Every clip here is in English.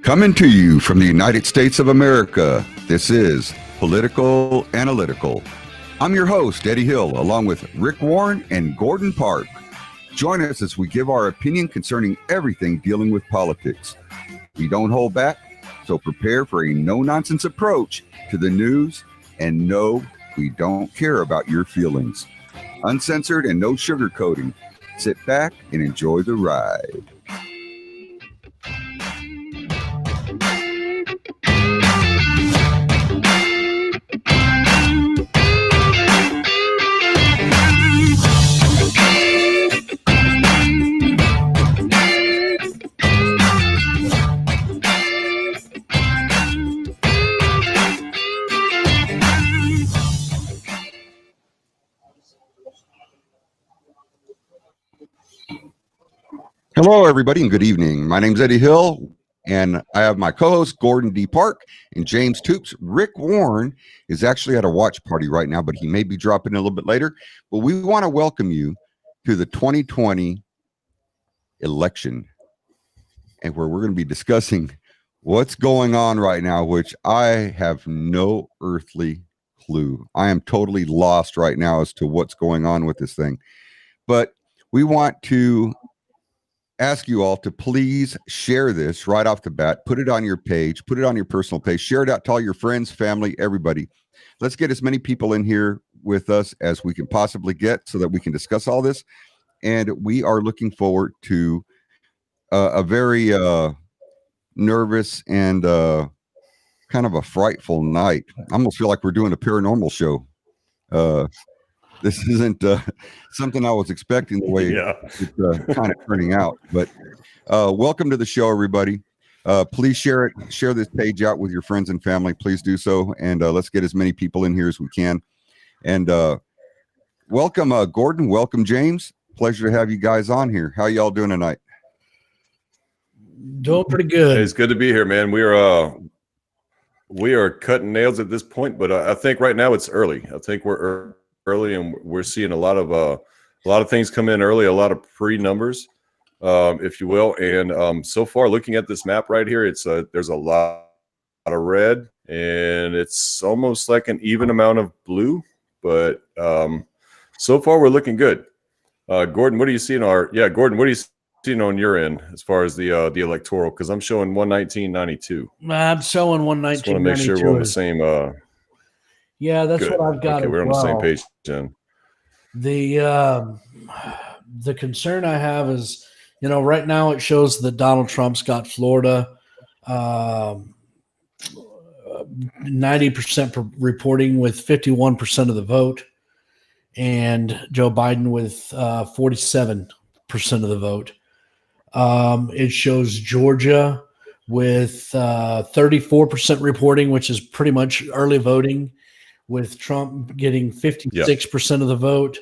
Coming to you from the United States of America, this is Political Analytical. I'm your host, Eddie Hill, along with Rick Warren and Gordon Park. Join us as we give our opinion concerning everything dealing with politics. We don't hold back, so prepare for a no-nonsense approach to the news, and no, we don't care about your feelings. Uncensored and no sugarcoating. Sit back and enjoy the ride. Hello, everybody, and good evening. My name's Eddie Hill, and I have my co-host, Gordon D. Park, and James Toops. Rick Warren is actually at a watch party right now, but he may be dropping in a little bit later. But we want to welcome you to the 2020 election, and where we're going to be discussing what's going on right now, which I have no earthly clue. I am totally lost right now as to what's going on with this thing. But we want to ask you all to please share this right off the bat. Put it on your page, put it on your personal page, share it out to all your friends, family, everybody. Let's get as many people in here with us as we can possibly get so that we can discuss all this. And we are looking forward to a very nervous and kind of a frightful night. I almost feel like we're doing a paranormal show. This isn't something I was expecting the way it's kind of turning out. But welcome to the show, everybody. Please share it. Share this page out with your friends and family. Please do so. And let's get as many people in here as we can. And welcome, Gordon. Welcome, James. Pleasure to have you guys on here. How y'all doing tonight? Doing pretty good. Hey, it's good to be here, man. We are cutting nails at this point, but I think right now it's early. I think we're early, and we're seeing a lot of things come in early, a lot of pre-numbers, if you will. And so far, looking at this map right here, it's there's a lot of red, and it's almost like an even amount of blue. But so far, we're looking good. Gordon, what are you seeing? Gordon, what are you seeing on your end as far as the electoral? Because I'm showing 119.92. I'm showing 119.92. Just want to make sure we're on the same. Yeah, that's good. What I've got. Okay, we're on the same page then. The concern I have is, right now it shows that Donald Trump's got Florida 90% reporting with 51% of the vote, and Joe Biden with 47% of the vote. It shows Georgia with 34% reporting, which is pretty much early voting, with Trump getting 56% of the vote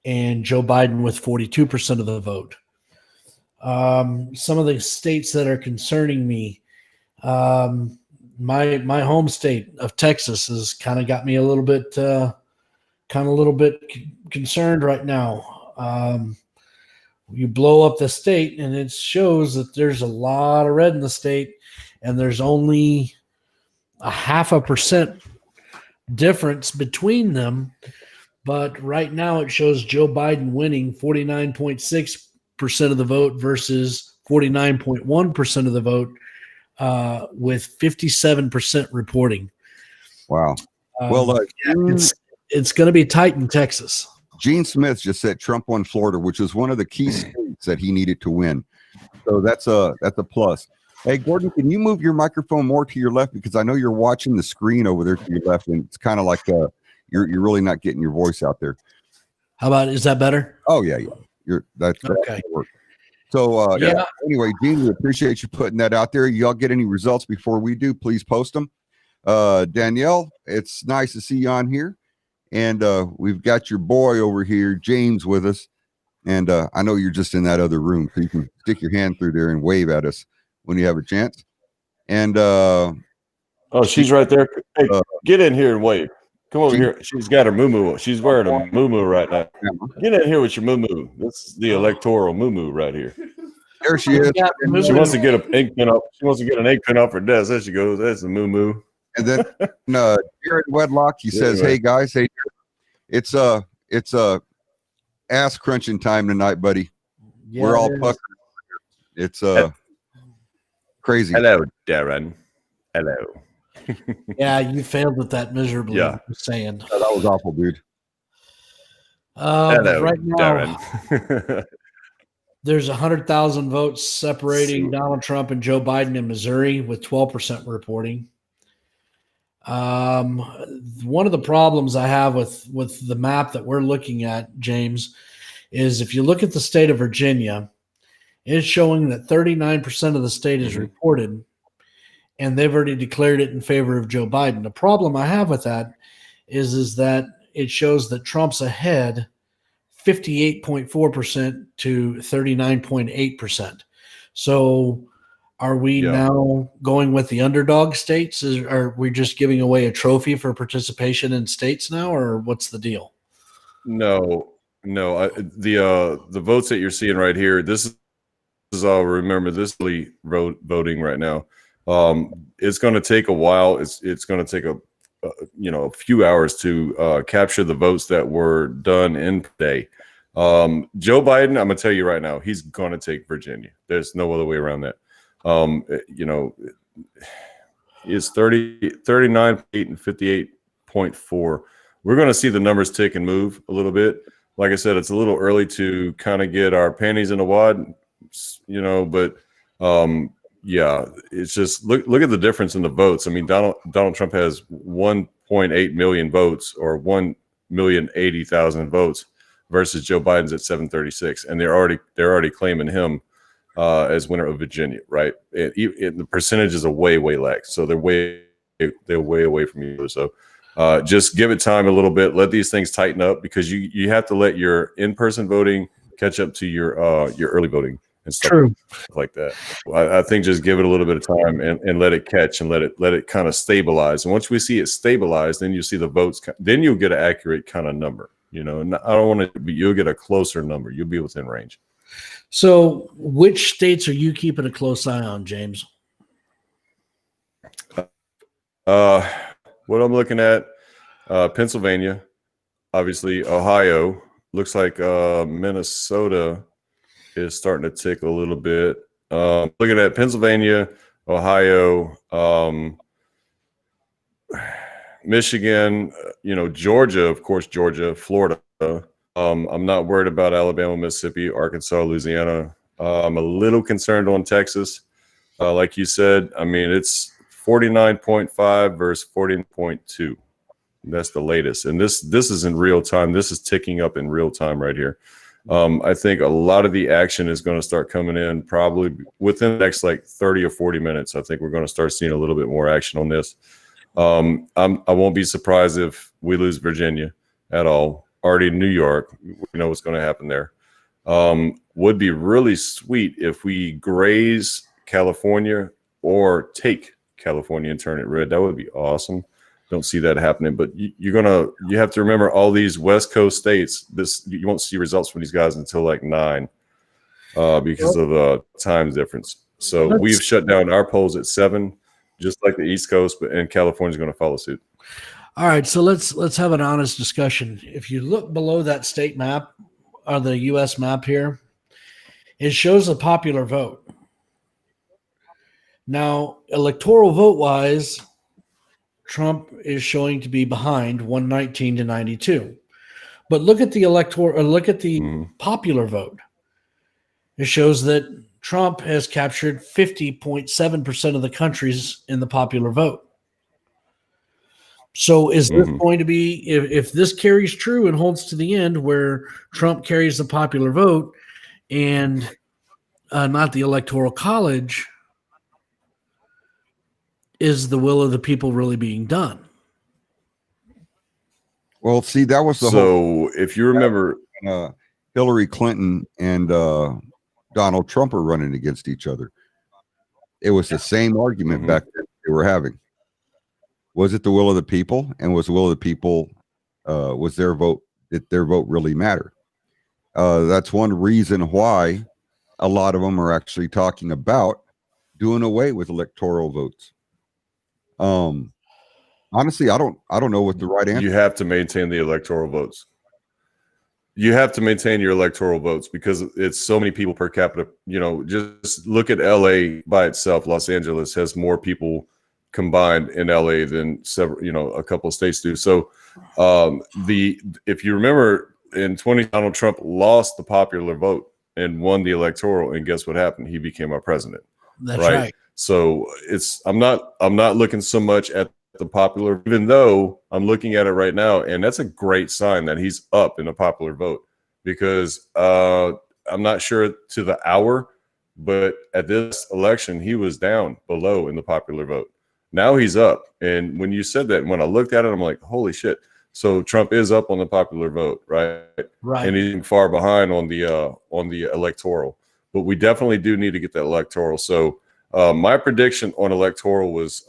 and Joe Biden with 42% of the vote. Some of the states that are concerning me, my home state of Texas has kind of got me a little bit concerned right now. You blow up the state and it shows that there's a lot of red in the state, and there's only 0.5% difference between them. But right now it shows Joe Biden winning 49.6% of the vote versus 49.1% of the vote, with 57% reporting. Wow. Well, it's going to be tight in Texas. Gene Smith just said Trump won Florida, which is one of the key states that he needed to win. So that's a plus. Hey, Gordon, can you move your microphone more to your left? Because I know you're watching the screen over there to your left, and it's kind of like you're really not getting your voice out there. How about, is that better? Oh, yeah. That's okay. So, anyway, Gene, we appreciate you putting that out there. Y'all get any results before we do, please post them. Danielle, it's nice to see you on here. And we've got your boy over here, James, with us. And I know you're just in that other room, so you can stick your hand through there and wave at us when you have a chance. And she's right there. Hey, get in here and wave. Come over here. She's got her moo-moo. She's wearing a moo-moo right now. Get in here with your moo-moo. This is the electoral moo-moo right here. There she is. Yeah, And, She wants to get an ink pen up. She wants to get an ink pen off her desk. There she goes. That's a moo moo. and then Jared Wedlock, he says, Anyway. "Hey guys, hey, it's ass crunching time tonight, buddy. Yeah, We're all it is. puckered. It's crazy." Hello, Darren. Hello. Yeah, you failed at that miserably. Yeah. I'm just saying. Oh, that was awful, dude. Hello, Right now, Darren. there's 100,000 votes separating So- Donald Trump and Joe Biden in Missouri, with 12% reporting. One of the problems I have with the map that we're looking at, James, is if you look at the state of Virginia, it's showing that 39% of the state is Mhm. reported, and they've already declared it in favor of Joe Biden. The problem I have with that is that it shows that Trump's ahead 58.4% to 39.8%. So are we Yeah. now going with the underdog states? Are we just giving away a trophy for participation in states now, or what's the deal? No. The votes that you're seeing right here, this is all. Remember, this is voting right now. It's going to take a while. It's going to take a few hours to capture the votes that were done in day. Joe Biden, I'm going to tell you right now, he's going to take Virginia. There's no other way around that. It's 39.8 and 58.4. We're going to see the numbers tick and move a little bit. Like I said, it's a little early to kind of get our panties in a wad, but yeah, it's just look at the difference in the votes. I mean, Donald Trump has 1.8 million votes, or 1,080,000 votes, versus Joe Biden's at 736, and they're already claiming him as winner of Virginia, right? The percentages are way lag, so they're way away from you. So just give it time a little bit. Let these things tighten up, because you have to let your in-person voting catch up to your early voting and stuff like that. I think just give it a little bit of time and let it catch, and let it kind of stabilize. And once we see it stabilize, then you see the votes. Then you'll get an accurate kind of number. And I don't want to be. You'll get a closer number. You'll be within range. So, which states are you keeping a close eye on, James? What I'm looking at, Pennsylvania, obviously Ohio. Looks like Minnesota is starting to tick a little bit. Looking at Pennsylvania, Ohio, Michigan, Georgia, of course, Georgia, Florida. I'm not worried about Alabama, Mississippi, Arkansas, Louisiana. I'm a little concerned on Texas. Like you said, I mean, it's 49.5 versus 14.2. That's the latest. And this is in real time. This is ticking up in real time right here. I think a lot of the action is going to start coming in probably within the next 30 or 40 minutes. I think we're going to start seeing a little bit more action on this. I won't be surprised if we lose Virginia at all. Already New York, we know what's going to happen there. Would be really sweet if we graze California or take California and turn it red. That would be awesome. Don't see that happening, but you have to remember all these West Coast states. You won't see results from these guys until 9 because of the time difference. So we've shut down our polls at 7, just like the East Coast, and California's going to follow suit. All right, so let's have an honest discussion. If you look below that state map, or the U.S. map here, it shows the popular vote. Now, electoral vote-wise, Trump is showing to be behind 119 to 92. But look at the popular vote. It shows that Trump has captured 50.7% of the countries in the popular vote. So is this going to be, if this carries true and holds to the end, where Trump carries the popular vote and not the Electoral College, is the will of the people really being done? Well, see, that was the whole. So if you remember, Hillary Clinton and Donald Trump are running against each other. It was the same argument back then they were having. Was it the will of the people? And was the will of the people, was their vote, did their vote really matter? That's one reason why a lot of them are actually talking about doing away with electoral votes. Honestly, I don't know what the right answer. You have to maintain the electoral votes. You have to maintain your electoral votes because it's so many people per capita. You know, just look at LA by itself. Los Angeles has more people combined in LA than several, a couple of states do. So if you remember in 2020, Donald Trump lost the popular vote and won the electoral, and guess what happened? He became our president. That's right. So I'm not looking so much at the popular, even though I'm looking at it right now, and that's a great sign that he's up in the popular vote, because I'm not sure to the hour, but at this election he was down below in the popular vote. Now he's up, and when you said that, when I looked at it, I'm like, holy shit! So Trump is up on the popular vote, right? Right. And he's far behind on the electoral, but we definitely do need to get that electoral. So. My prediction on electoral was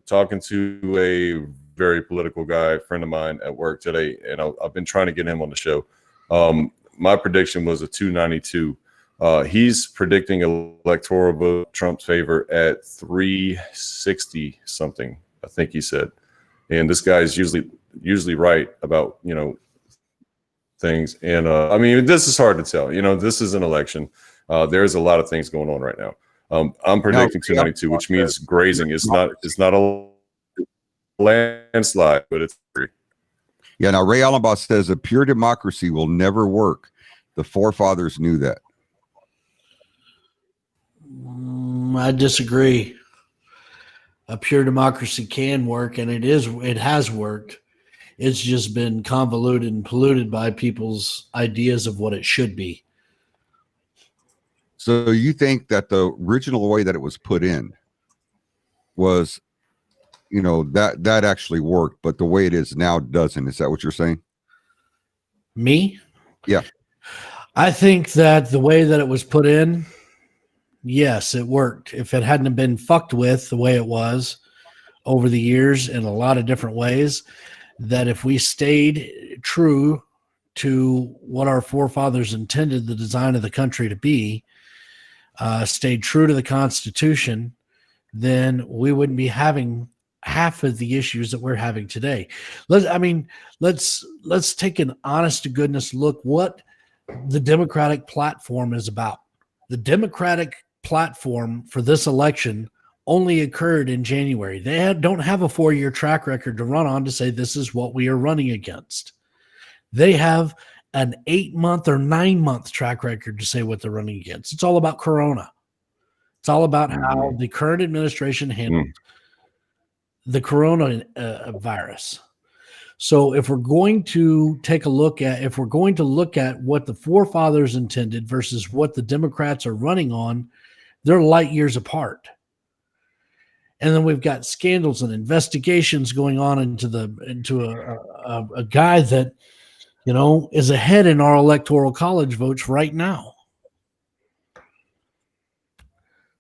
talking to a very political guy, friend of mine at work today, and I've been trying to get him on the show. My prediction was a 292. He's predicting electoral vote Trump's favor at 360 something, I think he said. And this guy is usually right about things. And I mean, this is hard to tell. This is an election. There's a lot of things going on right now. I'm predicting 292, which means grazing. It's not a landslide, but it's free. Yeah. Now Ray Allenbaugh says a pure democracy will never work. The forefathers knew that. I disagree. A pure democracy can work, and it has worked. It's just been convoluted and polluted by people's ideas of what it should be. So you think that the original way that it was put in was, that actually worked, but the way it is now doesn't. Is that what you're saying? Me? Yeah. I think that the way that it was put in, yes, it worked. If it hadn't been fucked with the way it was over the years in a lot of different ways, that if we stayed true to what our forefathers intended the design of the country to be, stayed true to the Constitution, then we wouldn't be having half of the issues that we're having today. Let's take an honest to goodness look what the Democratic platform is about. The Democratic platform for this election only occurred in January. They don't have a 4-year track record to run on to say this is what we are running against. They have an 8-month or 9-month track record to say what they're running against. It's all about Corona. It's all about how the current administration handled the Corona virus. So if we're going to look at what the forefathers intended versus what the Democrats are running on, they're light years apart. And then we've got scandals and investigations going on into a guy that is ahead in our electoral college votes right now.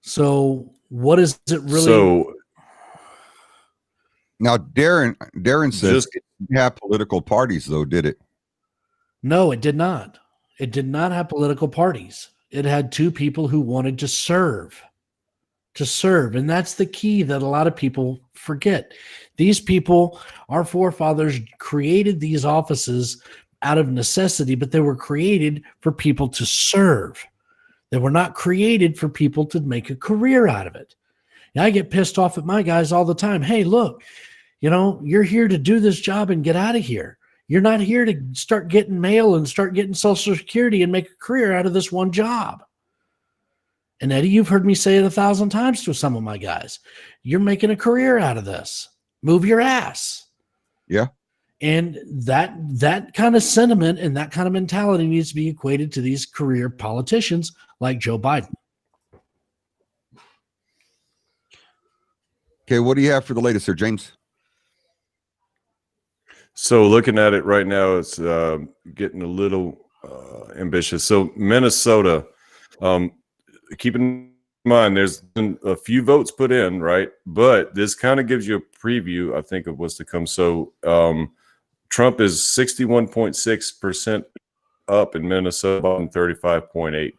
So what is it really? So now Darren says it didn't have political parties, though, did it? No, it did not. It did not have political parties. It had two people who wanted to serve. And that's the key that a lot of people forget. These people, our forefathers, created these offices out of necessity, but they were created for people to serve. They were not created for people to make a career out of it. And I get pissed off at my guys all the time. Hey, look, you're here to do this job and get out of here. You're not here to start getting mail and start getting Social Security and make a career out of this one job. And Eddie, you've heard me say it 1,000 times to some of my guys. You're making a career out of this. Move your ass. Yeah. And that kind of sentiment and that kind of mentality needs to be equated to these career politicians like Joe Biden. Okay, what do you have for the latest there, James? So looking at it right now, it's getting a little ambitious. So Minnesota, keep in mind, there's been a few votes put in, right? But this kind of gives you a preview, I think, of what's to come. So Trump is 61.6% up in Minnesota and 35.8.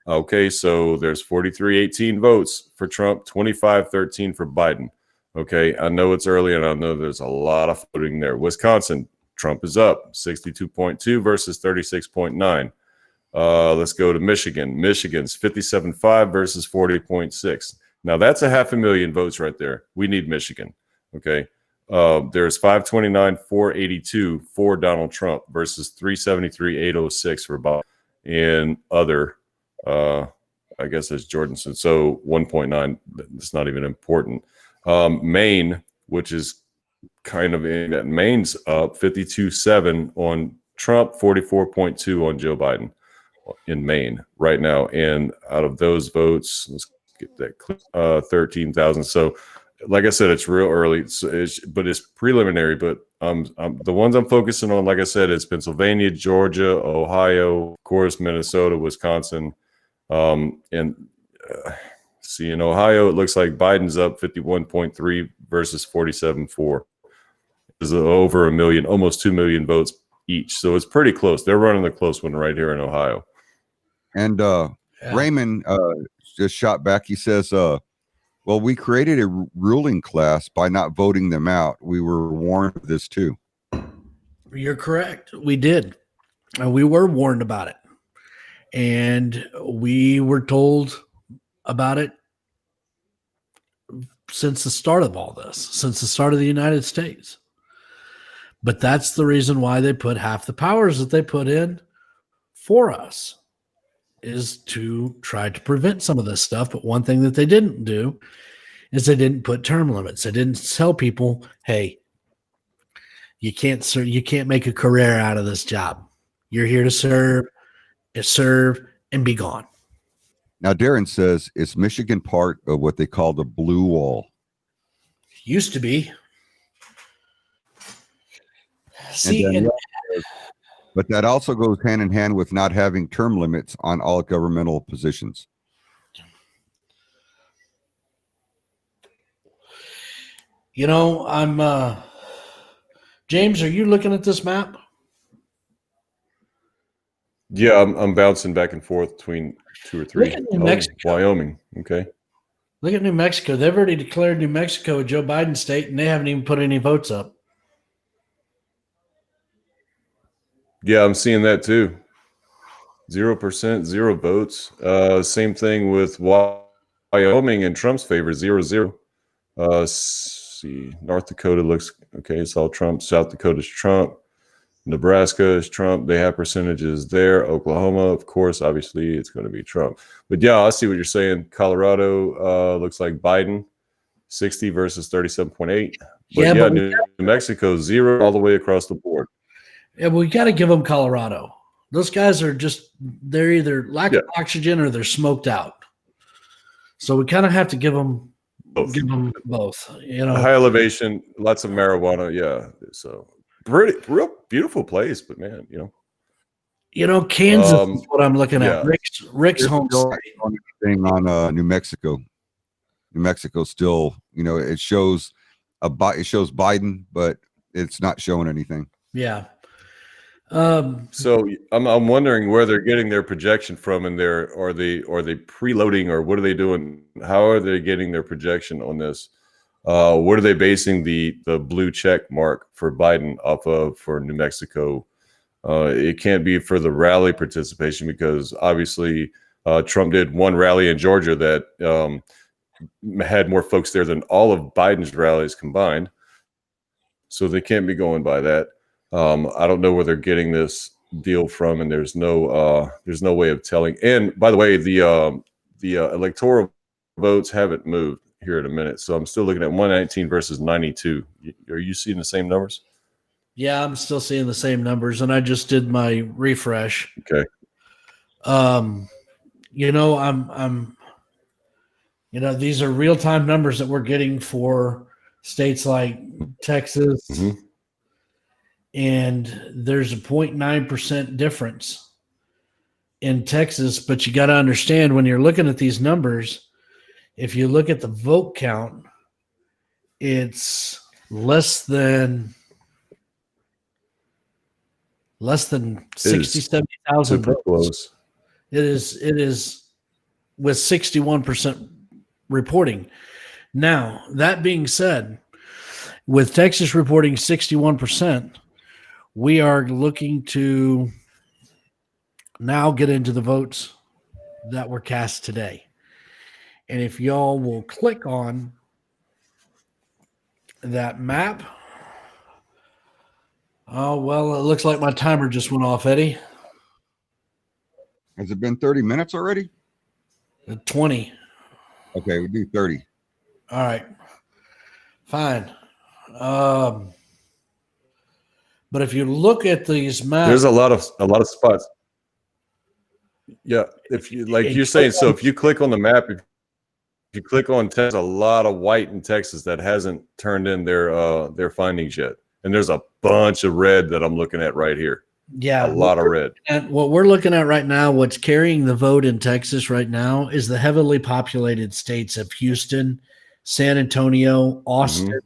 Okay, so there's 43-18 votes for Trump, 25-13 for Biden. Okay, I know it's early and I know there's a lot of voting there. Wisconsin, Trump is up 62.2 versus 36.9. Let's go to Michigan. Michigan's 57.5 versus 40.6. Now that's 500,000 votes right there. We need Michigan. Okay. There's 529, 482 for Donald Trump versus 373, 806 for Biden. And other, I guess there's Jordanson. So 1.9, it's not even important. Maine, which is kind of in that, Maine's up 52.7 on Trump, 44.2 on Joe Biden in Maine right now. And out of those votes, let's get that 13,000. So like I said, it's real early, but it's preliminary. But the ones I'm focusing on, like I said, is Pennsylvania, Georgia, Ohio, of course, Minnesota, Wisconsin. See, in Ohio, it looks like Biden's up 51.3 versus 47.4. There's over a million, almost 2 million votes each. So it's pretty close. They're running the close one right here in Ohio. And Raymond just shot back. He says, well, we created a ruling class by not voting them out. We were warned of this too. You're correct. We did. We were warned about it. And we were told about it since the start of all this, since the start of the United States. But that's the reason why they put half the powers that they put in for us, is to try to prevent some of this stuff. But one thing that they didn't do is they didn't put term limits. They didn't tell people, hey, you can't make a career out of this job. You're here to serve, and be gone. Now, Darren says, is Michigan part of what they call the blue wall? Used to be. See, but that also goes hand in hand with not having term limits on all governmental positions. You know, I'm James, are you looking at this map? Yeah, I'm bouncing back and forth between 2 or 3. Look at New Mexico. Wyoming. Okay. Look at New Mexico. They've already declared New Mexico a Joe Biden state, and they haven't even put any votes up. Yeah, I'm seeing that too. 0%, 0 votes. Same thing with Wyoming in Trump's favor, 0-0. See, North Dakota looks okay. It's all Trump. South Dakota's Trump. Nebraska is Trump. They have percentages there. Oklahoma, of course, obviously it's going to be Trump. But yeah, I see what you're saying. Colorado looks like Biden, 60 versus 37.8. But yeah, New Mexico, 0 all the way across the board. Yeah, we got to give them Colorado. Those guys are they're either lack of oxygen or they're smoked out. So we kind of have to give them both. You know, high elevation, lots of marijuana. Yeah, so real beautiful place. But man, Kansas is what I'm looking at. Rick's home state. Thing on New Mexico. New Mexico still, it shows Biden, but it's not showing anything. Yeah. So I'm wondering where they're getting their projection from, and are they preloading, or what are they doing? How are they getting their projection on this? What are they basing the blue check mark for Biden off of for New Mexico? It can't be for the rally participation, because obviously Trump did one rally in Georgia that had more folks there than all of Biden's rallies combined. So they can't be going by that. I don't know where they're getting this deal from, and there's no way of telling. And by the way, the electoral votes haven't moved here in a minute, so I'm still looking at 119 versus 92. Are you seeing the same numbers? Yeah, I'm still seeing the same numbers, and I just did my refresh. Okay. These are real-time numbers that we're getting for states like Texas. Mm-hmm. And there's a 0.9% difference in Texas. But you got to understand, when you're looking at these numbers, if you look at the vote count, it's less than 60, 70,000 votes. Close. It is with 61% reporting. Now, that being said, with Texas reporting 61%, we are looking to now get into the votes that were cast today. And if y'all will click on that map. Oh, well, it looks like my timer just went off, Eddie. Has it been 30 minutes already? 20. Okay, we do 30. All right. Fine. But if you look at these maps, there's a lot of spots. Yeah, if you like you're saying, so if you click on the map, if you click on Texas, a lot of white in Texas that hasn't turned in their findings yet, and there's a bunch of red that I'm looking at right here. Yeah, a lot of red. And what we're looking at right now, what's carrying the vote in Texas right now, is the heavily populated states of Houston, San Antonio, Austin,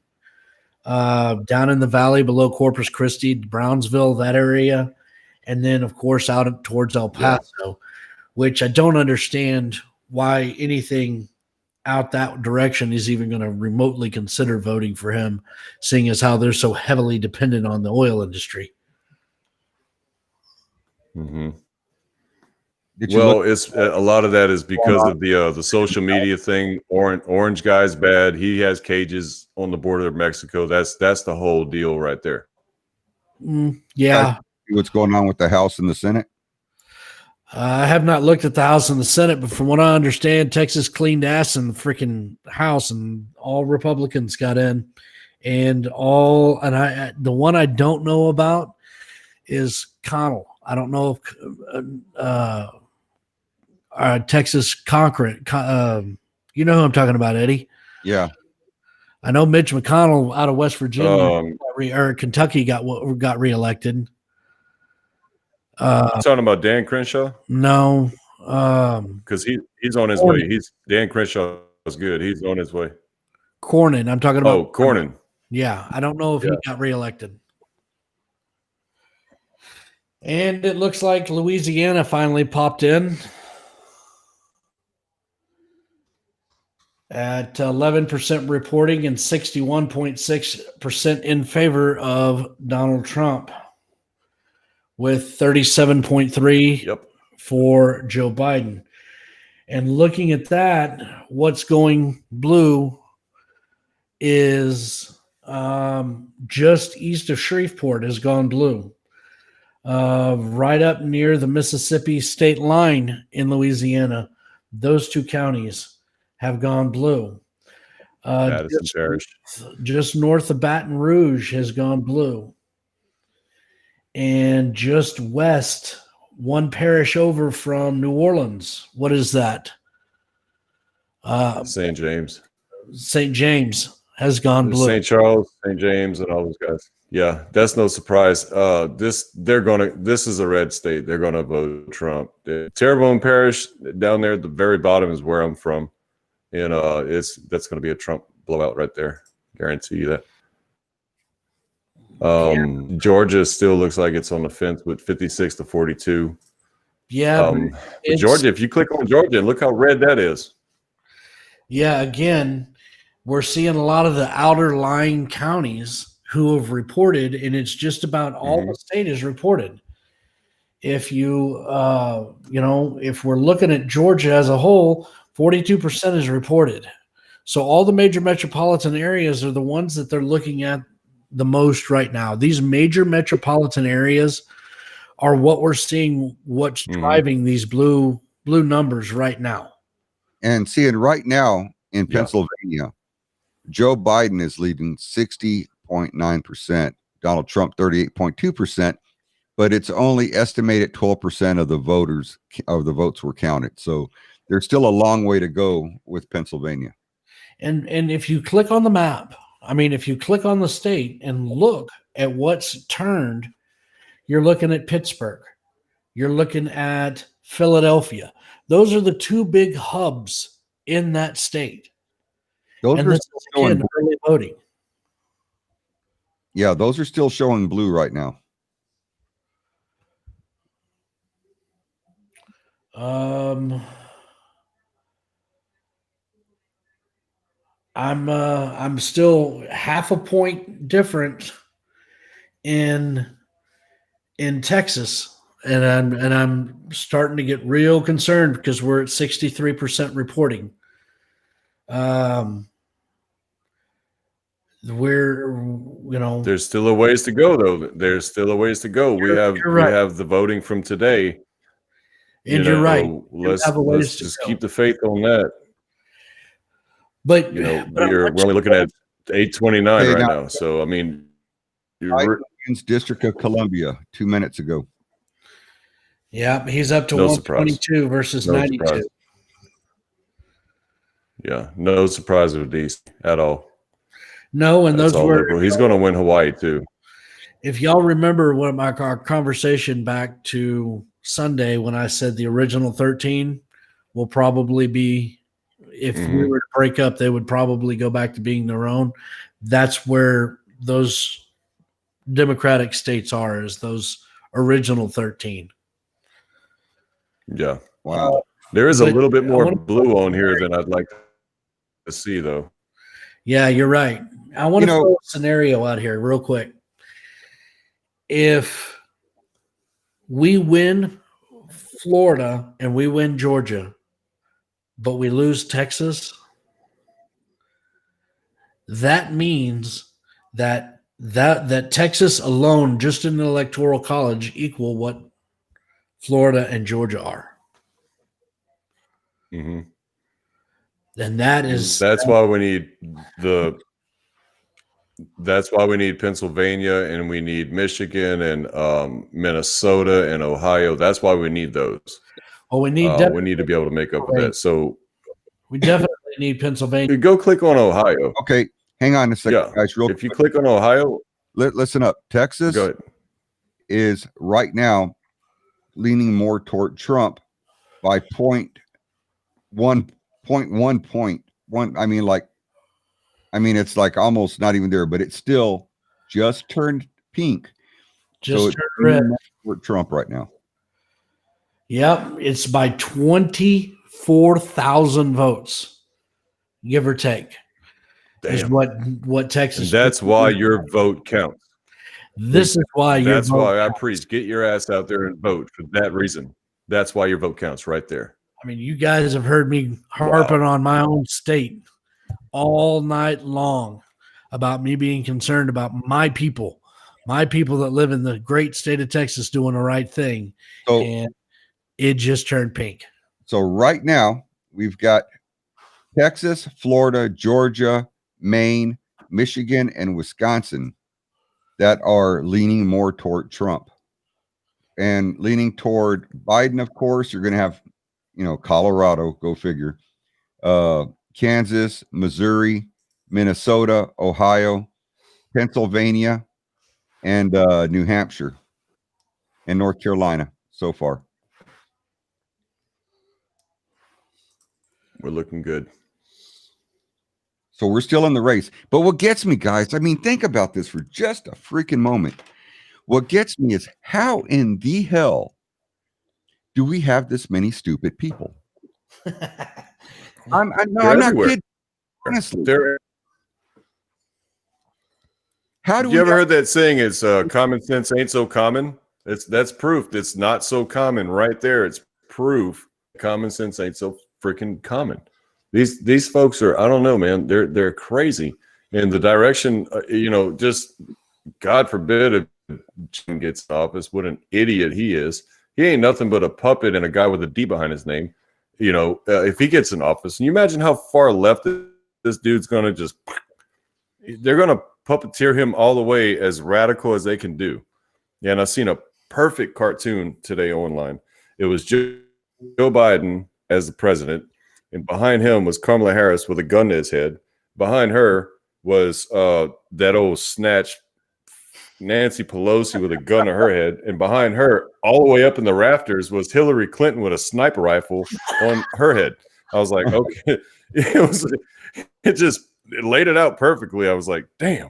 down in the valley below Corpus Christi, Brownsville, that area, and then of course out towards El Paso, which I don't understand why anything out that direction is even going to remotely consider voting for him, seeing as how they're so heavily dependent on the oil industry. Mm-hmm. Well, it's a lot of that is because of the social media thing. Orange guy's bad. He has cages on the border of Mexico. That's the whole deal right there. Yeah. What's going on with the House and the Senate? I have not looked at the House and the Senate, but from what I understand, Texas cleaned ass in the freaking House, and all Republicans got in, the one I don't know about is Connell. I don't know if Texas Congress, you know who I'm talking about, Eddie? Yeah. I know Mitch McConnell out of West Virginia or Kentucky got reelected. Talking about Dan Crenshaw? No, because he's on his way. Dan Crenshaw is good. He's on his way. Cornyn, I'm talking about. Oh, Cornyn. Yeah, I don't know if he got reelected. And it looks like Louisiana finally popped in at 11% reporting and 61.6% in favor of Donald Trump, with 37.3 for Joe Biden. And looking at that, what's going blue is just east of Shreveport has gone blue. Right up near the Mississippi state line in Louisiana, those two counties have gone blue. Just north of Baton Rouge has gone blue. And just west, one parish over from New Orleans. What is that? St. James. St. James has gone blue. St. Charles, St. James, and all those guys. Yeah, that's no surprise. This is a red state. They're gonna vote Trump. Terrebonne Parish down there at the very bottom is where I'm from, and that's gonna be a Trump blowout right there. Guarantee you that. Georgia still looks like it's on the fence with 56 to 42. Yeah, Georgia. If you click on Georgia, look how red that is. Yeah, again, we're seeing a lot of the outer lying counties who have reported, and it's just about all the state is reported. If you, if we're looking at Georgia as a whole, 42% is reported. So all the major metropolitan areas are the ones that they're looking at the most right now. These major metropolitan areas are what we're seeing, what's driving these blue numbers right now. And seeing right now in Pennsylvania, Joe Biden is leading 60.9%, Donald Trump 38.2%, but it's only estimated 12% of the votes were counted. So there's still a long way to go with Pennsylvania. And if you click on the map, if you click on the state and look at what's turned, you're looking at Pittsburgh. You're looking at Philadelphia. Those are the two big hubs in that state. Those are still showing early voting. Yeah, those are still showing blue right now. I'm still half a point different in Texas, and I'm starting to get real concerned because we're at 63% reporting. There's still a ways to go, though. There's still a ways to go. We have the voting from today. And you're right. Let's just keep the faith on that. But we're only looking at 829 right now. So I mean, District of Columbia 2 minutes ago. Yeah, he's up to 122 versus 92. Surprise. Yeah, no surprise with DC at all. No, and those were he's going to win Hawaii too. If y'all remember our conversation back to Sunday when I said the original 13 will probably be, if we were to break up, they would probably go back to being their own. That's where those Democratic states are, is those original 13. Yeah. Wow. There is a little bit more blue on here than I'd like to see, though. Yeah, you're right. I want to throw a scenario out here real quick. If we win Florida and we win Georgia, but we lose Texas, that means that Texas alone, just in the Electoral College, equal what Florida and Georgia are. Mm-hmm. And that's why we need Pennsylvania, and we need Michigan and Minnesota and Ohio. That's why we need those. Well, we need to be able to make up for that. So we definitely need Pennsylvania. Go click on Ohio. Okay, hang on a second, guys. If you click on Ohio, listen up. Texas is right now leaning more toward Trump by 0.1 point. I mean, it's like almost not even there, but it's still just turned pink. Just turned red. For Trump right now. Yep, it's by 24,000 votes, give or take. Damn. Is what Texas. And that's why your vote counts. This is why your That's why I preach. Get your ass out there and vote for that reason. That's why your vote counts right there. I mean, you guys have heard me harping on my own state all night long about me being concerned about my people that live in the great state of Texas doing the right thing. And it just turned pink. So right now we've got Texas, Florida, Georgia, Maine, Michigan, and Wisconsin that are leaning more toward Trump. And leaning toward Biden, of course, you're going to have, Colorado, go figure, Kansas, Missouri, Minnesota, Ohio, Pennsylvania, and New Hampshire and North Carolina so far. We're looking good. So we're still in the race. But what gets me, guys, I mean, think about this for just a freaking moment. What gets me is how in the hell do we have this many stupid people? I'm not kidding. Honestly. Have you ever heard that saying? It's common sense ain't so common. That's proof. It's not so common right there. It's proof. Common sense ain't so freaking common. These folks are, I don't know, man. They're crazy. In the direction, just God forbid if Jim gets in office, what an idiot he is. He ain't nothing but a puppet and a guy with a D behind his name. If he gets in office, and you imagine how far left this dude's going to they're going to puppeteer him all the way as radical as they can do. Yeah, and I've seen a perfect cartoon today online. It was Joe Biden as the president, and behind him was Kamala Harris with a gun to his head. Behind her was that old snatch Nancy Pelosi with a gun to her head, and behind her, all the way up in the rafters, was Hillary Clinton with a sniper rifle on her head. I was like, okay, it laid it out perfectly. I was like, damn.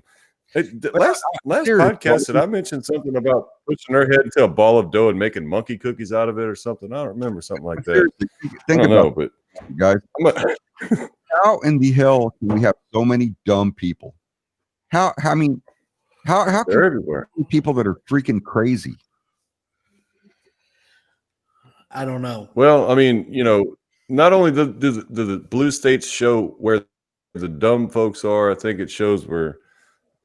Last podcast, did I mention something about pushing her head into a ball of dough and making monkey cookies out of it or something? I don't remember something like that. I don't know, but guys, how in the hell can we have so many dumb people? How can They're everywhere. people that are freaking crazy? I don't know. Well, I mean, not only do the blue states show where the dumb folks are, I think it shows where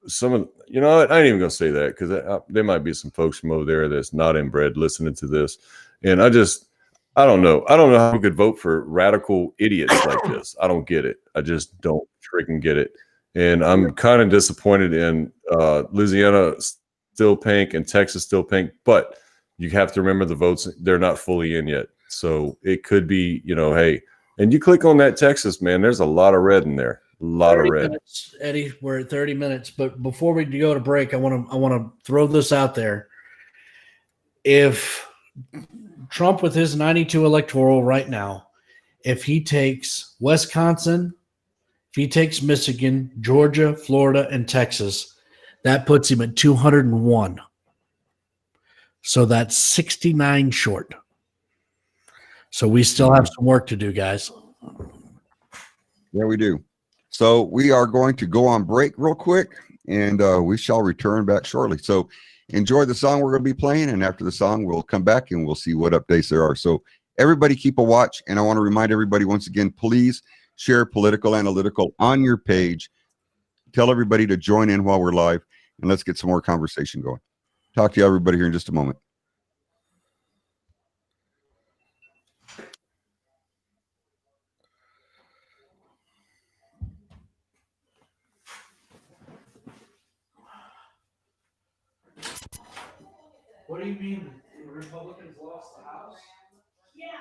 some of what, I ain't even gonna say that because there might be some folks from over there that's not inbred listening to this, and I don't know how we could vote for radical idiots like this. I don't get it. I just don't freaking get it, and I'm kind of disappointed in Louisiana still pink and Texas still pink, but you have to remember the votes, they're not fully in yet. So it could be, hey, and you click on that Texas, man, there's a lot of red in there. A lot of red. Minutes, Eddie, we're at 30 minutes. But before we go to break, I want to throw this out there. If Trump with his 92 electoral right now, if he takes Wisconsin, if he takes Michigan, Georgia, Florida, and Texas, that puts him at 201. So that's 69 short. So we still have some work to do, guys. Yeah, we do. So we are going to go on break real quick, and we shall return back shortly. So enjoy the song we're going to be playing, and after the song, we'll come back and we'll see what updates there are. So everybody keep a watch, and I want to remind everybody once again, please share Political Analytical on your page. Tell everybody to join in while we're live, and let's get some more conversation going. Talk to you everybody here in just a moment. What do you mean the Republicans lost the House? Jim's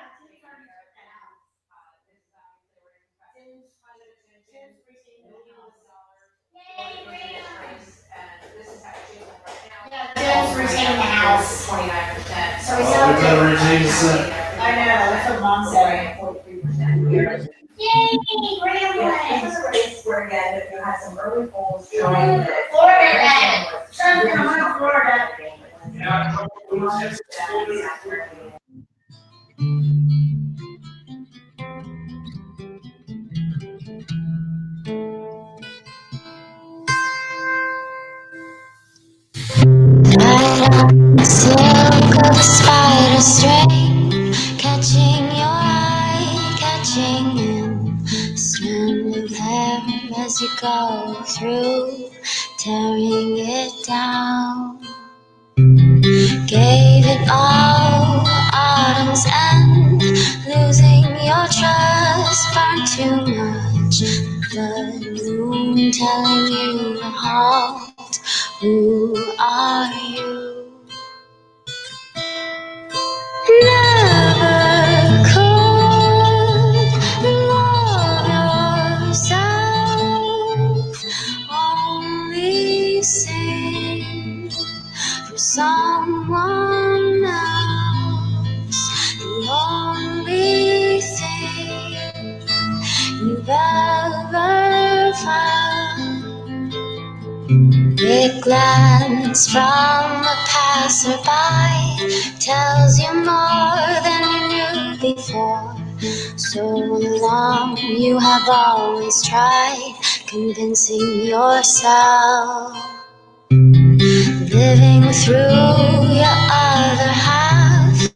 retaining the House. 29%. So we still We have better to. retain the Senate. I know, that's what Mom said. 43%. Yay, Grambling. We're again, if you had some early polls showing. Florida, again. Something on Florida. Silk of a spider string, catching your eye, catching you. Smooth hair as you go through, tearing it down. Gave it all, autumn's end, losing your trust, far too much. The moon telling you to halt. Who are you? Never could love yourself, only sing for someone else. The only thing you've ever found. A glance from a passerby tells you more than you knew before. So long you have always tried convincing yourself. Living through your other half,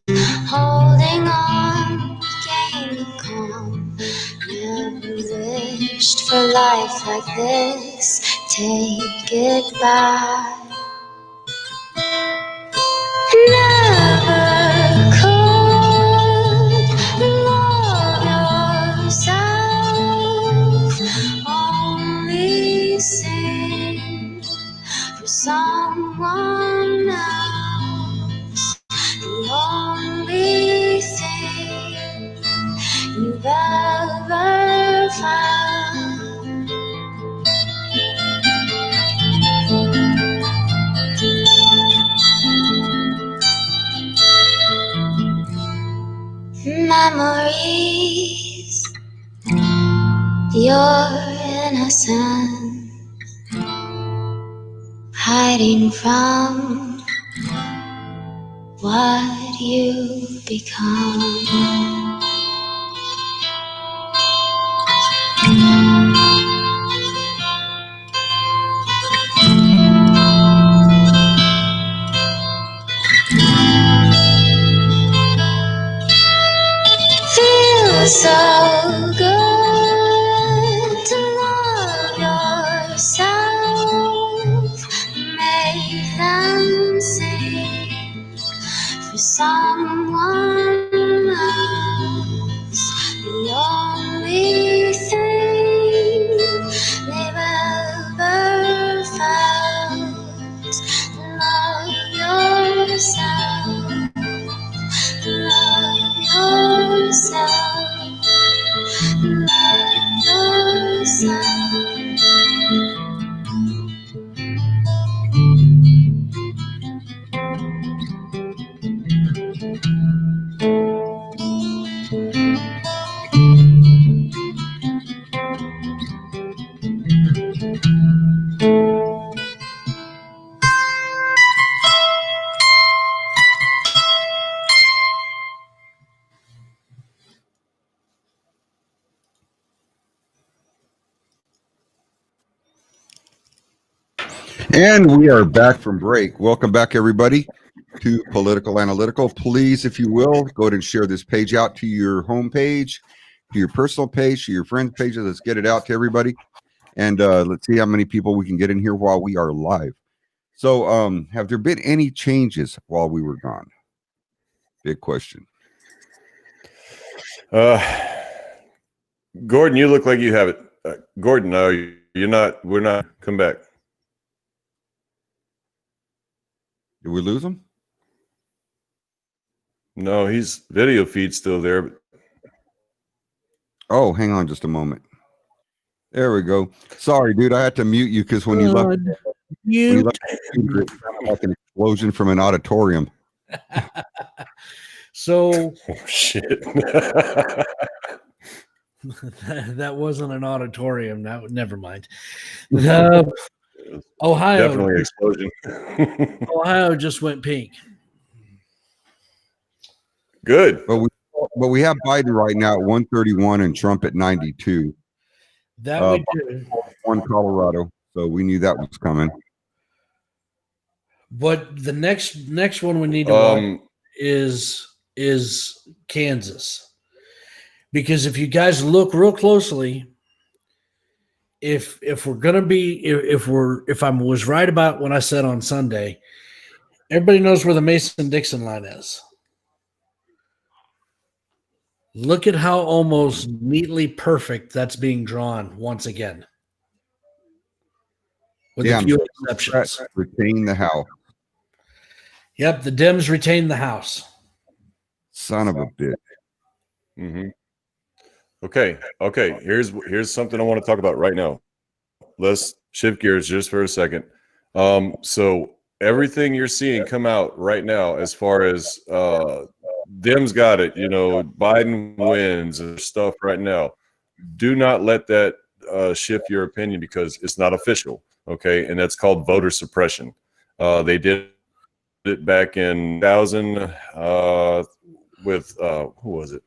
holding on, gaining calm. Never wished for life like this, take it back. Never could love yourself, only sing for someone else. The only thing you've ever found. Memories, your innocence, hiding from what you become. Feels so good to love yourself. Make them sing for someone else. The only thing they've ever felt. Love yourself. Love yourself. Love yourself. And we are back from break. Welcome back, everybody, to Political Analytical. Please, if you will, go ahead and share this page out to your home page, to your personal page, to your friends' pages. Let's get it out to everybody. And let's see how many people we can get in here while we are live. So have there been any changes while we were gone? Big question. Gordon, you look like you have it. Gordon, no, you're not. We're not. Come back. Did we lose him? No, his video feed's still there. Oh, hang on just a moment. There we go. Sorry, dude. I had to mute you because when you left, it sounded like an explosion from an auditorium. So Oh, shit. that wasn't an auditorium. Never mind. Ohio, Definitely an explosion. Ohio just went pink. Good. But we have Biden right now at 131 and Trump at 92. That we do. One Colorado, so we knew that was coming. But the next one we need to watch is Kansas, because if you guys look real closely, if we're gonna be if I was right about what I said on Sunday, everybody knows where the Mason-Dixon line is. Look at how almost neatly perfect that's being drawn once again, with a few exceptions. Retain the House. Yep, the Dems retain the House. Son of a bitch. Mm-hmm. Okay. Here's something I want to talk about right now. Let's shift gears just for a second. So everything you're seeing come out right now, as far as Dems got it, Biden wins and stuff right now. Do not let that shift your opinion, because it's not official. Okay, and that's called voter suppression. They did it back in 2000 with who was it?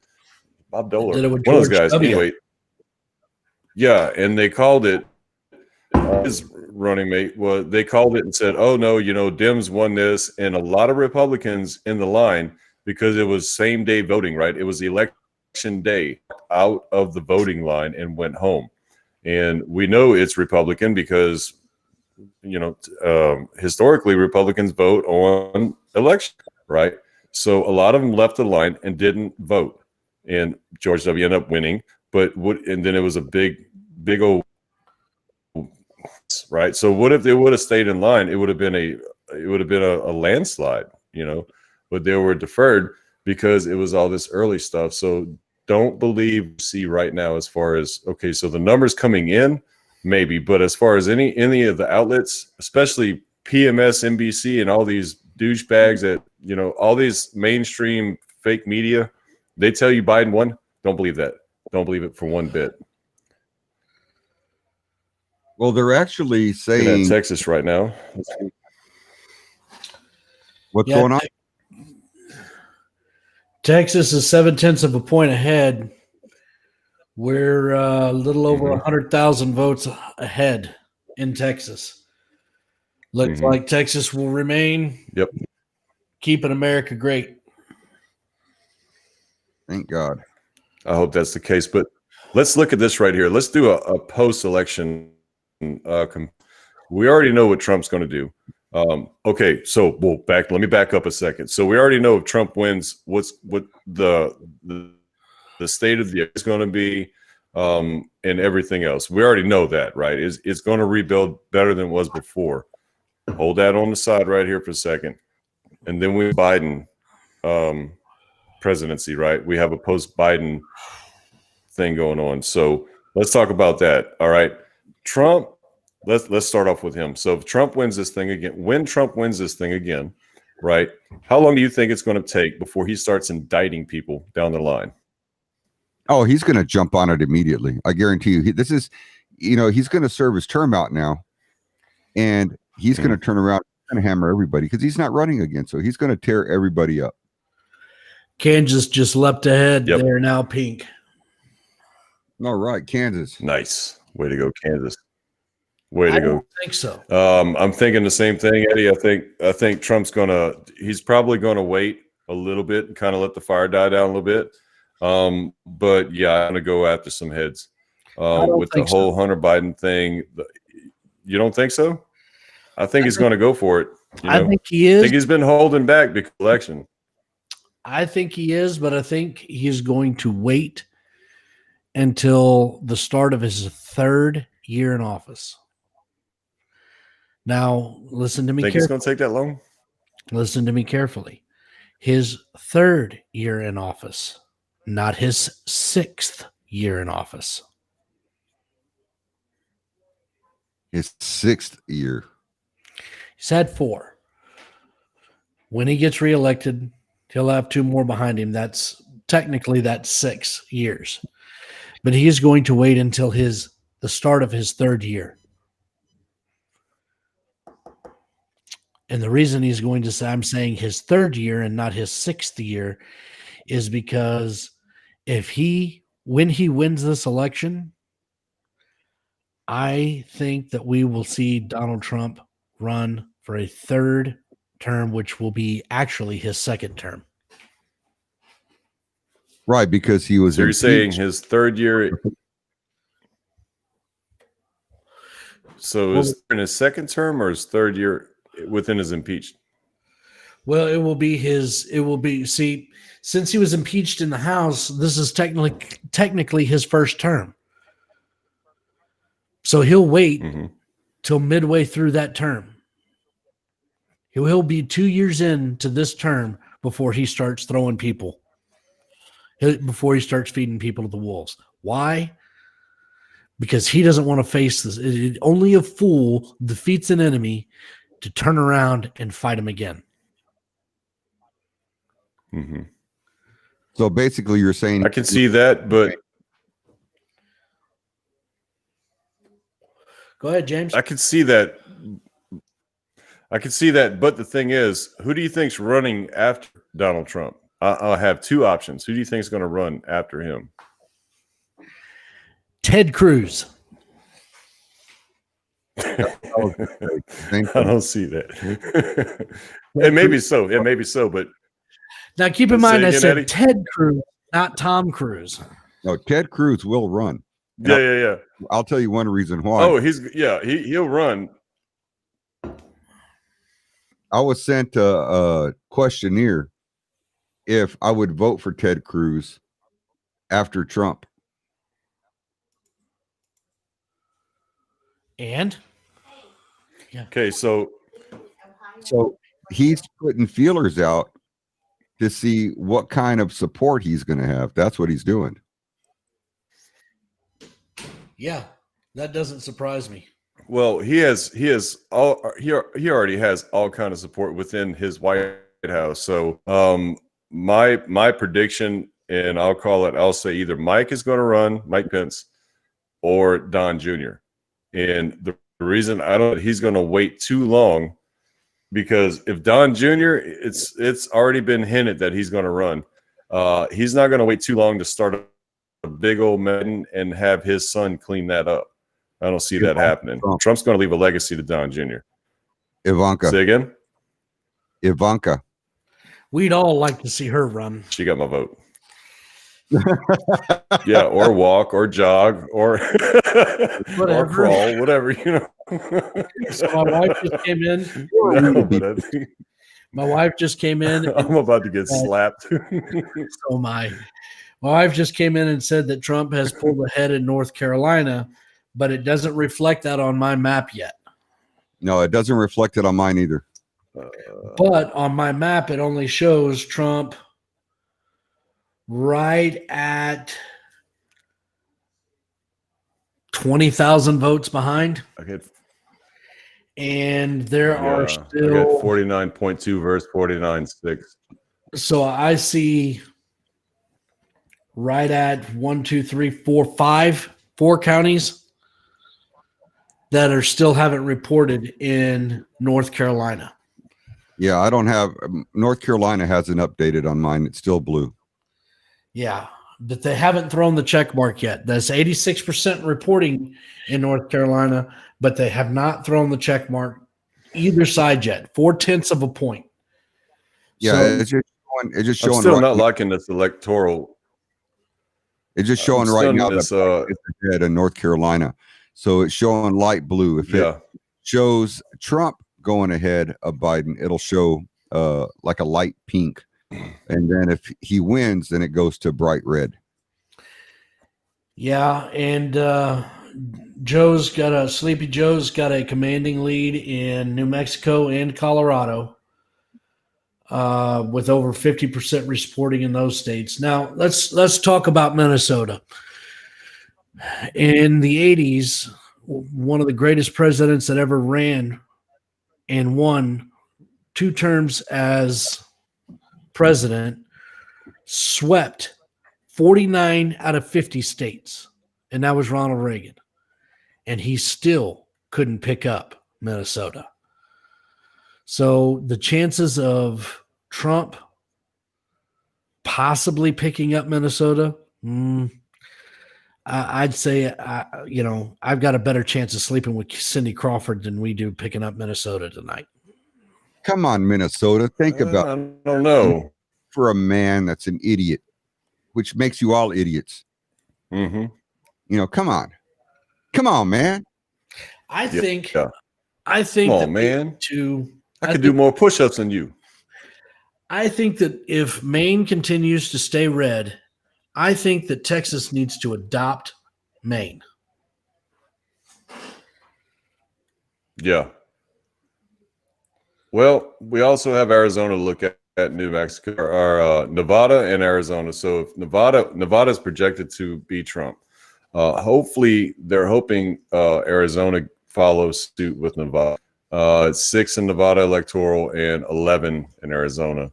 Bob Dole, one of those guys. Anyway, yeah, and they called it, his running mate, they called it and said, oh no, Dems won this, and a lot of Republicans in the line, because it was same day voting, right? It was the election day, out of the voting line and went home. And we know it's Republican because historically Republicans vote on election, right? So a lot of them left the line and didn't vote, and George W. ended up winning. And then it was a big old, right? So what if they would have stayed in line? It would have been a landslide, but they were deferred because it was all this early stuff. So don't see right now, as far as, okay, so the numbers coming in, maybe, but as far as any of the outlets, especially PMS, NBC, and all these douchebags that, all these mainstream fake media, they tell you Biden won. Don't believe that. Don't believe it for one bit. Well, they're actually saying in Texas right now. What's going on? Texas is 0.7 of a point ahead We're a little over 100,000 votes ahead in Texas. Looks like Texas will remain. Yep. Keeping America great. Thank God. I hope that's the case. But let's look at this right here. Let's do a post-election. We already know what Trump's going to do. Okay, so let me back up a second. So we already know if Trump wins, what the state of the is going to be, and everything else. We already know that, right? It's going to rebuild better than it was before. Hold that on the side right here for a second, and then we Biden presidency, right? We have a post-Biden thing going on. So let's talk about that. All right, Trump. Let's start off with him. So if Trump wins this thing again, right? How long do you think it's going to take before he starts indicting people down the line? Oh, he's going to jump on it immediately. I guarantee you. This is, he's going to serve his term out now, and he's going to turn around and hammer everybody because he's not running again. So he's going to tear everybody up. Kansas just leapt ahead. Yep. They're now pink. All right, Kansas. Nice. Way to go, Kansas. Way to go. I don't think so. I'm thinking the same thing, Eddie. I think Trump's he's probably gonna wait a little bit and kind of let the fire die down a little bit. But yeah, I'm gonna go after some heads. With the whole Hunter Biden thing. You don't think so? I think he's gonna go for it. I think he is. I think he's been holding back because of the election. I think he is, but I think he's going to wait until the start of his 3rd year in office. Now, listen to me. Think it's going to take that long? Listen to me carefully. His 3rd year in office, not his 6th year in office. His 6th year. He's had 4. When he gets reelected, he'll have 2 more behind him. That's 6 years. But he is going to wait until the start of his 3rd year. And the reason he's going to say, I'm saying his 3rd year and not his 6th year, is because when he wins this election, I think that we will see Donald Trump run for a 3rd term, which will be actually his 2nd term. Right, because he was. So you're saying his 3rd year. So is in his 2nd term or his 3rd year within his impeached? Well, it will be since he was impeached in the House, this is technically his 1st term. So he'll wait till midway through that term. He'll be 2 years into this term before he starts throwing people. Before he starts feeding people to the wolves. Why? Because he doesn't want to face this. Only a fool defeats an enemy to turn around and fight him again. So basically, you're saying I can see that, but go ahead, James. I can see that. But the thing is, who do you think's running after Donald Trump? I'll have 2 options. Who do you think is going to run after him? Ted Cruz. I don't see that. It may be so. But now keep in mind, I said Eddie? Ted Cruz, not Tom Cruise. No, Ted Cruz will run. Yeah. I'll tell you one reason why. Oh, he'll run. I was sent a questionnaire if I would vote for Ted Cruz after Trump. And? Yeah. Okay, so he's putting feelers out to see what kind of support he's going to have. That's what he's doing. Yeah, that doesn't surprise me. Well, he already has all kind of support within his White House. So my prediction, and I'll say either Mike is going to run, Mike Pence, or Don Jr. And the reason he's going to wait too long, because if Don Jr., it's already been hinted that he's going to run. He's not going to wait too long to start a big old mountain and have his son clean that up. I don't see that happening. Trump. Trump's going to leave a legacy to Don Jr. Ivanka. Say again? Ivanka. We'd all like to see her run. She got my vote. Yeah, or walk, or jog, or or crawl, whatever, you know. So my wife just came in. No, but I think My wife just came in. I'm about to get slapped. So my wife just came in and said that Trump has pulled ahead in North Carolina, but it doesn't reflect that on my map yet. No, it doesn't reflect it on mine either. But on my map, it only shows Trump right at 20,000 votes behind. Okay. And there are I still got 49.2 versus 49.6. So I see right at 4 counties that are still haven't reported in North Carolina. Yeah, I don't have North Carolina hasn't updated on mine. It's still blue. Yeah, but they haven't thrown the check mark yet. That's 86% reporting in North Carolina, but they have not thrown the check mark either side yet. 0.4 of a point. Yeah, So, it's just showing. I'm still right not now, liking this electoral. it's just showing I'm right still now this, that it's ahead in North Carolina. So it's showing light blue. If Yeah. it shows Trump going ahead of Biden, it'll show like a light pink. And then if he wins, then it goes to bright red. yeah, and Sleepy Joe's got a commanding lead in New Mexico and Colorado, with over 50% reporting in those states. Now let's talk about Minnesota. In the 80s, one of the greatest presidents that ever ran and won 2 terms as president swept 49 out of 50 states, and that was Ronald Reagan. And he still couldn't pick up Minnesota. So the chances of Trump possibly picking up Minnesota, I'd say, I've got a better chance of sleeping with Cindy Crawford than we do picking up Minnesota tonight. Come on, Minnesota. Think about I don't know. for a man that's an idiot, which makes you all idiots. Mm-hmm. You know, come on, man. I think Come that on, man. I could think- do more push-ups than you. I think that if Maine continues to stay red, I think that Texas needs to adopt Maine. Yeah. Well, we also have Arizona to look at New Mexico, or Nevada and Arizona. So if Nevada is projected to beat Trump. Hopefully, they're hoping Arizona follows suit with Nevada. It's 6 in Nevada electoral and 11 in Arizona.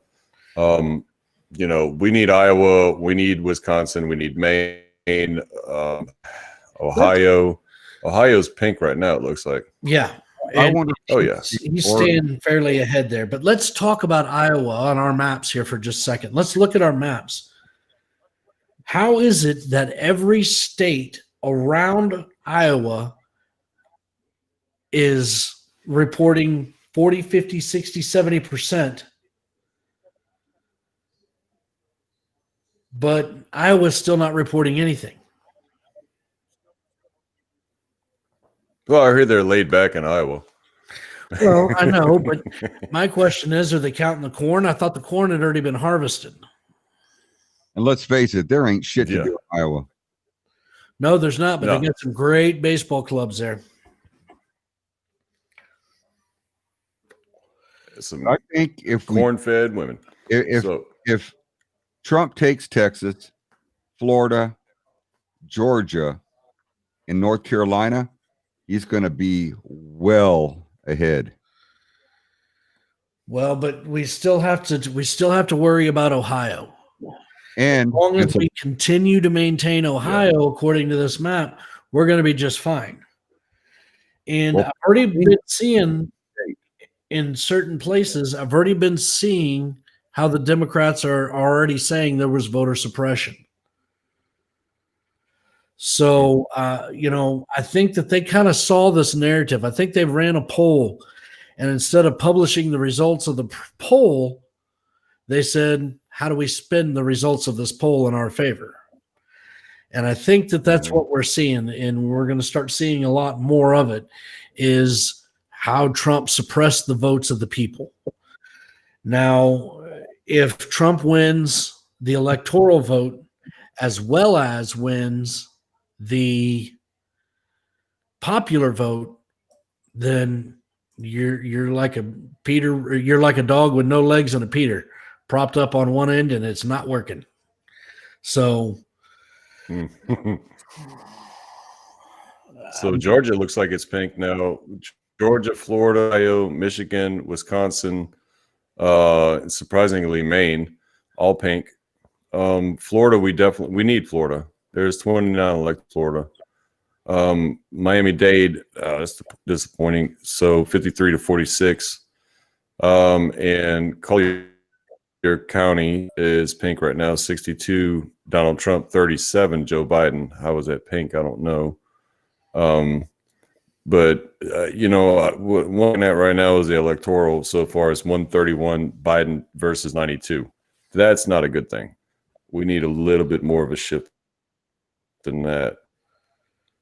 We need Iowa, we need Wisconsin, we need Maine, Ohio. Ohio's pink right now, it looks like. Yeah. I And wonder. Oh, yeah. he's staying fairly ahead there. But let's talk about Iowa on our maps here for just a second. Let's look at our maps. How is it that every state around Iowa is reporting 40, 50, 60, 70%, but Iowa's still not reporting anything? Well, I heard they're laid back in Iowa. Well, I know, but my question is, are they counting the corn? I thought the corn had already been harvested. And let's face it, there ain't shit to Yeah. do in Iowa. No, there's not, but No. they got some great baseball clubs there. Some I think if corn-fed women. if Trump takes Texas, Florida, Georgia, and North Carolina, he's going to be well ahead. Well, but we still have to worry about Ohio. And As long as we continue to maintain Ohio, according to this map, we're going to be just fine. And Well, I've already been seeing in certain places, how the Democrats are already saying there was voter suppression. So, I think that they kind of saw this narrative. I think they ran a poll, and instead of publishing the results of the poll, they said, how do we spin the results of this poll in our favor? And I think that that's what we're seeing, and we're going to start seeing a lot more of it, is how Trump suppressed the votes of the people. Now, if Trump wins the electoral vote as well as wins the popular vote, then you're like a Peter, you're like a dog with no legs and a Peter propped up on one end, and it's not working. So So Georgia looks like it's pink now. Georgia, Florida, Ohio, Michigan, Wisconsin, surprisingly Maine, all pink. Florida, we need Florida. There's 29 elected Florida. Miami-Dade, that's disappointing. So 53 to 46. And Collier County is pink right now, 62 Donald Trump, 37 Joe Biden. How is that pink? I don't know. But what I'm looking at right now is the electoral so far is 131 Biden versus 92. That's not a good thing. We need a little bit more of a shift than that.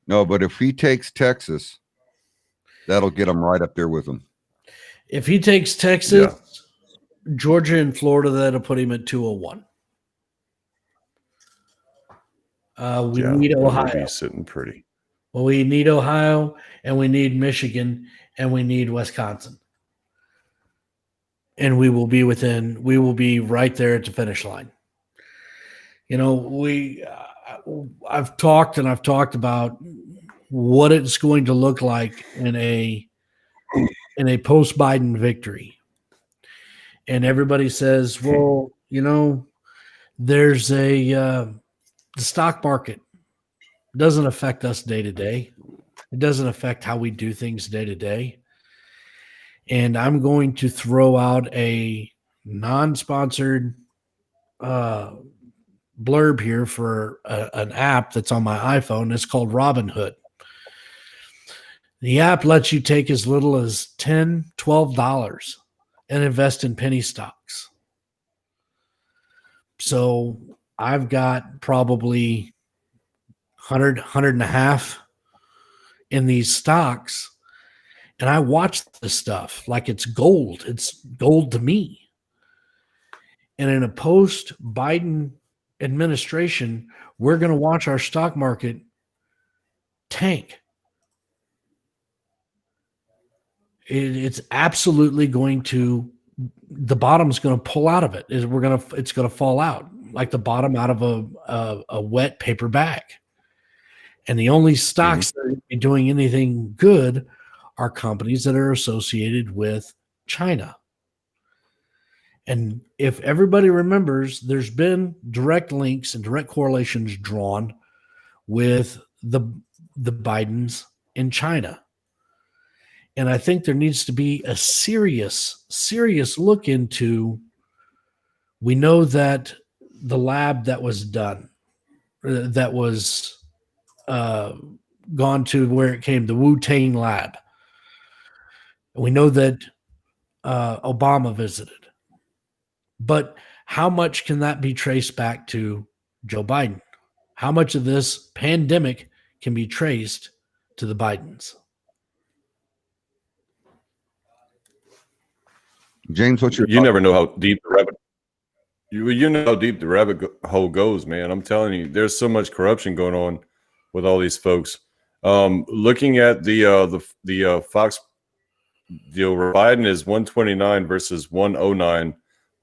No, but if he takes Texas, that'll get him right up there with him. if he takes Texas, Georgia, and Florida, that'll put him at 201. We need Ohio. Be sitting pretty. Well, we need Ohio, and we need Michigan, and we need Wisconsin. And we will be right there at the finish line. I've talked about what it's going to look like in a post-Biden victory. And everybody says, well, there's the stock market doesn't affect us day to day. It doesn't affect how we do things day to day. And I'm going to throw out a non-sponsored blurb here for an app that's on my iPhone. It's called Robinhood. The app lets you take as little as $10, $12 and invest in penny stocks. So I've got probably 100 and a half in these stocks. And I watch this stuff like it's gold. It's gold to me. And in a post-Biden administration, we're going to watch our stock market tank. It's absolutely going to, the bottom's going to pull out of it. It's going to fall out like the bottom out of a wet paper bag. And the only stocks that are going to be doing anything good are companies that are associated with China. And if everybody remembers, there's been direct links and direct correlations drawn with the Bidens in China. And I think there needs to be a serious look into, we know that the lab that was done, that was gone to where it came, the Wu-Tang lab. We know that Obama visited. But how much can that be traced back to Joe Biden? How much of this pandemic can be traced to the Bidens? James, what's your You never know how deep the rabbit you know how deep the rabbit hole goes, man. I'm telling you, there's so much corruption going on with all these folks. Looking at the Fox deal, Biden is 129 versus 109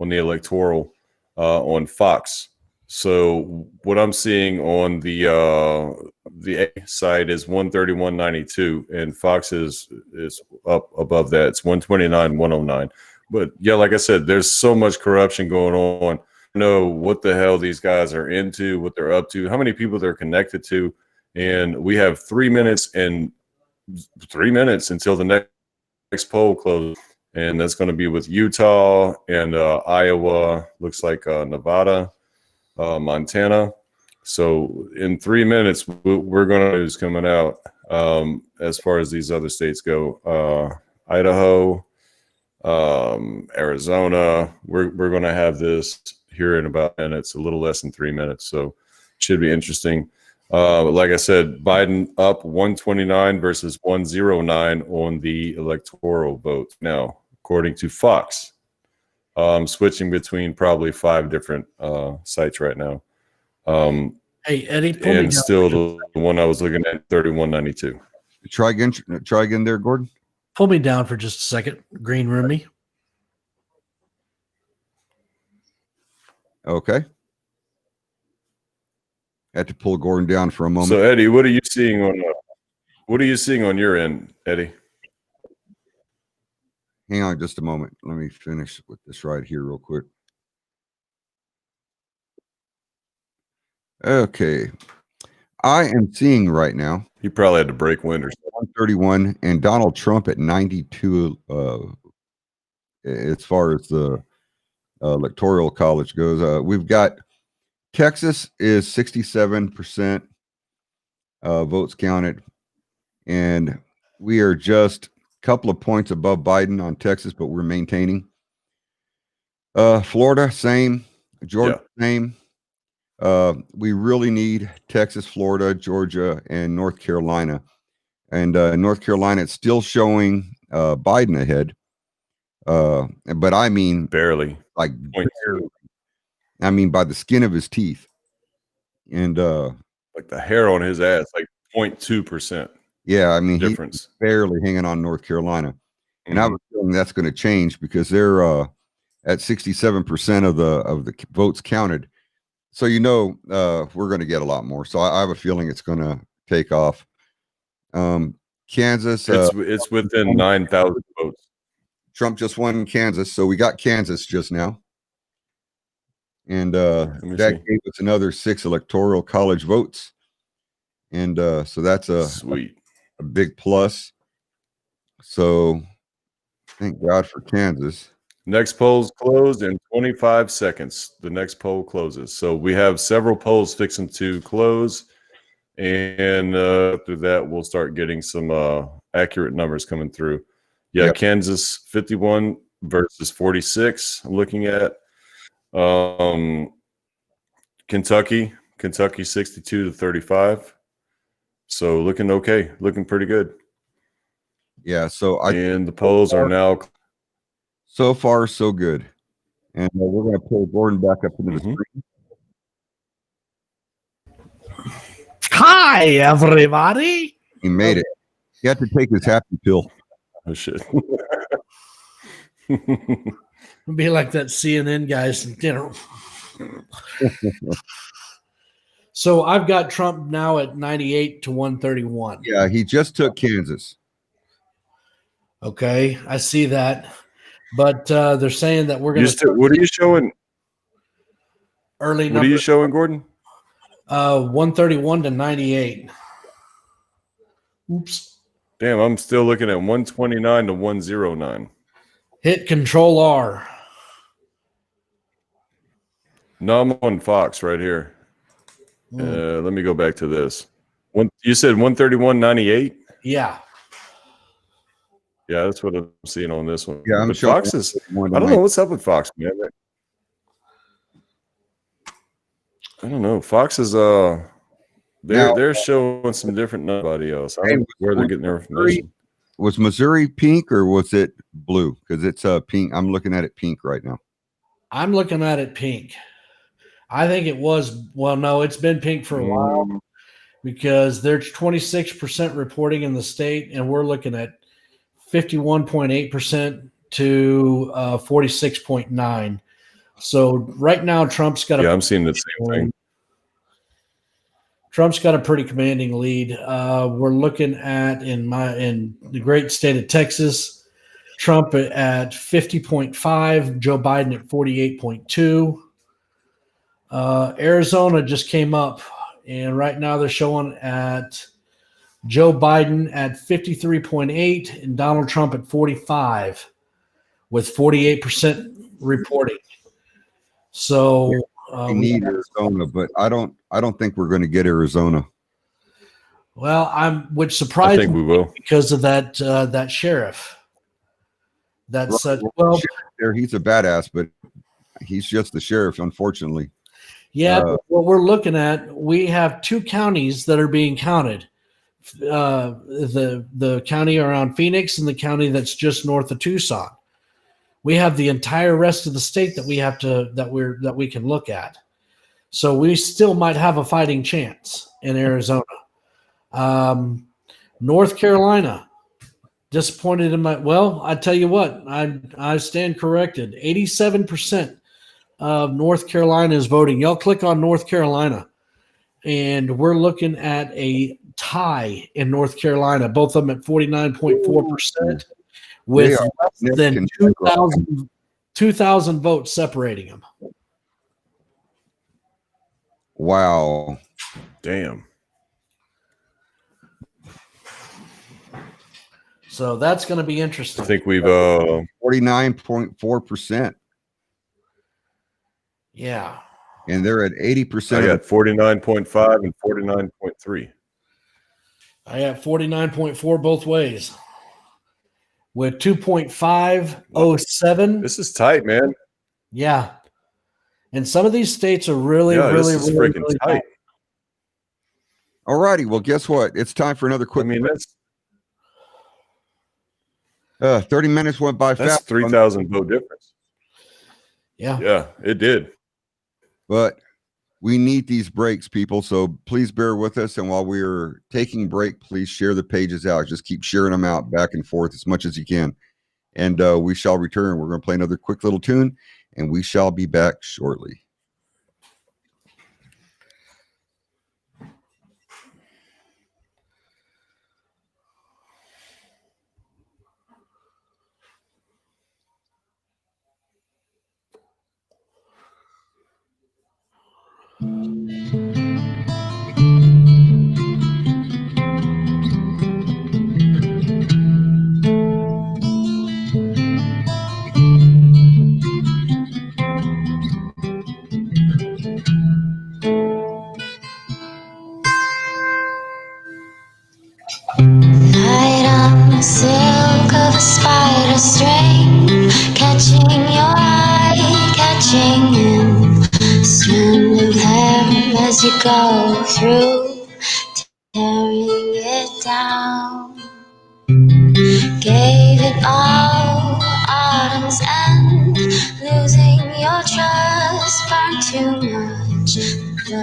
on the electoral on Fox. So what I'm seeing on the A side is 131.92, and Fox is up above that. It's 129.109. But yeah, like I said, there's so much corruption going on. I know what the hell these guys are into, what they're up to, how many people they're connected to, and we have 3 minutes until the next poll closes, and that's going to be with Utah and Iowa. Looks like Nevada, Montana. So in 3 minutes, we're going to who's coming out as far as these other states go. Idaho, Arizona. We're going to have this here in about minutes, a little less than 3 minutes. So it should be interesting. Like I said, Biden up 129 versus 109 on the electoral vote now, according to Fox. Switching between probably 5 different sites right now. Hey, Eddie, pull me And down. still the one I was looking at, 3192. Try again there, Gordon. Pull me down for just a second. Green room me. Okay. Had to pull Gordon down for a moment. So Eddie, what are you seeing on your end, Eddie? Hang on just a moment. Let me finish with this right here real quick. Okay. I am seeing right now He probably had to break wind or something. 131 and Donald Trump at 92 as far as the electoral college goes. We've got Texas is 67% votes counted, and we are just a couple of points above Biden on Texas, but we're maintaining. Florida, same. Georgia, same. We really need Texas, Florida, Georgia, and North Carolina. And North Carolina, it's still showing Biden ahead. But I mean, Barely. like, barely. I mean, by the skin of his teeth. And Like the hair on his ass, like 0.2%. yeah, I mean, difference. He's barely hanging on North Carolina. And I have a feeling that's going to change because they're at 67% of the votes counted. So we're going to get a lot more. So I have a feeling it's going to take off. Kansas, it's within 9,000 votes. Trump just won Kansas, so we got Kansas just now, and that gave us another 6 electoral college votes, and so that's sweet, a big plus. So thank God for Kansas. Next poll's closed in 25 seconds. The next poll closes. So we have several polls fixing to close. And after that, we'll start getting some accurate numbers coming through. Yeah, yep. Kansas 51 versus 46. I'm looking at Kentucky 62 to 35. So looking okay, looking pretty good. Yeah. So the polls are now. So far, so good. And we're going to pull Gordon back up into the screen. Hi, everybody. He made it. He had to take his happy pill. Oh, shit. Be like that CNN guys. So I've got Trump now at 98 to 131. Yeah, he just took Kansas. Okay, I see that. But they're saying that we're going to. What are you showing? Early. What are you showing, Gordon? 131 to 98. Oops. Damn, I'm still looking at 129 to 109. Hit Control R. No, I'm on Fox right here. Let me go back to this. You said 131.98? Yeah. Yeah, that's what I'm seeing on this one. Yeah, but Fox is. I don't know what's up with Fox, man. I don't know. Fox is they're showing some different than anybody else. I don't know where they're getting their information. Was Missouri pink or was it blue? Because it's pink. I'm looking at it pink right now. I'm looking at it pink. I think it was. Well, no, it's been pink for a while because there's 26% reporting in the state, and we're looking at 51.8% to 46.9%. So right now, Trump's got. I'm seeing the same thing. Trump's got a pretty commanding lead. We're looking at in the great state of Texas, Trump at 50.5, Joe Biden at 48.2. Arizona just came up, and right now they're showing at Joe Biden at 53.8 and Donald Trump at 45 with 48% reporting. So We need Arizona, but I don't think we're going to get Arizona. Well, which I surprised think me we will. because of that sheriff. That's Well, there he's a badass, but he's just the sheriff, unfortunately. yeah. But what we're looking at, we have 2 counties that are being counted. The county around Phoenix and the county that's just north of Tucson. We have the entire rest of the state that we can look at. So we still might have a fighting chance in Arizona. North Carolina, disappointed in I tell you what, I stand corrected. 87% of North Carolina is voting. Y'all click on North Carolina, and we're looking at a tie in North Carolina, both of them at 49.4%, with less than 2,000 votes separating them. Wow. Damn. So that's going to be interesting. I think we've 49.4%. Yeah. And they're at 80%. I got 49.5 and 49.3. I got 49.4 both ways. With 2.507. This is tight, man. Yeah. And some of these states are really freaking tight. All righty. Well, guess what? It's time for another quick. That's 30 minutes went by fast. 3,000 vote difference. Yeah. Yeah, it did. But we need these breaks, people. So please bear with us. And while we're taking break, please share the pages out. Just keep sharing them out back and forth as much as you can. And we shall return. We're going to play another quick little tune, and we shall be back shortly. Night on the silk of a spider string, catching your eye, catching him. Strand of hair as you go through, tearing it down. Gave it all, autumn's end, losing your trust, far too much. The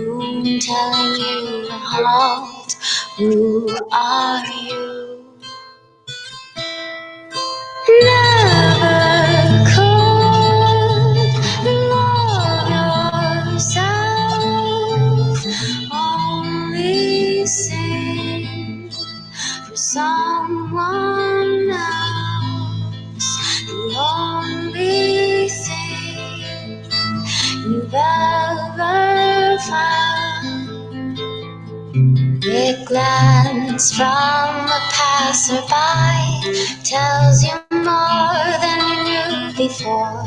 moon telling you to halt. Who are you? Never could love yourself, only sing for someone else. The only thing you've ever found. A glance from a passerby tells you more than you knew before.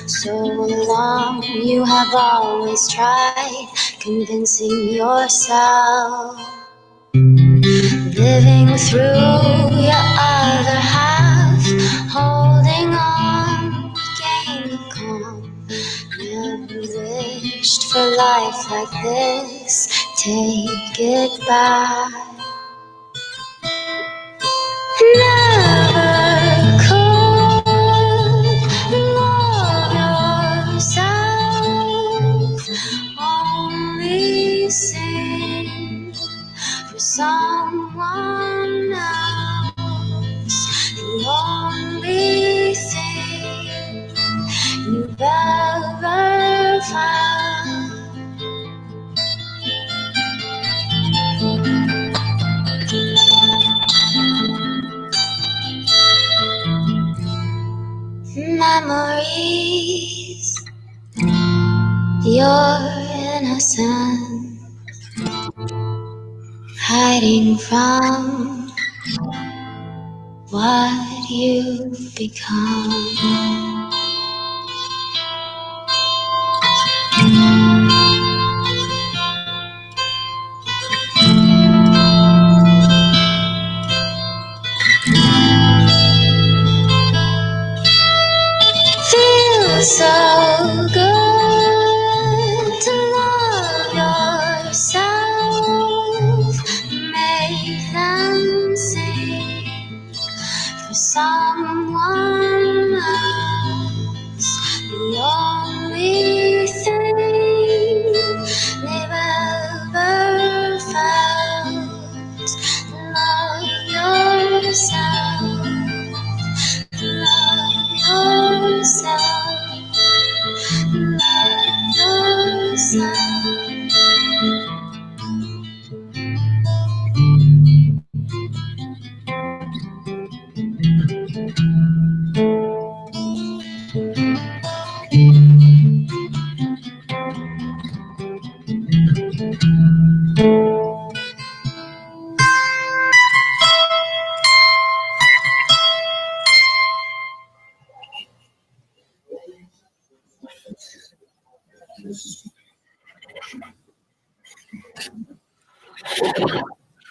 So long you have always tried convincing yourself. Living through your other half, holding on, gaining calm. Never wished for life like this, take it back. Never could love yourself, only sing for someone else. The only thing you've ever found. Memories, your innocence, hiding from what you've become.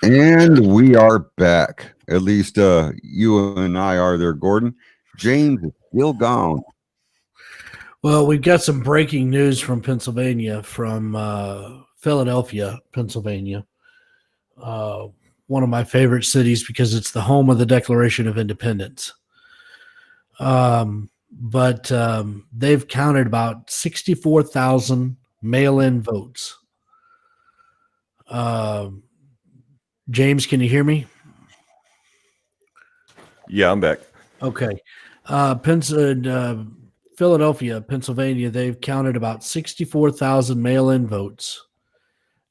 And we are back. At least you and I are there, Gordon. James is still gone. Well, we've got some breaking news from Pennsylvania, from Philadelphia, Pennsylvania. One of my favorite cities because it's the home of the Declaration of Independence. But they've counted about 64,000 mail-in votes. James, can you hear me? Yeah, I'm back. Okay. Philadelphia, Pennsylvania, they've counted about 64,000 mail-in votes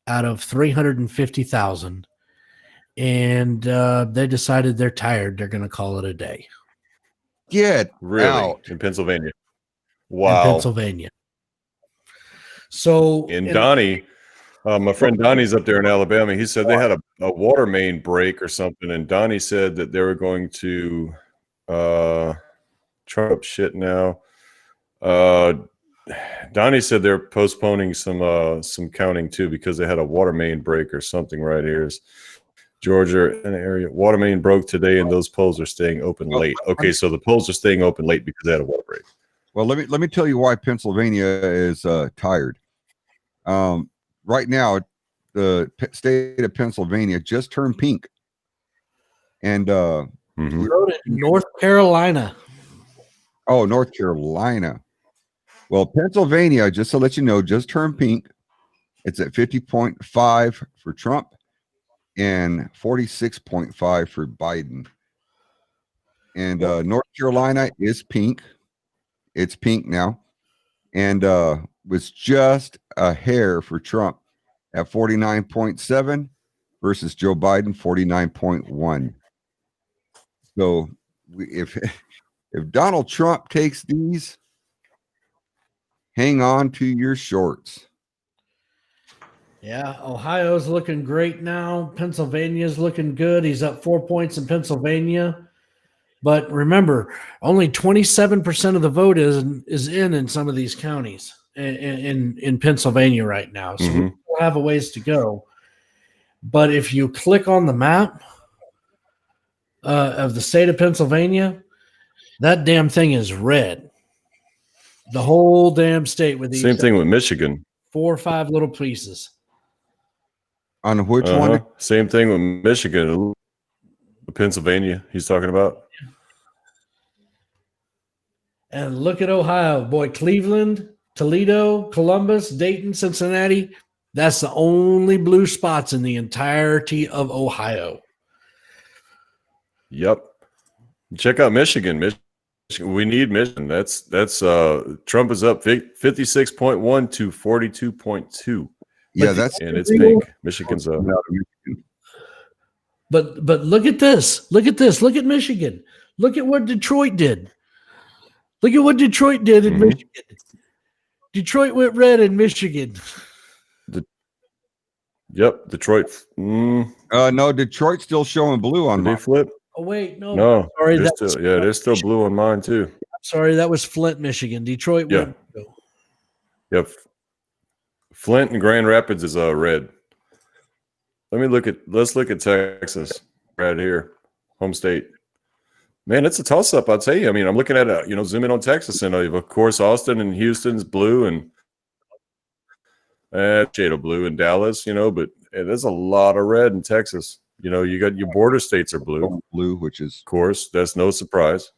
out of 350,000. And they decided they're tired. They're going to call it a day. Get Really? out. In Pennsylvania. In Wow. Pennsylvania. So, And Donnie, my friend Donnie's up there in Alabama. He said they had a water main break or something. And Donnie said that they were going to try up shit now. Donnie said they're postponing some counting too because they had a water main break or something right here. Georgia an area water main broke today and those polls are staying open late. Okay, so the polls are staying open late because they had a water break. Well, let me tell you why Pennsylvania is tired. Right now, the state of Pennsylvania just turned pink, and Mhm. North Carolina. Oh, North Carolina. Well, Pennsylvania, just to let you know, just turned pink. It's at 50.5 for Trump and 46.5 for Biden. And North Carolina is pink. It's pink now. And was just a hair for Trump at 49.7 versus Joe Biden 49.1. So if Donald Trump takes these, hang on to your shorts. Yeah, Ohio's looking great now. Pennsylvania's looking good. He's up 4 points in Pennsylvania. But remember, only 27% of the vote is in some of these counties in Pennsylvania right now. So we still have a ways to go. But if you click on the map of the state of Pennsylvania, that damn thing is red. The whole damn state with these Same thing with Michigan. 4 or 5 little pieces. On which one? Same thing with Michigan. Pennsylvania, he's talking about. And look at Ohio. Boy, Cleveland, Toledo, Columbus, Dayton, Cincinnati. That's the only blue spots in the entirety of Ohio. Yep. Check out Michigan. We need Michigan. That's Trump is up 56.1 to 42.2. Yeah, that's and it's pink. Michigan's up. But look at this. Look at this. Look at Michigan. Look at what Detroit did. Look at what Detroit did in Michigan. Detroit went red in Michigan. Yep, Detroit. No, Detroit's still showing blue on Did they flip? Oh wait, no. No, Sorry, they're still blue on mine too. Sorry, that was Flint, Michigan. Detroit went blue. Yep. Flint and Grand Rapids is red. Let's look at Texas right here, home state. Man, it's a toss-up, I'll tell you. I mean, I'm looking at zoom in on Texas, and of course Austin and Houston's blue, and shade of blue in Dallas, but there's a lot of red in Texas. You got your border states are blue, which is, of course, that's no surprise.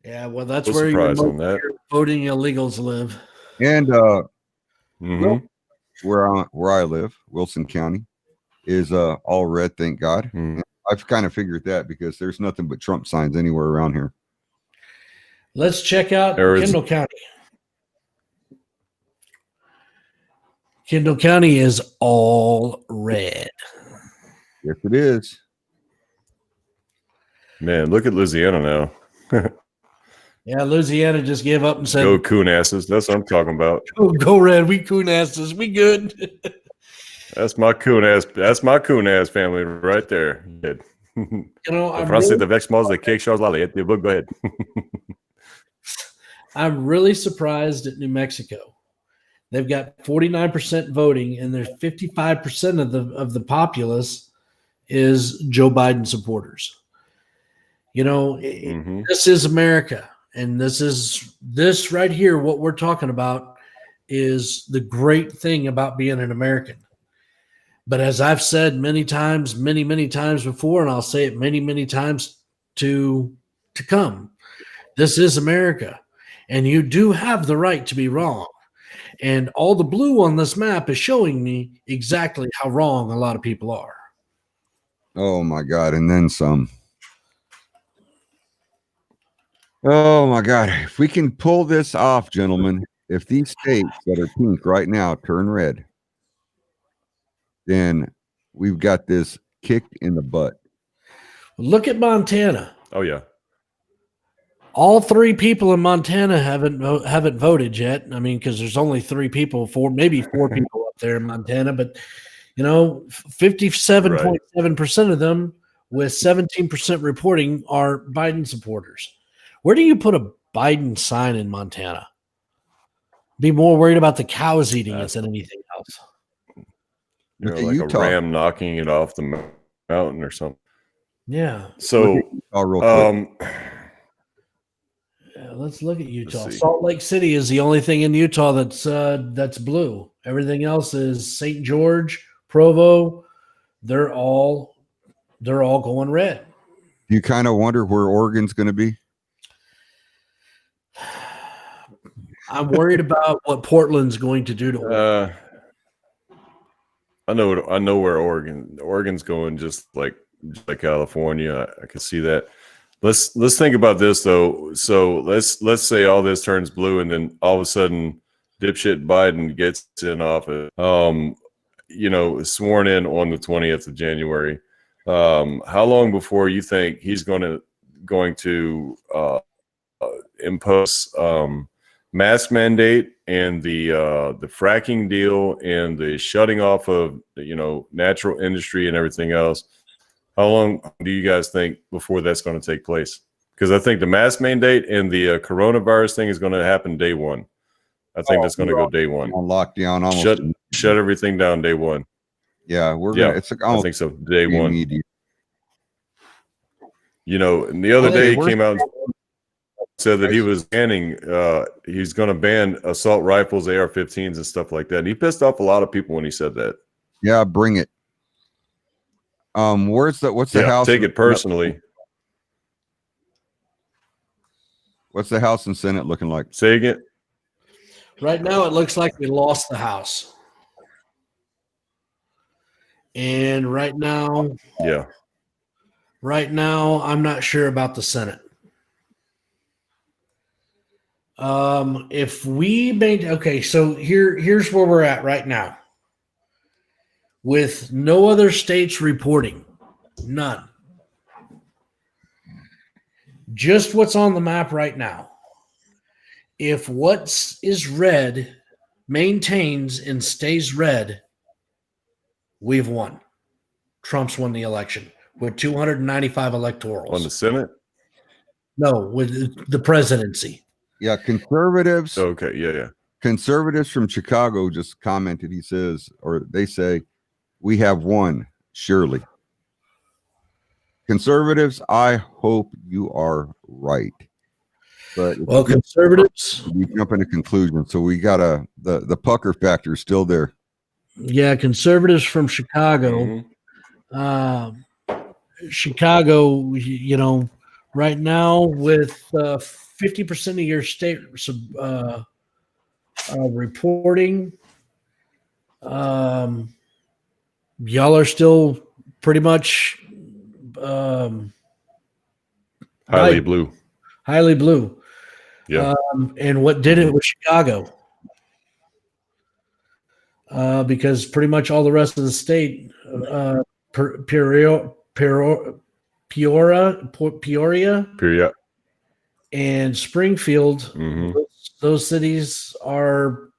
Yeah, well, that's No where surprise your on that. voting illegals live. and where I live, Wilson County, is all red. Thank God. I've kind of figured that because there's nothing but Trump signs anywhere around here. Let's check out Kendall County. Kendall County is all red. Yes, it is. Man, look at Louisiana now. Yeah, Louisiana just gave up and said, Go coon asses. That's what I'm talking about. Go red. We coon asses. We good. That's my coon ass family right there. Good. You know, I'm really, the Vexmals, the cake shows, go ahead. I'm really surprised at New Mexico. They've got 49% voting, and there's 55% of the populace is Joe Biden supporters. You know, This is America, and this right here. What we're talking about is the great thing about being an American. But as I've said many times before, and I'll say it many times to come, this is America, and you do have the right to be wrong. And all the blue on this map is showing me exactly how wrong a lot of people are. Oh my God. And then some. Oh my God. If we can pull this off, gentlemen, if these states that are pink right now turn red, then we've got this kicked in the butt. Look at Montana. Oh yeah. All three people in Montana haven't voted yet. I mean, because there's only maybe four people up there in Montana, but 57.7% of them with 17% reporting are Biden supporters. Where do you put a Biden sign in Montana? Be more worried about the cows eating it than anything else. Like Utah. A ram knocking it off the mountain or something. Yeah. So, let's look at Utah. Salt Lake City is the only thing in Utah that's blue. Everything else is St. George, Provo. They're all going red. You kind of wonder where Oregon's going to be. I'm worried about what Portland's going to do to Oregon. I know where Oregon's going, just like California. I can see that. Let's think about this though. So let's say all this turns blue, and then all of a sudden, dipshit Biden gets in office. Sworn in on the 20th of January. How long before you think he's going to impose mask mandate and the fracking deal and the shutting off of natural industry and everything else? How long do you guys think before that's going to take place? Because I think the mask mandate and the coronavirus thing is going to happen day one. I think that's going to go day one. On lockdown, almost shut everything down day one. Yeah, I think so. Day one. And the other day he came out and said that he was he's going to ban assault rifles, AR-15s, and stuff like that. And he pissed off a lot of people when he said that. Yeah, bring it. What's the House? Take it personally. What's the House and Senate looking like? Say again. Right now, it looks like we lost the House. And right now, I'm not sure about the Senate. If we made so here's where we're at right now. With no other states reporting, none. Just what's on the map right now. If what is red maintains and stays red, we've won. Trump's won the election with 295 electorals. On the Senate? No, with the presidency. Yeah, conservatives. Okay, yeah. Conservatives from Chicago just commented. They say, we have won, surely. Conservatives, I hope you are right. But conservatives, we jump into conclusions. So we got the pucker factor is still there. Yeah, conservatives from Chicago. Chicago, right now with 50% of your state reporting, y'all are still pretty much Highly Biden. blue. Highly blue. Yeah. And what did it was Chicago. Because pretty much all the rest of the state, Peoria, Period. and Springfield, Hmm. those cities are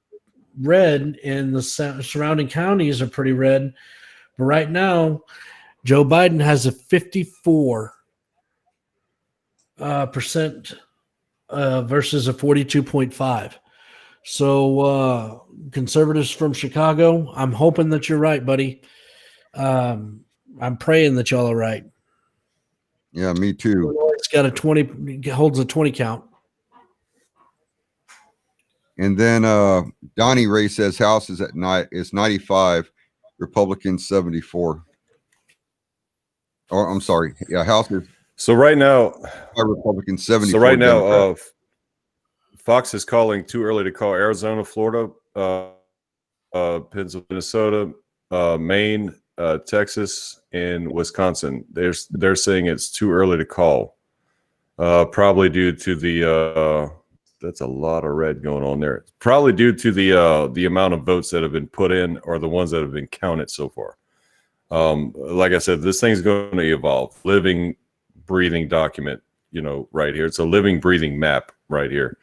red, and the surrounding counties are pretty red. But right now, Joe Biden has a 54 percent versus a 42.5. So conservatives from Chicago, I'm hoping that you're right, buddy. I'm praying that y'all are right. Yeah, me too. It's got a 20, holds a 20 count. And then Donnie Ray says House is at night is 95, Republicans 74. Or I'm sorry, yeah, House is So right now, Republicans 74. so right now, Democrats. Fox is calling too early to call Arizona, Florida, Pennsylvania, Minnesota, Maine, Texas, and Wisconsin. They're saying it's too early to call, probably due to the that's a lot of red going on there. Probably due to the amount of votes that have been put in or the ones that have been counted so far. Like I said, this thing's going to evolve. Living, breathing document, right here. It's a living, breathing map right here.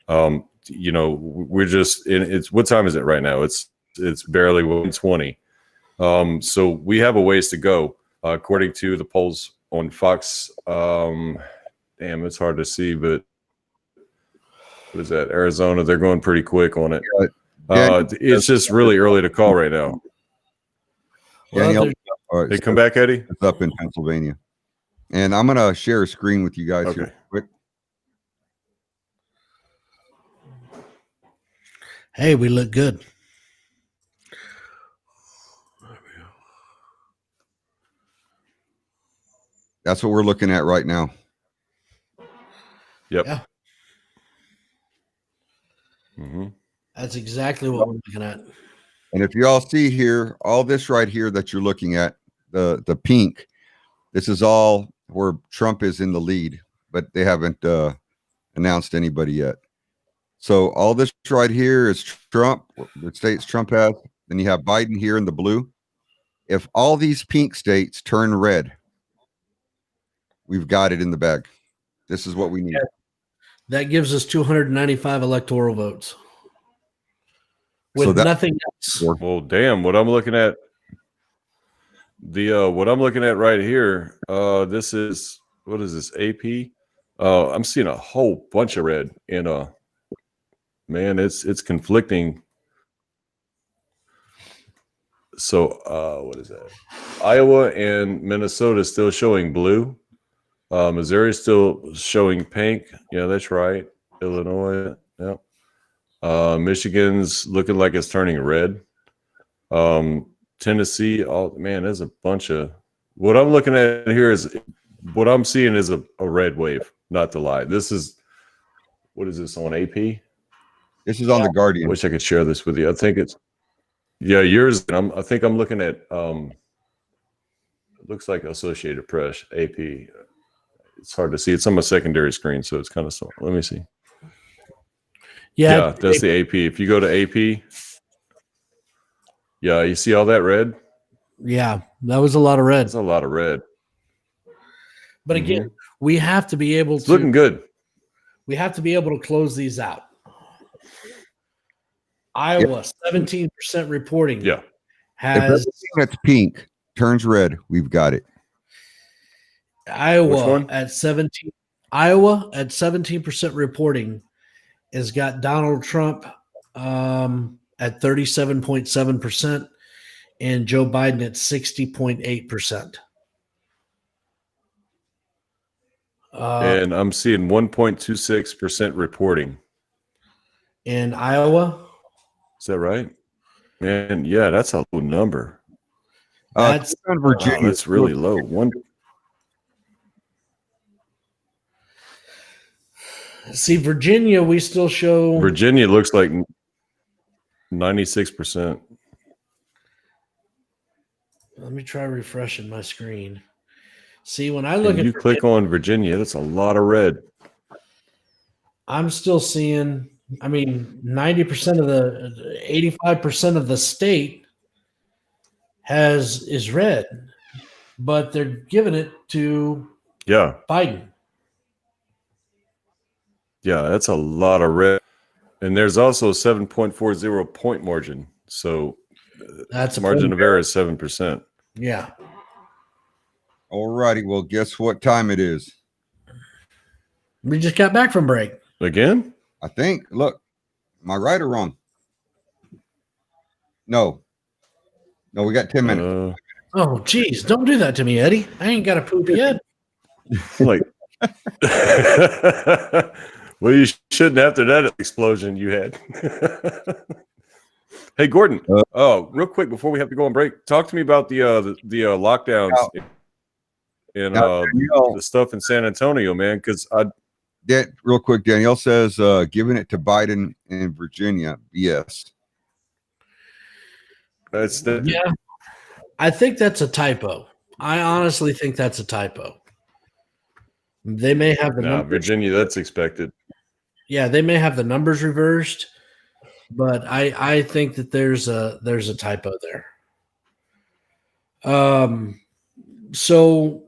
We're just it's what time is it right now? It's barely 1:20. So we have a ways to go, according to the polls on Fox. Damn, it's hard to see, but what is that? Arizona, they're going pretty quick on it. It's just really early to call right now. Danielle, Hey, come back, Eddie. It's up in Pennsylvania. And I'm going to share a screen with you guys here quick. Hey, we look good. That's what we're looking at right now. Yep. Yeah. Mm-hmm. That's exactly what we're looking at. And if you all see here, all this right here that you're looking at, the pink, this is all where Trump is in the lead, but they haven't announced anybody yet. So all this right here is Trump, the states Trump has. Then you have Biden here in the blue. If all these pink states turn red, we've got it in the bag. This is what we need. That gives us 295 electoral votes. With nothing else. Well, damn, what I'm looking at, what I'm looking at right here, this is, what is this, AP? I'm seeing a whole bunch of red in man, it's conflicting. So what is that? Iowa and Minnesota still showing blue. Missouri still showing pink. Yeah, that's right. Illinois, yeah. Michigan's looking like it's turning red. Tennessee, oh man, there's a bunch of, what I'm looking at here is, what I'm seeing is a red wave, not to lie. This is, what is this on AP? This is on The Guardian. I wish I could share this with you. I think it's, yeah, yours. And I think I'm looking at, it looks like Associated Press, AP. It's hard to see. It's on my secondary screen, so it's kind of small. Let me see. Yeah, that's the AP. If you go to AP, yeah, you see all that red? Yeah, that was a lot of red. That's a lot of red. But again, we have to be able it's looking good. We have to be able to close these out. Iowa, 17% reporting. Yeah. Has that's pink turns red, we've got it. Iowa at 17% reporting has got Donald Trump at 37.7% and Joe Biden at 60.8%. And I'm seeing 1.26% reporting. In Iowa? Is that right? Man, yeah, that's a low number. That's on Virginia. Wow, that's really low. See, Virginia, we still show. Virginia looks like 96%. Let me try refreshing my screen. See, when I look And at you click on Virginia, that's a lot of red. I'm still seeing, I mean, 90% of the 85% of the state is red, but they're giving it to Yeah. Biden. Yeah, that's a lot of red. And there's also a 7.40 point margin. So That's a margin point of error is 7%. Yeah. All righty. Well, guess what time it is? We just got back from break. Again? I think. Look, am I right or wrong? No. No, we got 10 minutes. Oh, geez. Don't do that to me, Eddie. I ain't got to poop yet. Like, well, you shouldn't after that explosion you had. Hey, Gordon. Oh, real quick before we have to go on break, talk to me about the lockdowns and the stuff in San Antonio, man. Because real quick, Danielle says giving it to Biden in Virginia. Yes. Yeah. I think that's a typo. I honestly think that's a typo. They may have the numbers. Virginia, that's expected. Yeah, they may have the numbers reversed, but I think that there's a typo there. So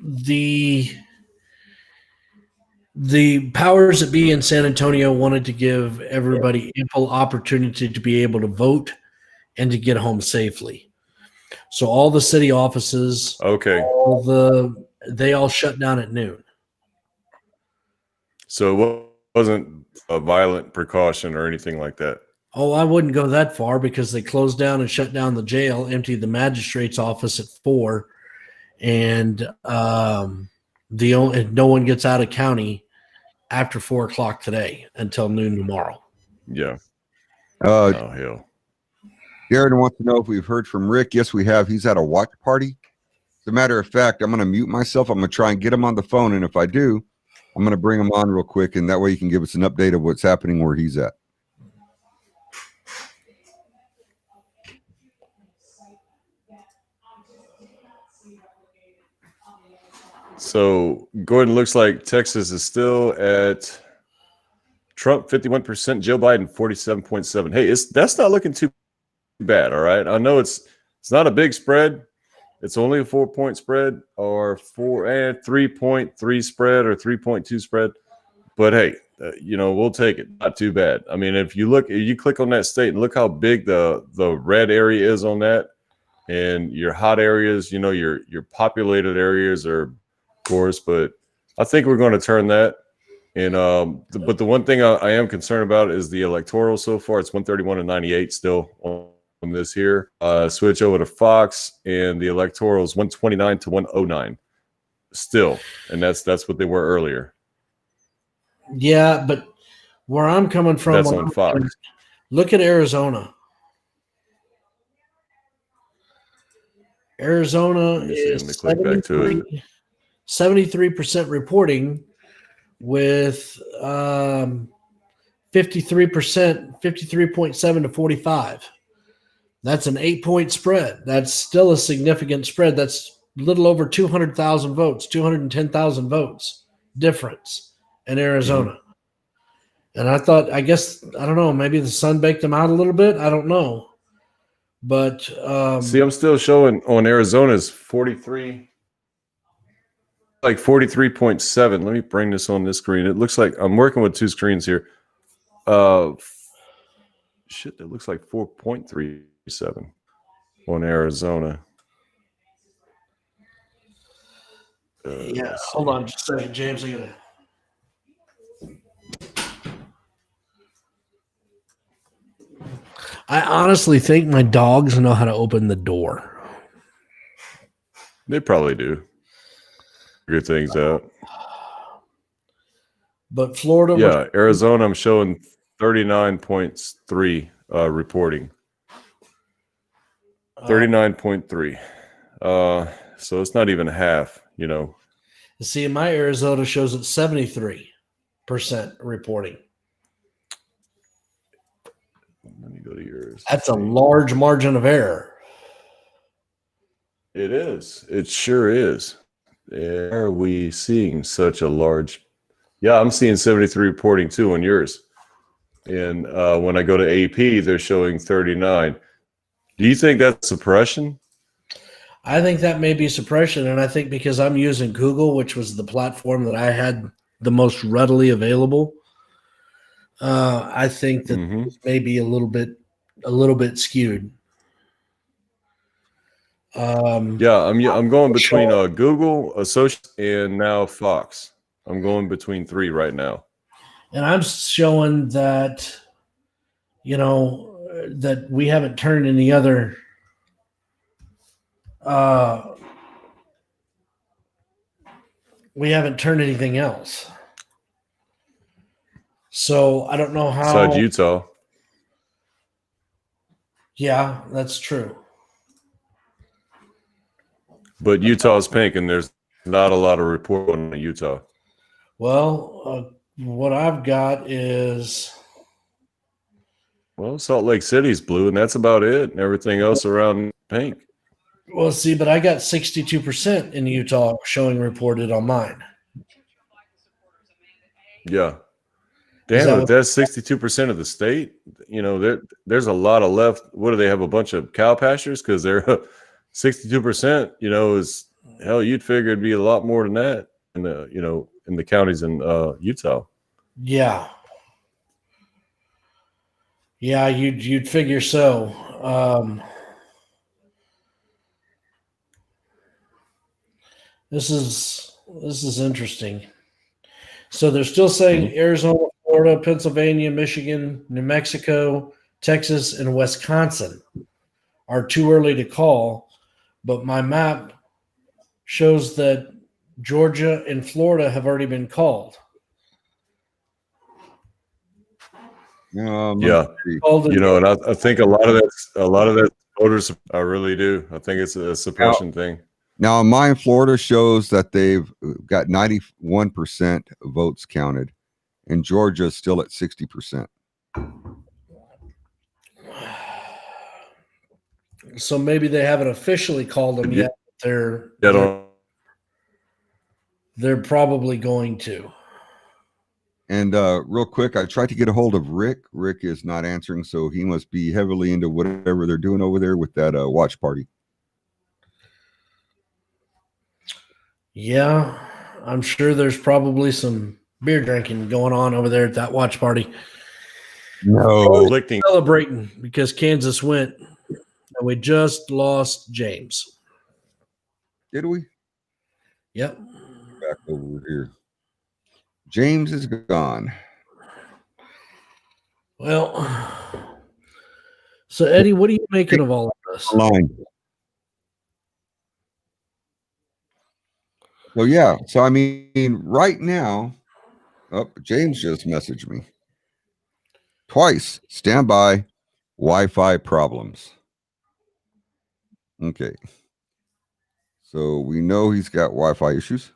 the powers that be in San Antonio wanted to give everybody ample opportunity to be able to vote and to get home safely. So all the city offices, they all shut down at noon. So it wasn't a violent precaution or anything like that. Oh, I wouldn't go that far because they closed down and shut down the jail, emptied the magistrate's office at 4, and no one gets out of county after 4 o'clock today until noon tomorrow. Yeah. Oh, hell. Darren wants to know if we've heard from Rick. Yes, we have. He's at a watch party. As a matter of fact, I'm going to mute myself. I'm going to try and get him on the phone. And if I do, I'm going to bring him on real quick. And that way he can give us an update of what's happening where he's at. So, Gordon, looks like Texas is still at Trump 51%, Joe Biden 47.7. Hey, that's not looking too bad, all right? I know it's not a big spread. It's only a 4-point spread or 3.3 spread or 3.2 spread. But hey, we'll take it. Not too bad. I mean, if you click on that state and look how big the red area is on that, and your hot areas, your populated areas are, of course, but I think we're going to turn that. And but the one thing I am concerned about is the electoral so far. It's 131-98 still on this here. Switch over to Fox, and the electoral is 129-109 still, and that's what they were earlier. Yeah, but where I'm coming from, that's on Fox. Look at Arizona. Arizona is 73% reporting with 53.7 to 45. That's an 8-point spread. That's still a significant spread. That's a little over 200,000 votes, 210,000 votes difference in Arizona. Mm-hmm. And I don't know, maybe the sun baked them out a little bit. I don't know. But see, I'm still showing on Arizona's 43, like 43.7. Let me bring this on this screen. It looks like I'm working with two screens here. It looks like 4.37 on Arizona. Hold on just a second, James. I honestly think my dogs know how to open the door. They probably do. Figure things out. But Florida, Arizona, I'm showing 39.3 reporting. 39.3. So it's not even half, See, my Arizona shows at 73% reporting. Let me go to yours. That's a large margin of error. It is. It sure is. Are we seeing such a large? Yeah, I'm seeing 73 reporting too on yours. And when I go to AP, they're showing 39. Do you think that's suppression? I think that may be suppression, and I think because I'm using Google, which was the platform that I had the most readily available, I think that Mm-hmm. this may be a little bit skewed. Yeah, I'm going between Google, Associates, and now Fox. I'm going between three right now. And I'm showing that, that we haven't turned any other we haven't turned anything else. So I don't know Besides how. Utah. Yeah, that's true. But Utah's pink, and there's not a lot of report on Utah. Well, what I've got is, Well, Salt Lake City's blue, and that's about it. And everything else around pink. well, see, but I got 62% in Utah showing reported on mine. Yeah. Is Damn, that if what- that's 62% of the state, there's a lot of left. What do they have? A bunch of cow pastures? Because they're 62%, is hell, you'd figure it'd be a lot more than that in the counties in Utah. Yeah. Yeah, you'd figure so. This is interesting. So they're still saying Arizona, Florida, Pennsylvania, Michigan, New Mexico, Texas, and Wisconsin are too early to call, but my map shows that Georgia and Florida have already been called. Yeah, Called in- and I think a lot of that voters. I really do. I think it's a suppression thing. Now, mine, Florida shows that they've got 91% votes counted, and Georgia is still at 60%. So maybe they haven't officially called them yet. They're probably going to. And real quick, I tried to get a hold of Rick. Rick is not answering, so he must be heavily into whatever they're doing over there with that watch party. Yeah, I'm sure there's probably some beer drinking going on over there at that watch party. No. Celebrating because Kansas went, and we just lost James. Did we? Yep. Back over here. James is gone. Well, so Eddie, what are you making of all of this? Line. Well, yeah. So, I mean, right now, James just messaged me twice. Stand by. Wi-Fi problems. Okay. So we know he's got Wi-Fi issues.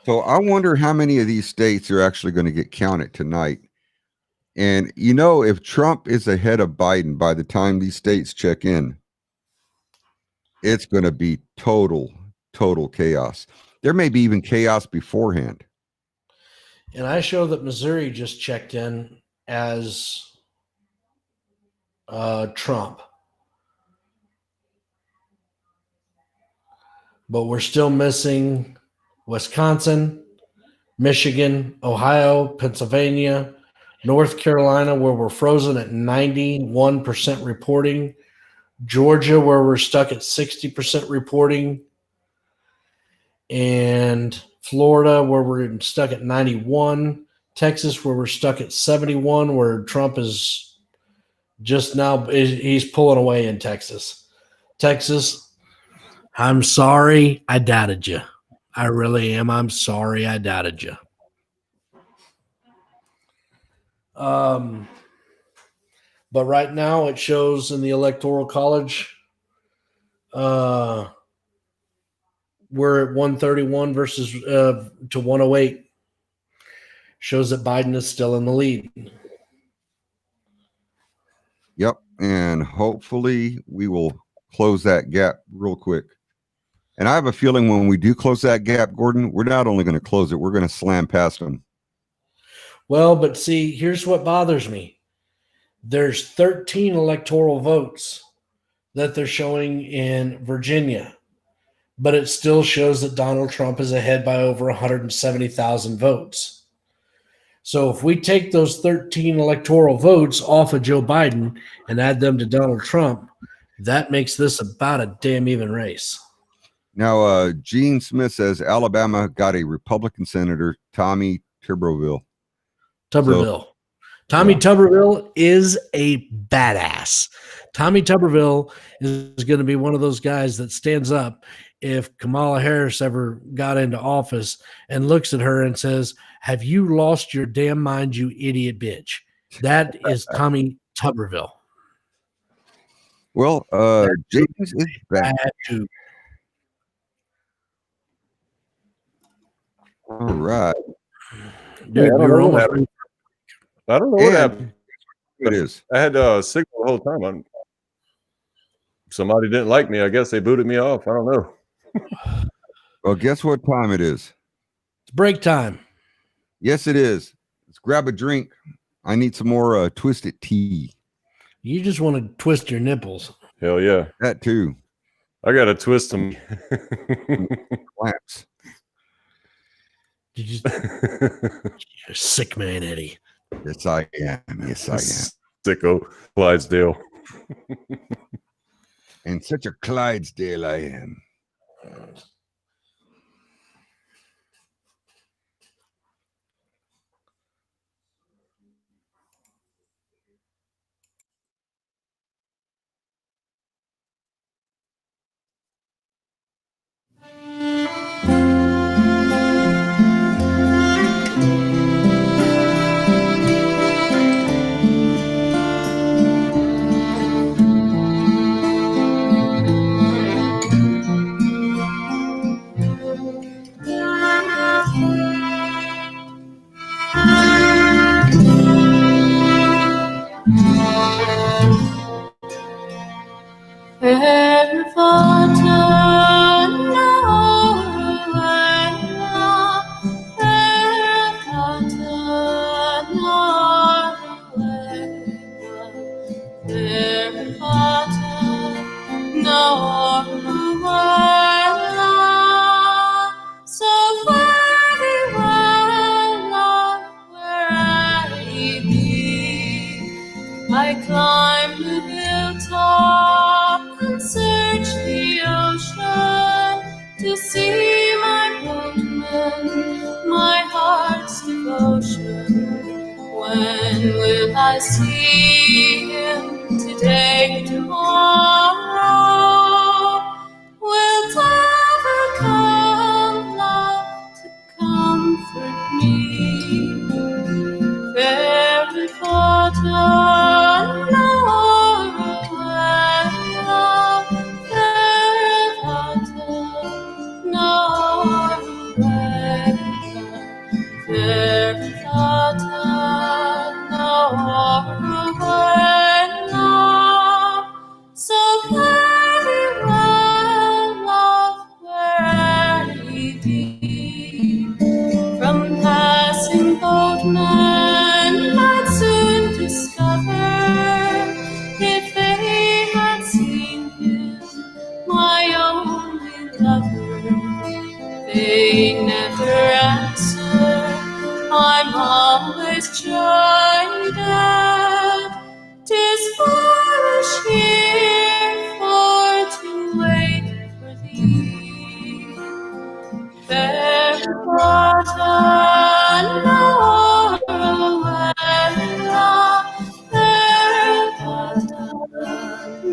So I wonder how many of these states are actually going to get counted tonight. And if Trump is ahead of Biden by the time these states check in, it's going to be total chaos. There may be even chaos beforehand. And I show that Missouri just checked in as Trump. But we're still missing Wisconsin, Michigan, Ohio, Pennsylvania, North Carolina, where we're frozen at 91% reporting, Georgia, where we're stuck at 60% reporting, and Florida, where we're stuck at 91, Texas, where we're stuck at 71, where Trump is just now, he's pulling away in Texas. Texas, I'm sorry I doubted you. I really am. I'm sorry I doubted you. But right now it shows in the Electoral College, we're at 131 versus to 108. Shows that Biden is still in the lead. Yep. And hopefully we will close that gap real quick. And I have a feeling when we do close that gap, Gordon, we're not only going to close it, we're going to slam past them. Well, but see, here's what bothers me. There's 13 electoral votes that they're showing in Virginia, but it still shows that Donald Trump is ahead by over 170,000 votes. So if we take those 13 electoral votes off of Joe Biden and add them to Donald Trump, that makes this about a damn even race. Now, Gene Smith says Alabama got a Republican senator, Tommy Tuberville. Tommy Tuberville is a badass. Tommy Tuberville is going to be one of those guys that stands up if Kamala Harris ever got into office and looks at her and says, "Have you lost your damn mind, you idiot bitch?" That is Tommy Tuberville. Well, James is back. All right. Dude, we were almost ready. I don't know what happened. It is. I had signal the whole time. Somebody didn't like me. I guess they booted me off. I don't know. Well, guess what time it is? It's break time. Yes, it is. Let's grab a drink. I need some more twisted tea. You just want to twist your nipples. Hell yeah. That too. I got to twist them. Clamps. You're a sick man, Eddie. Yes, I am. Yes, I am. Sicko Clydesdale. And such a Clydesdale I am. I climb the hilltop and search the ocean to see my boatman, my heart's devotion. When will I see him? Today, tomorrow? Will ever come love to comfort me? Fairy Cotton, so very well, love, where he be. From passing boatmen might soon discover if they had seen him, my only lover. They never answer, I'm always chided. 'Tis foolish here for to wait for thee. Fair Cotton, nor Away, fair Cotton,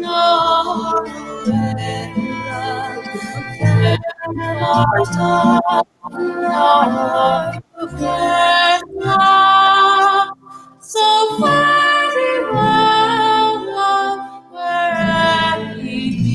nor Away, fair Cotton, nor Away, so very well, love, wherever he be.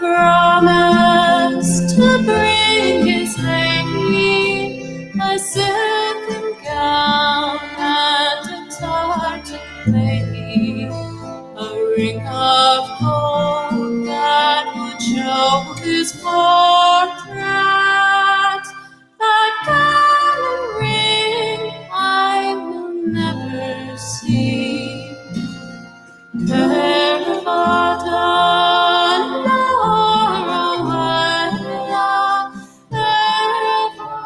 promised to bring his lady a silken gown and a tartan play, a ring of gold that would show his portrait. That diamond ring I will never see. Theravada, Naravada, Theravada,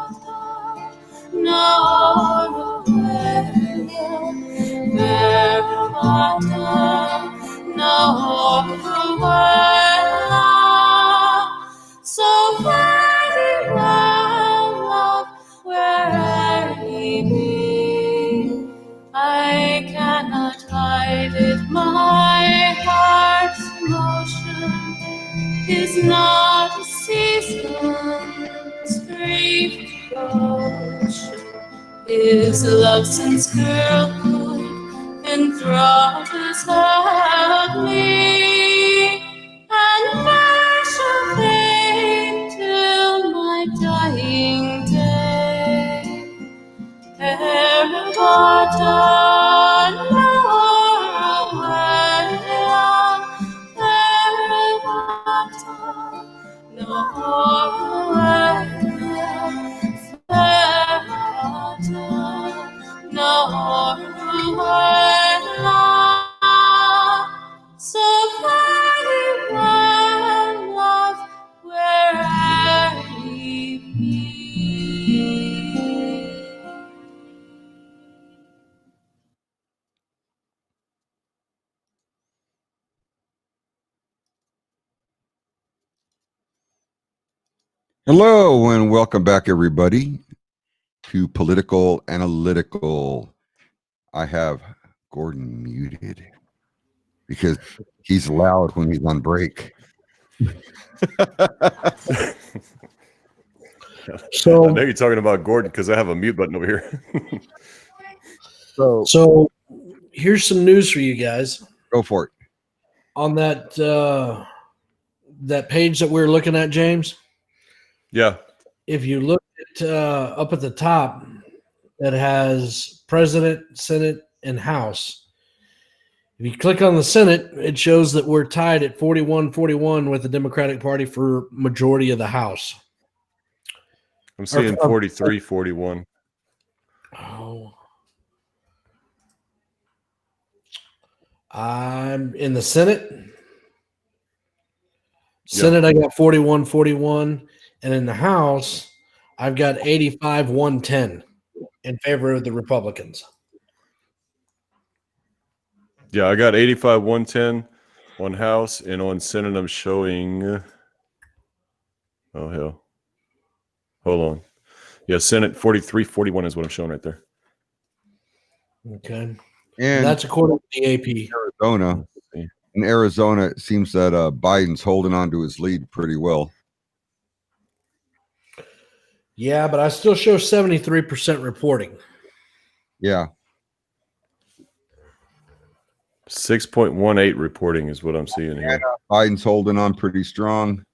Naravada, Naravada. So very well, love, where'er he be, I cannot hide it. My heart's emotion is not a season's grief devotion. His love since girlhood enthralled has held me, and I shall fade till my dying day. Theravada, Naravada, Theravada, Naravada, Naravada. So very well, love, where'er he be. Hello and welcome back, everybody, to Political Analytical. I have Gordon muted because he's loud when he's on break. So I know you're talking about Gordon because I have a mute button over here. So here's some news for you guys. Go for it. On that that page that we're looking at, James, Yeah. if you look at up at the top, that has President, Senate, and House. If you click on the Senate, it shows that we're tied at 41-41 with the Democratic Party for majority of the House. I'm seeing 43-41. Oh. I'm in the Senate. Senate, I got 41-41. And in the House, I've got 85-110 in favor of the Republicans. Yeah, I got 85-110 on House, and on Senate I'm showing. Oh hell! Hold on. Yeah, Senate 43-41 is what I'm showing right there. Okay. And That's according to the AP. Arizona. In Arizona, it seems that Biden's holding on to his lead pretty well. Yeah, but I still show 73% reporting. Yeah. 6.18 reporting is what I'm seeing here. Biden's holding on pretty strong.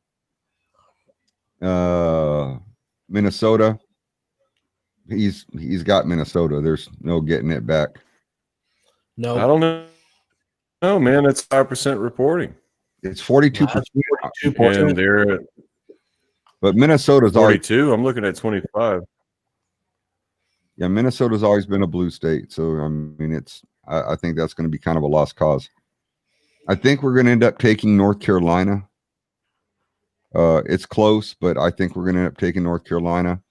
Minnesota. He's got Minnesota. There's no getting it back. No. I don't know. No, man, it's 5% reporting. It's 42%. And they're at But Minnesota's always 42. I'm looking at 25. Yeah, Minnesota's always been a blue state. So I mean I think that's going to be kind of a lost cause. I think we're going to end up taking North Carolina. It's close, but I think we're going to end up taking North Carolina.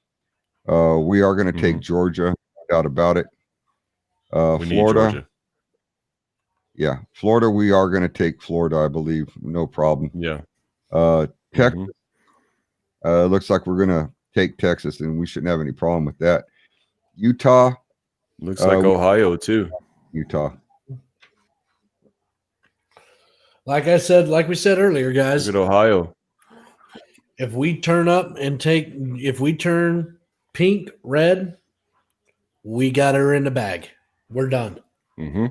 We are going to take Georgia, no doubt about it. We need Florida. Georgia. Yeah, Florida, we are going to take Florida, I believe. No problem. Yeah. Texas. Looks like we're going to take Texas, and we shouldn't have any problem with that. Utah. Looks like Ohio, too. Like we said earlier, guys. Look at Ohio. If we turn pink, red, we got her in the bag. We're done. Mm-hmm.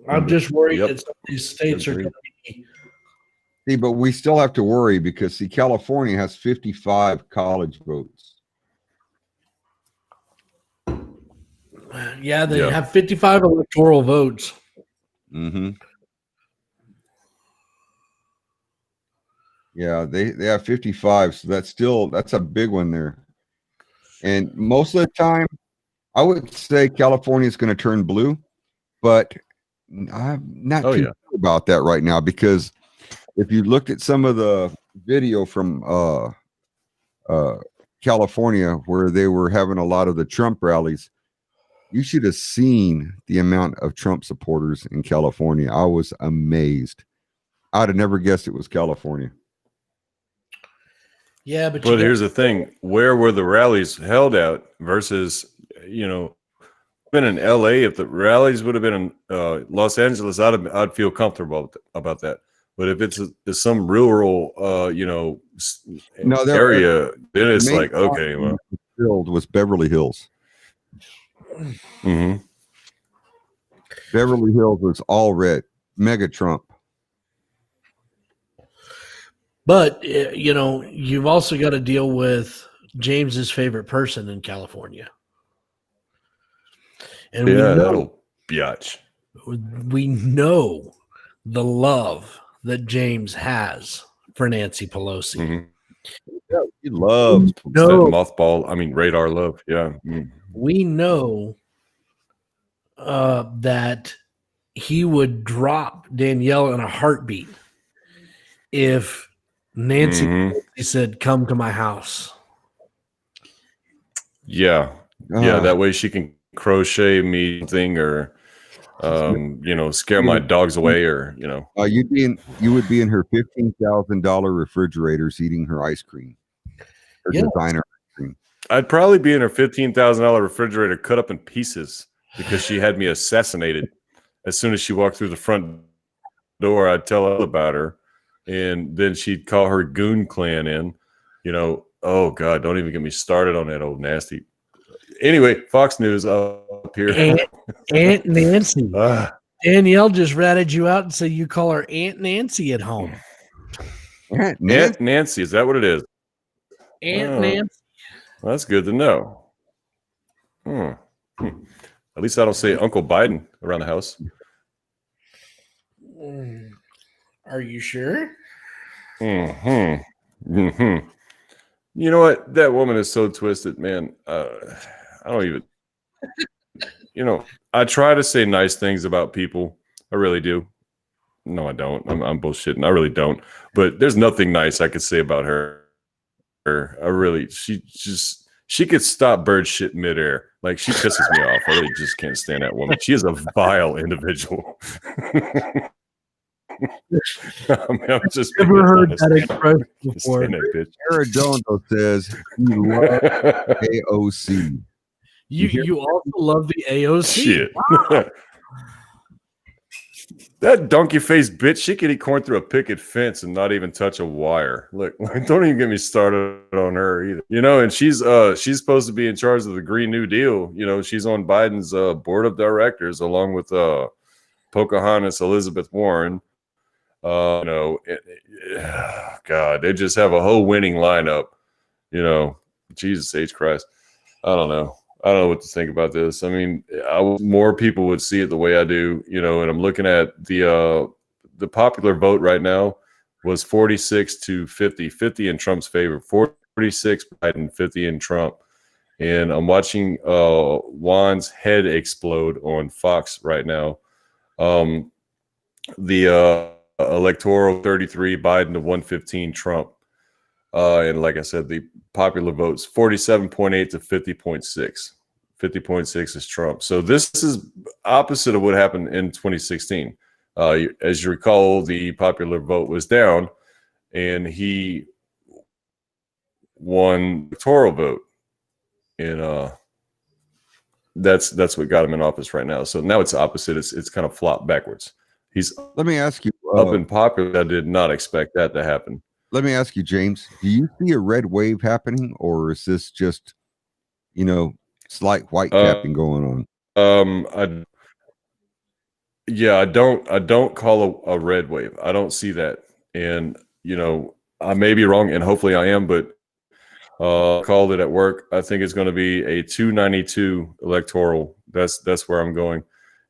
I'm just worried Yep. that some of these states are going Agreed. to be. See, but we still have to worry because see, California has 55 college votes. Yeah, they Yeah. have 55 electoral votes. Mm-hmm. Yeah, they have 55, so that's a big one there. And most of the time, I would say California is going to turn blue, but I'm not Oh, too yeah. sure about that right now because if you looked at some of the video from California where they were having a lot of the Trump rallies, you should have seen the amount of Trump supporters in California. I was amazed. I'd have never guessed it was California. Yeah, but But here's the thing: where were the rallies held at versus, been in L.A. If the rallies would have been in Los Angeles, I'd feel comfortable about that. But if it's some rural, No, area, then the it's main like, okay, well, filled was Beverly Hills. hmm Beverly Hills was all red. Mega Trump. But you've also got to deal with James's favorite person in California, and yeah, that'll biatch. we know the love that James has for Nancy Pelosi. Mm-hmm. Yeah, he loves. That No, radar love. Yeah. Mm. we know that he would drop Danielle in a heartbeat if Nancy Mhm. Pelosi said, "Come to my house." Yeah. Yeah. That way she can crochet me something or, scare my dogs away or, You would be in her $15,000 refrigerators eating her ice cream, her Yeah. designer ice cream. I'd probably be in her $15,000 refrigerator cut up in pieces because she had me assassinated. As soon as she walked through the front door, I'd tell her about her. And then she'd call her goon clan in, oh God, don't even get me started on that old nasty. Anyway, Fox News up here. Aunt Nancy. Ah. Danielle just ratted you out and said you call her Aunt Nancy at home. Aunt Nancy. Aunt Nancy, is that what it is? Aunt Oh. Nancy. Well, that's good to know. At least I don't say Uncle Biden around the house. Are you sure? You know what? That woman is so twisted, man. I don't even, I try to say nice things about people. I really do. No, I don't. I'm bullshitting. I really don't. But there's nothing nice I could say about her. She could stop bird shit midair. Like, she pisses me off. I really just can't stand that woman. She is a vile individual. I'm just Never heard that expression before. Arredondo says he loves AOC. You also love the AOC. Shit. Wow. That donkey-faced bitch, she could eat corn through a picket fence and not even touch a wire. Look, don't even get me started on her either. And she's supposed to be in charge of the Green New Deal. She's on Biden's board of directors along with Pocahontas Elizabeth Warren. God, they just have a whole winning lineup. Jesus H. Christ. I don't know what to think about this. I mean, more people would see it the way I do, and I'm looking at the popular vote right now was 46 to 50 in Trump's favor, 46 Biden, 50 in Trump. And I'm watching Juan's head explode on Fox right now. The electoral 33 Biden to 115 Trump. And like I said, the popular votes 47.8 to 50.6. 50.6 is Trump. So this is opposite of what happened in 2016. As you recall, the popular vote was down, and he won the electoral vote, and that's what got him in office right now. So now it's opposite. It's kind of flopped backwards. He's Let me ask you. up in popular. I did not expect that to happen. Let me ask you, James. Do you see a red wave happening, or is this just, slight white capping going on? Yeah, I don't call a red wave. I don't see that. And I may be wrong, and hopefully I am, but called it at work. I think it's going to be a 292 electoral. That's where I'm going.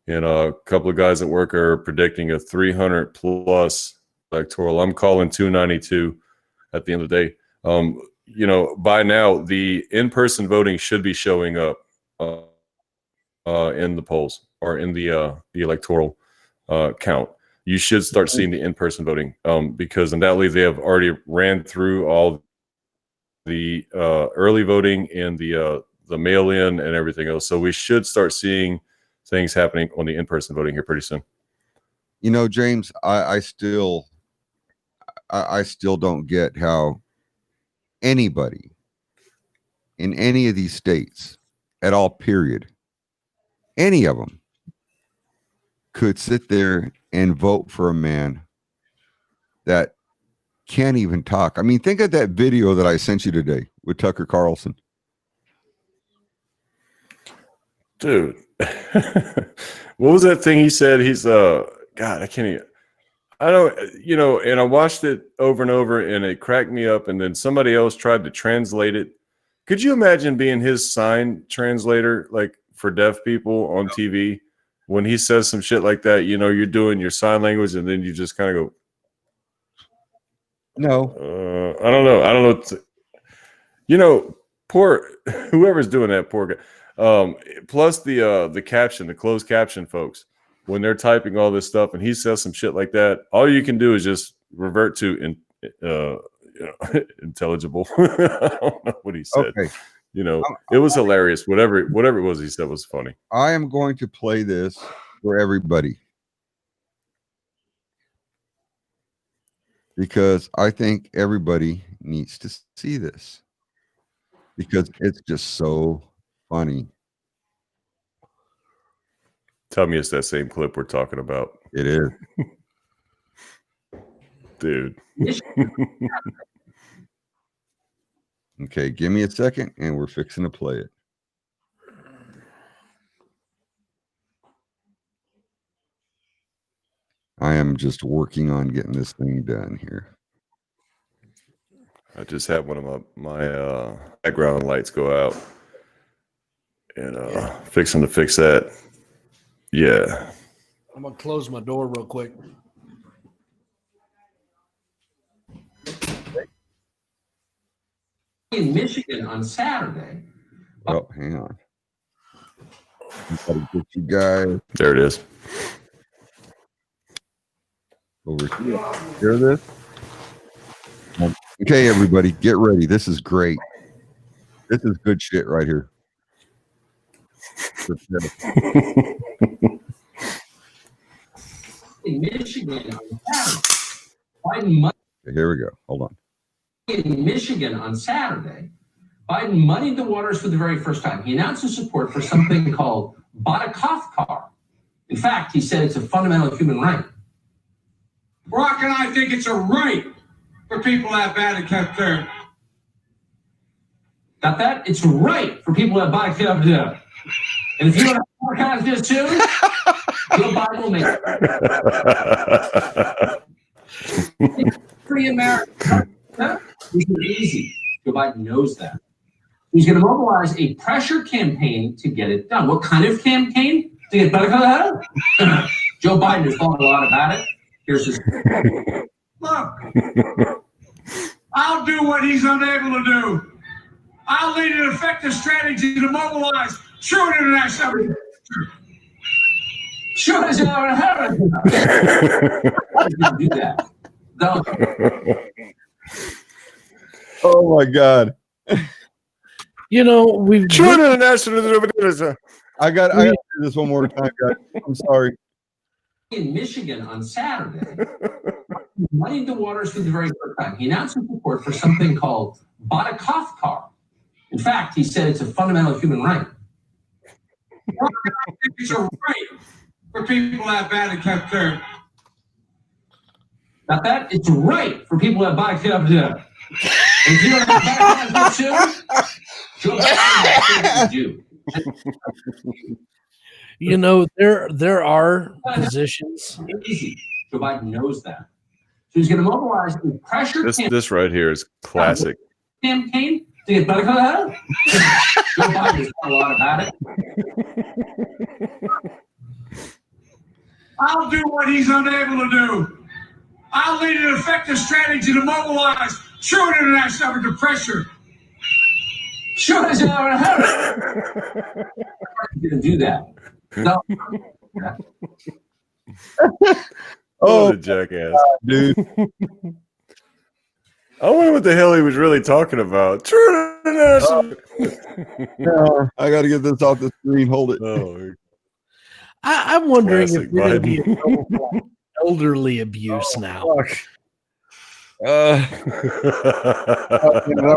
And a couple of guys at work are predicting a 300 plus electoral. I'm calling 292 at the end of the day. By now the in-person voting should be showing up in the polls or in the electoral count. You should start seeing the in-person voting because undoubtedly they have already ran through all the early voting and the mail-in and everything else. So we should start seeing things happening on the in-person voting here pretty soon. James, I still don't get how anybody in any of these states at all, period, any of them could sit there and vote for a man that can't even talk. I mean, think of that video that I sent you today with Tucker Carlson. Dude, what was that thing he said? He's God, I can't even. I don't, and I watched it over and over and it cracked me up. And then somebody else tried to translate it. Could you imagine being his sign translator, like for deaf people on TV? When he says some shit like that, you're doing your sign language and then you just kind of go, no, I don't know. Poor whoever's doing that, poor guy. Plus the caption, the closed caption folks, when they're typing all this stuff and he says some shit like that, all you can do is just revert to intelligible. I don't know what he said. Okay. It was hilarious. Whatever it was he said was funny. I am going to play this for everybody because I think everybody needs to see this because it's just so funny. Tell me it's that same clip we're talking about. It is. Dude. Okay, give me a second and we're fixing to play it. I am just working on getting this thing done here. I just had one of my background lights go out and fixing to fix that. Yeah. I'm going to close my door real quick. In Michigan on Saturday. Oh, hang on. Gotta get you guys There it is. over here. Hear this? Okay, everybody, get ready. This is great. This is good shit right here. In Michigan on Saturday. Biden Okay, here we go. Hold on. in Michigan on Saturday, Biden muddied the waters for the very first time. He announced his support for something called Bada-Koth. In fact, he said it's a fundamental human right. Brock and I think it's a right for people to have bad health care. Got that? It's right for people to have Bada-Koth. And if you don't have more kinds of this too, Joe Biden will make it. Free America. This is easy. Joe Biden knows that. He's going to mobilize a pressure campaign to get it done. What kind of campaign? To get better? Joe Biden has thought a lot about it. Here's his. Look, I'll do what he's unable to do. I'll lead an effective strategy to mobilize true international. Sure as you ever heard. Do that. No. Oh my God. We've I got to do this one more time, guys. I'm sorry. In Michigan on Saturday, muddying the waters for the very first time. He announced his support for something called Bada-Koth. In fact, he said it's a fundamental human right. I think it's a right for people to have bad health care. Got that? It's right for people to have Bada-Koth. And if you don't have bad too, Joe Biden will do. You know, there are positions. Easy. Joe Biden knows that. So he's going to mobilize a pressure This right here is classic. campaign to get better. Joe Biden's got a lot about it. I'll do what he's unable to do. I'll lead an effective strategy to mobilize true international effort to pressure. Sure, he's going to do that. No. Oh, the jackass. dude. I wonder what the hell he was really talking about. True international. I got to get this off the screen. Hold it. Oh, I'm wondering Classic if we're going to be Biden. in trouble for elderly abuse now. Fuck. That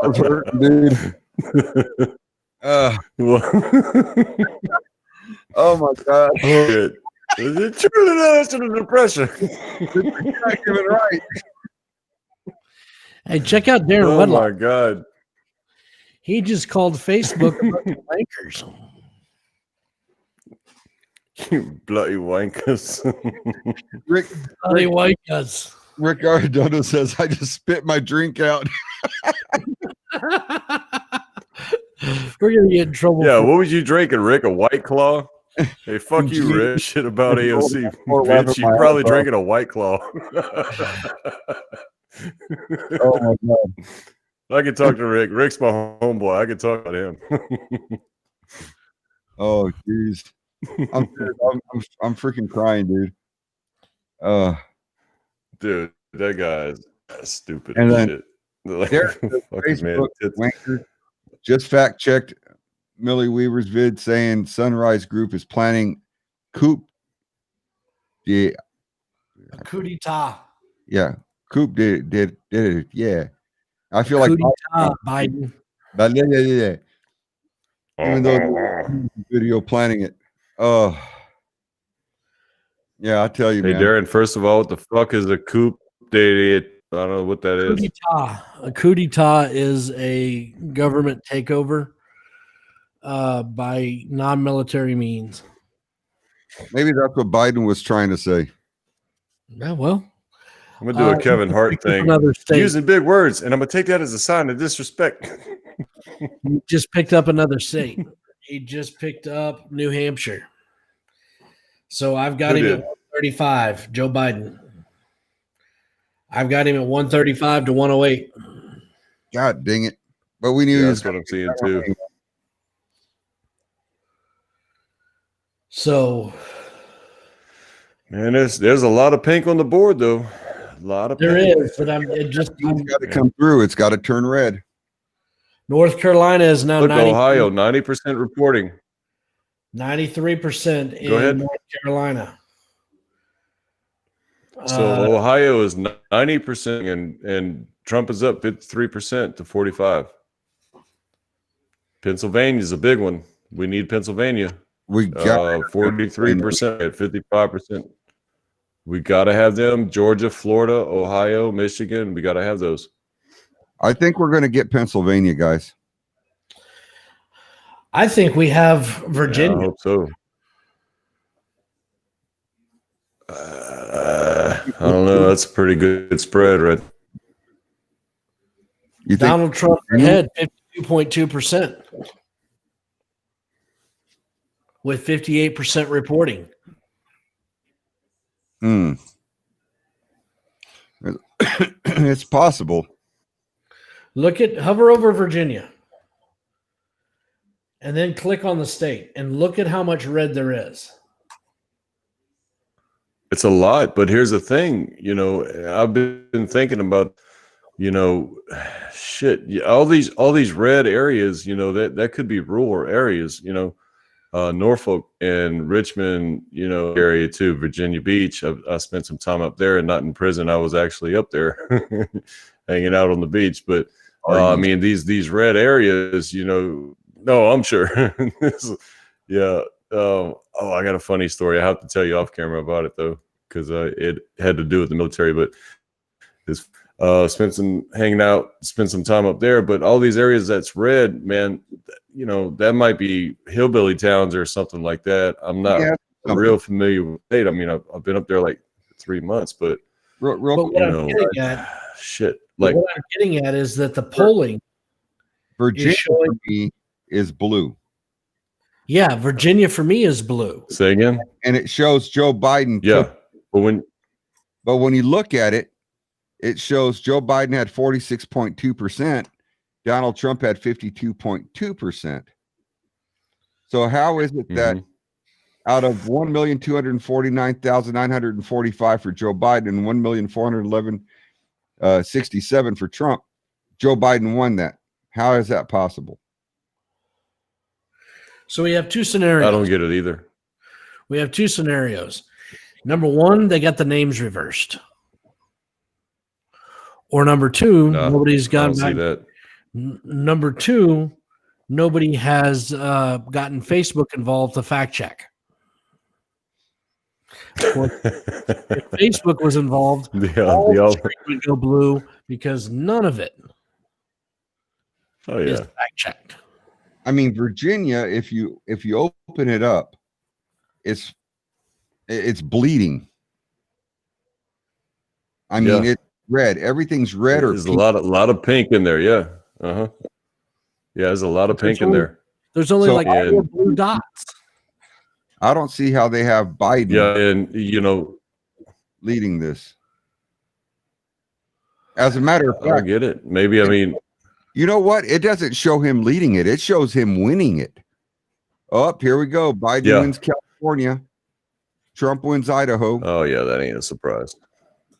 was hurting, dude. Oh my god. Good. Is it true international depression? You're not giving right. Hey, check out Darren Oh Wedlock. my god. He just called Facebook a bunch of wankers. You bloody wankers. Rick Bloody wankers. Rick Arredondo says, I just spit my drink out. We're going to get in trouble. Yeah, for- what was you drinking, Rick? A White Claw? Hey, fuck you, Rick. Shit about AOC. Bitch, you probably drinking a White Claw. Oh my god. I can talk to Rick. Rick's my homeboy. I can talk about him. Oh jeez. I'm freaking crying, dude. Dude, that guy's stupid And as then shit. Like, there- fucking man. Facebook wanker just fact checked Millie Weaver's vid saying Sunrise Group is planning coup. Yeah, A coup d'etat. yeah. Coup did it. Yeah. I feel like Coup d'etat, Biden. yeah. Even though the video planning it. Oh. Yeah, I tell you, Hey, man. Darren, first of all, what the fuck is a coup d'etat? I don't know what that Coup is. d'etat. A coup d'etat is a government takeover by non-military means. Maybe that's what Biden was trying to say. Yeah, well, I'm going to do a Kevin Hart thing. another state. Using big words, and I'm going to take that as a sign of disrespect. He just picked up another state. He just picked up New Hampshire. So I've got Who him did? at 135, Joe Biden. I've got him at 135 to 108. God dang it. But we knew Yeah, he that's was what I'm seeing too. So Man, there's a lot of pink on the board, though. A lot of there pink. is, but it's got to come through. It's got to turn red. North Carolina is now Look, Ohio, 90% reporting. 93% in Go ahead. North Carolina. So Ohio is 90%, and Trump is up 53% to 45. Pennsylvania is a big one. We need Pennsylvania. We got 43% at 55%. We got to have them. Georgia, Florida, Ohio, Michigan. We got to have those. I think we're going to get Pennsylvania, guys. I think we have Yeah, Virginia. I hope so. I don't know. That's a pretty good spread, right? You think Donald Trump ahead 52.2% with 58% reporting. It's possible. Hover over Virginia and then click on the state and look at how much red there is. It's a lot, but here's the thing. I've been thinking about, shit. All these red areas. That could be rural areas. Norfolk and Richmond, area too. Virginia Beach. I spent some time up there and not in prison. I was actually up there, hanging out on the beach. But I mean, these red areas. No, I'm sure. Yeah. I got a funny story. I have to tell you off camera about it though, because it had to do with the military. But spend some hanging out, spend some time up there. But all these areas that's red, man, you know, that might be hillbilly towns or something like that. I'm not real familiar with it. I mean, I've been up there like 3 months, but But what I'm getting at, shit. Like what I'm getting at is that the polling Virginia showing, for me is blue. yeah, Virginia for me is blue. Say again. And it shows Joe Biden. Yeah. But when you look at it, it shows Joe Biden had 46.2%. Donald Trump had 52.2%. So how is it that out of 1,249,945 for Joe Biden and 1,411,67 for Trump, Joe Biden won that? How is that possible? So we have two scenarios. I don't get it either. We have two scenarios. Number one, they got the names reversed. Or number two, nobody's gone back. That. Number two, nobody has gotten Facebook involved to fact check. Of course, if Facebook was involved, all the screen would go blue because none of it is fact checked. I mean, Virginia, if you open it up, it's bleeding. I mean, it's red. Everything's red. There's a lot of pink in there. Yeah. Yeah, there's a lot of pink in there. There's only like 4 blue dots. I don't see how they have Biden. Yeah, and you know, leading this. As a matter of fact, I get it. Maybe I mean, you know what? It doesn't show him leading it. It shows him winning it. Oh, here we go. Biden wins California. Trump wins Idaho. Oh yeah, that ain't a surprise.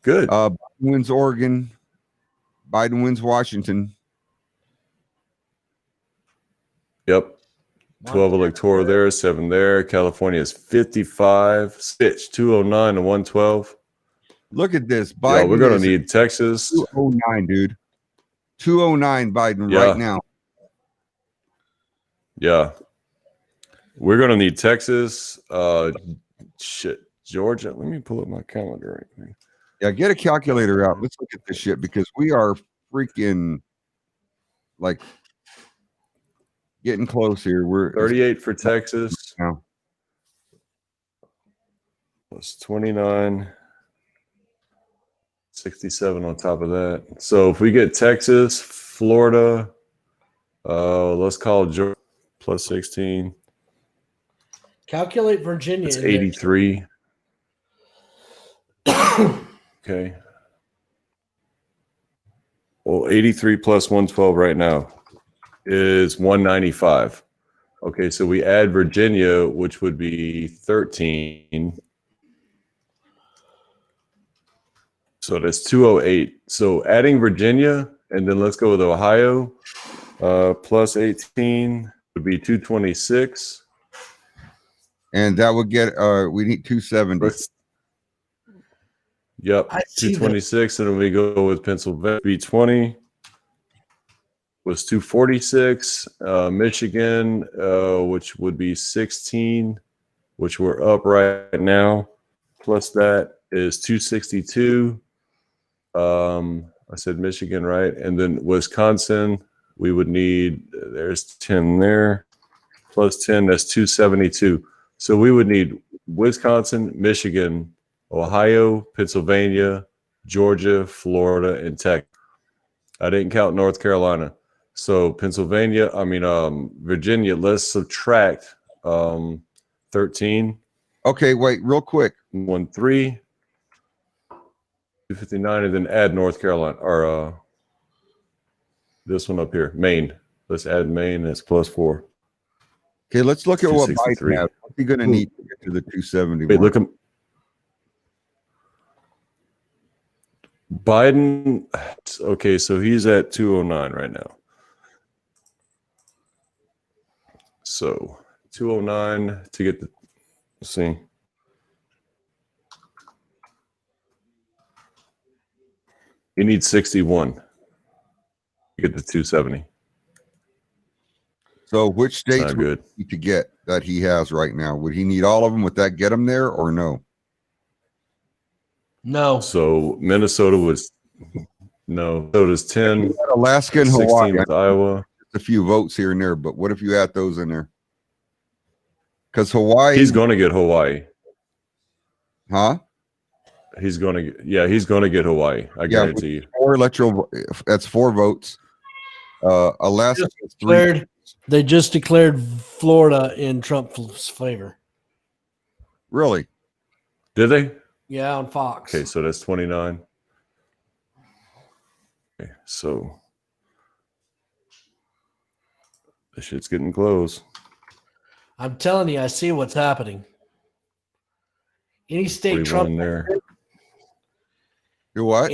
Good. Biden wins Oregon. Biden wins Washington. Yep. 12 electoral there, 7 there. California is 55. Stitch 209 to 112. Look at this. Biden. Yeah, we're gonna need Texas. 209, dude. 209 Biden right now. Yeah. We're gonna need Texas. Georgia. Let me pull up my calendar right now. Yeah, get a calculator out. Let's look at this shit because we are freaking like getting close here. We're 38 for Texas. Now. Plus 29. 67 on top of that. So if we get Texas, Florida, let's call Georgia plus 16. Calculate Virginia. It's 83. Okay. Well, 83 plus 112 right now is 195. Okay, so we add Virginia, which would be 13. So that's 208. So adding Virginia, and then let's go with Ohio, plus 18 would be 226. And that would get, we need 270. Yep, 226, and then we go with Pennsylvania. B20 was 246. Michigan, which would be 16, which we're up right now. Plus that is 262. I said Michigan, right? And then Wisconsin, we would need, there's 10 there. Plus 10, that's 272. So we would need Wisconsin, Michigan, Ohio, Pennsylvania, Georgia, Florida, and Texas. I didn't count North Carolina. So Virginia, let's subtract 13. Okay, wait, real quick. 13, 259, and then add North Carolina, or this one up here, Maine. Let's add Maine, that's plus 4. Okay, let's look at what Biden has. What's he going to need to get to the 270? Wait, look at Biden. Okay, so he's at 209 right now. So 209 to get the, let's see. You need 61 to get the 270. So which states Not would good. he need to get that he has right now? Would he need all of them? Would that get him there or no? No. So Minnesota was No, so does 10, Alaska and 16 Hawaii. with Iowa. A few votes here and there, but what if you add those in there? Because Hawaii, He's going to get Hawaii. huh? He's going to get Hawaii. I guarantee you. Four electoral. That's 4 votes. Alaska is 3. Declared, they just declared Florida in Trump's favor. Really? Did they? Yeah, on Fox. Okay, so that's 29. Okay, so this shit's getting close. I'm telling you, I see what's happening. Any state 41 Trump there. Do what?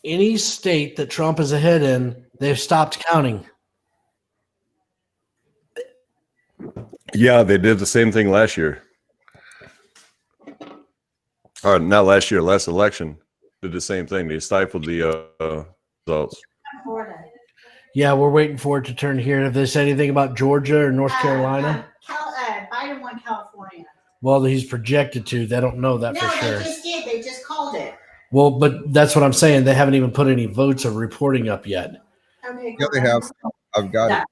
any state that Trump is ahead in, they've stopped counting. Yeah, they did the same thing last year. Not last year, last election. Did the same thing. They stifled the results. Florida. Yeah, we're waiting for it to turn here. If they say anything about Georgia or North Carolina, Biden won California. well, he's projected to. They don't know that No, for sure. they just did. They just called it. Well, but that's what I'm saying. They haven't even put any votes or reporting up yet. Okay. Yeah, they have. I've got it.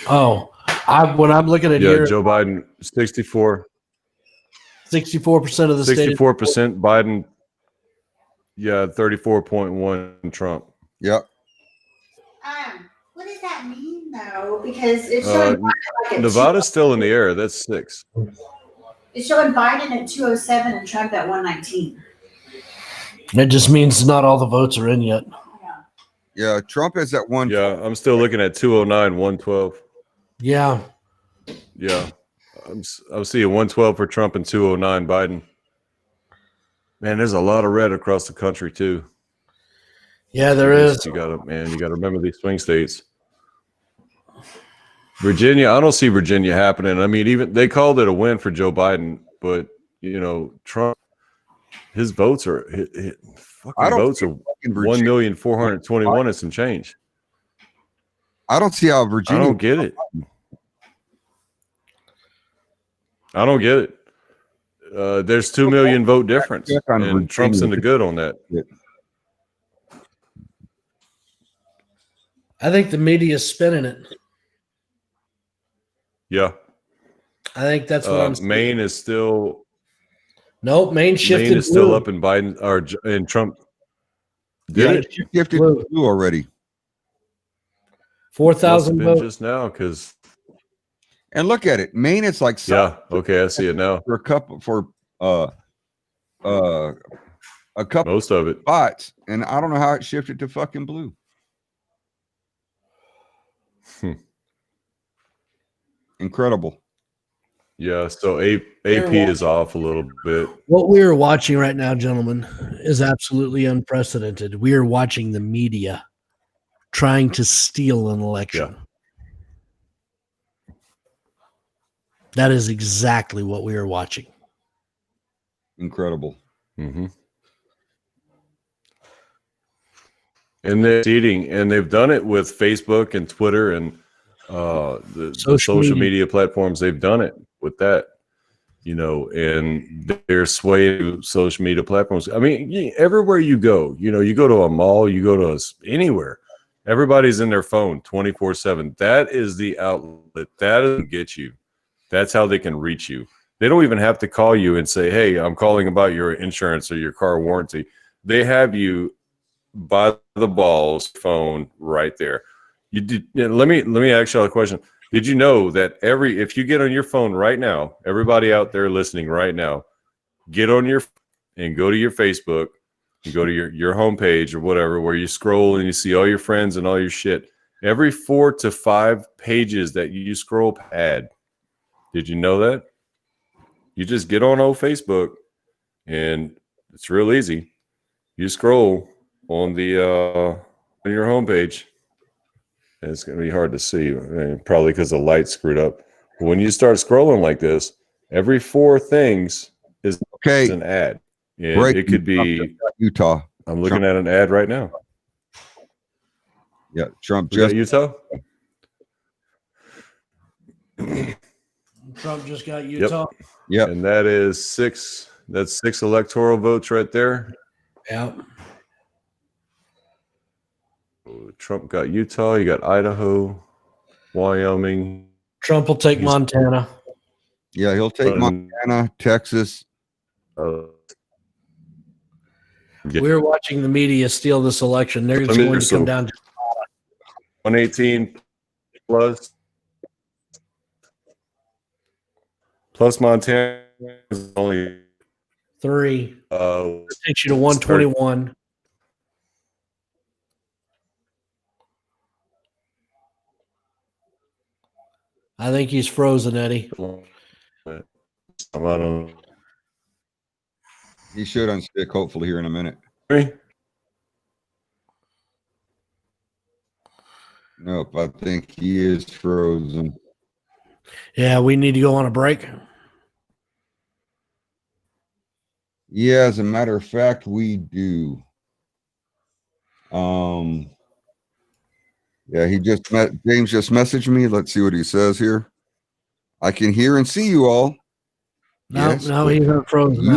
Oh, when I'm looking at Yeah, here, Joe Biden, 64% 64% of the state. 64% Biden. Yeah, 34.1 Trump. Yep. What does that mean though? Because it's showing Biden like at Nevada's still in the air. That's 6. it's showing Biden at 207 and Trump at 119. It just means not all the votes are in yet. Yeah, Trump is at 1. Yeah, I'm still looking at 209, 112. Yeah. Yeah, I'm seeing 112 for Trump and 209 Biden. Man, there's a lot of red across the country too. Yeah, there is. You gotta remember these swing states. Virginia, I don't see Virginia happening. I mean, even they called it a win for Joe Biden, but Trump, his votes are I don't votes see are fucking Virginia. 1,421,000 and some change. I don't see how I Virginia. don't get it. I don't get it. There's 2 million vote difference, Check on and Virginia. Trump's in the good on that. I think the media is spinning it. Yeah, I think that's what I'm saying. Maine is still Nope, Maine shifted. Maine is still blue. up in Biden or in Trump. Yeah, Did it? you shifted Blue. to blue already. Must have 4,000 been votes. just now because And look at it. Maine, it's like yeah. Okay, I see it now. for a couple a couple Most of it. spots, and I don't know how it shifted to fucking blue. Incredible. Yeah. So AP is off a little bit. What we are watching right now, gentlemen, is absolutely unprecedented. We are watching the media trying to steal an election. Yeah. That is exactly what we are watching. Incredible. Mm-hmm. And they're cheating, and they've done it with Facebook and Twitter and the social media platforms. They've done it with that, and they're swaying social media platforms. I mean, everywhere you go, you go to a mall, you go to anywhere, everybody's in their phone 24/7. That is the outlet. That doesn't get you. That's how they can reach you. They don't even have to call you and say, "Hey, I'm calling about your insurance or your car warranty." They have you by the balls phone right there. You did. Let me ask you a question. Did you know that if you get on your phone right now, everybody out there listening right now, get on your and go to your Facebook, you go to your homepage or whatever, where you scroll and you see all your friends and all your shit. Every 4 to 5 pages that you scroll ad. Did you know that? You just get on old Facebook, and it's real easy. You scroll on the on your homepage. And it's going to be hard to see, probably because the light's screwed up. But when you start scrolling like this, every 4 things is an ad. And it could be Utah. I'm looking at an ad right now. Yeah, Trump just Utah. Trump just got Utah. Yep. And that is 6. That's 6 electoral votes right there. Yeah. Trump got Utah. You got Idaho, Wyoming. Trump will take Montana. Yeah, he'll take Montana, Texas. Yeah. We're watching the media steal this election. They're just going to come down to 118 plus Montana is only 3. Takes you to 121. I think he's frozen, Eddie. He should unstick, hopefully, here in a minute. Nope, I think he is frozen. Yeah, we need to go on a break. Yeah, as a matter of fact, we do. Yeah, James just messaged me. Let's see what he says here. I can hear and see you all. No, he's not frozen. You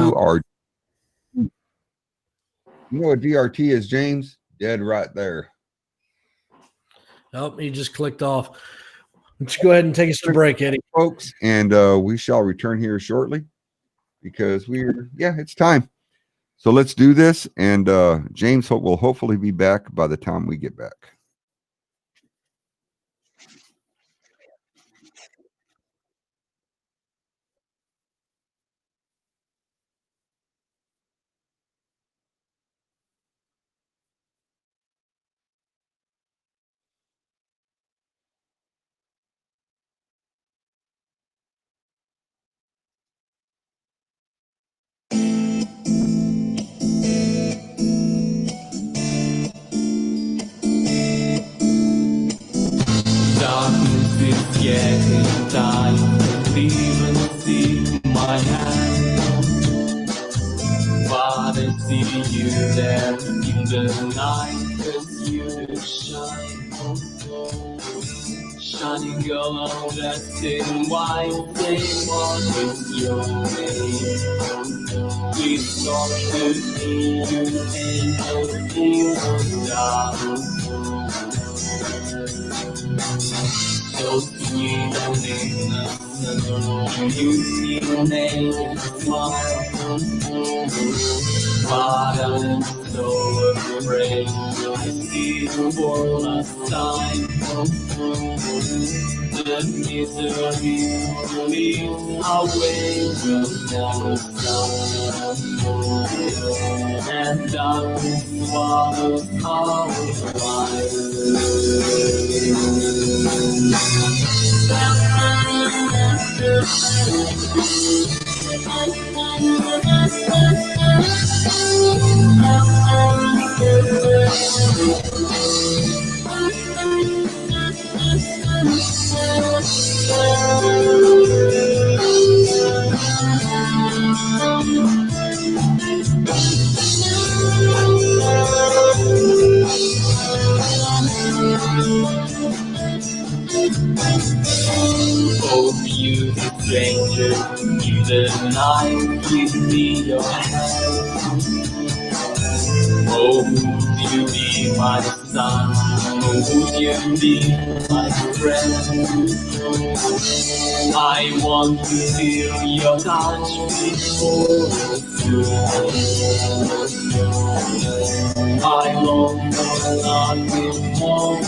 know what DRT is, James? Dead right there. Nope, he just clicked off. Let's go ahead and take us to break, Eddie. Folks, and we shall return here shortly because it's time. So let's do this, and James will hopefully be back by the time we get back. Darkness is getting dark, can't even see my hand. But I see you there in the night, 'cause you shine. Shining alone, dressed in white, saying what is your name? We thought to see you in the dark. So sweet and innocent, you see your name smile. But I'm so afraid to see the world last time. The misery leaves our way will never stop. And darkness swallows our lives. Oh, you stranger, you the night, give me your hand. Oh, would you be my son? Oh, would you be my friend? I want to feel your touch before you. I long for nothing more.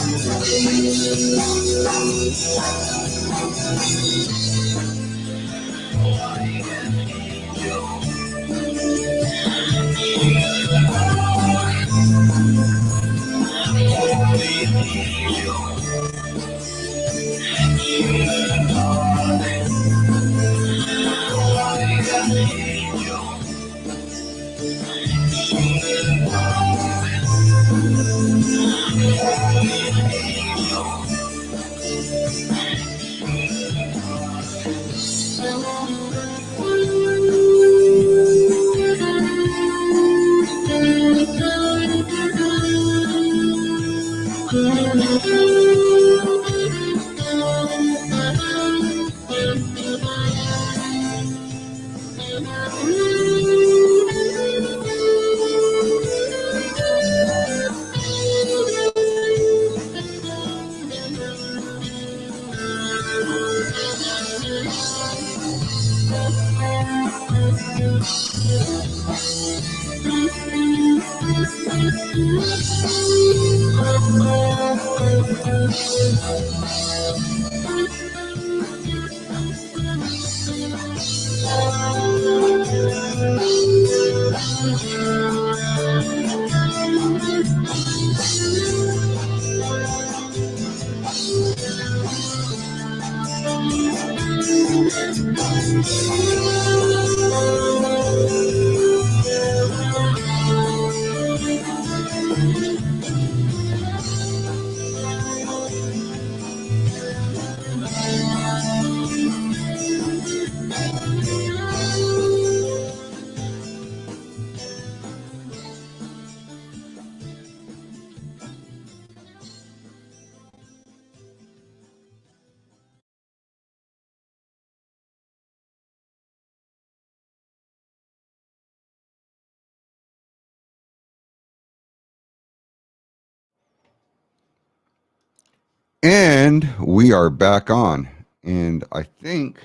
And we are back on. And I think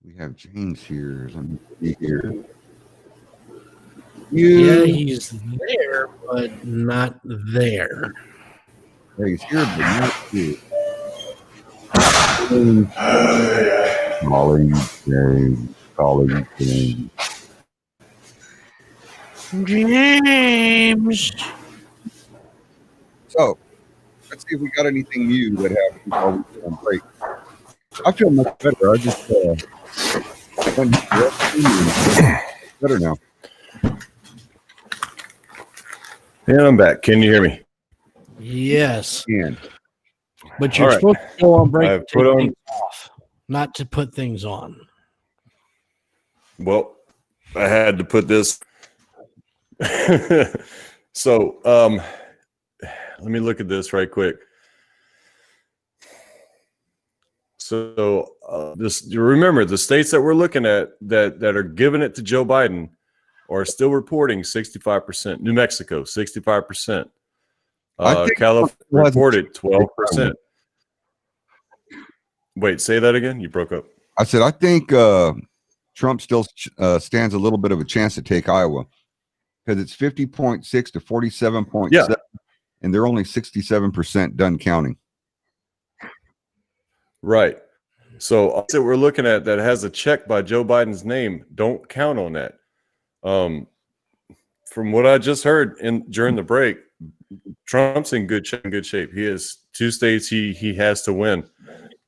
we have James here. Let me see here. Yeah, he's there, but not there. Yeah, he's here, but not here. Calling James. James. So let's see if we got anything new that happened while we were on break. I feel much better. I just went to the restroom and better now. And I'm back. Can you hear me? Yes. And But you're All right. supposed to go on break I've to put take on- things off, not to put things on. Well, I had to put this. So let me look at this right quick. So you remember the states that we're looking at that are giving it to Joe Biden are still reporting 65%. New Mexico, 65%. California reported 12%. Wait, say that again. You broke up. I said, I think Trump still stands a little bit of a chance to take Iowa because it's 50.6 to 47.7, Yeah. and they're only 67% done counting. Right. So we're looking at that has a check by Joe Biden's name. Don't count on that. From what I just heard during the break, Trump's in good shape. He has 2 states he has to win.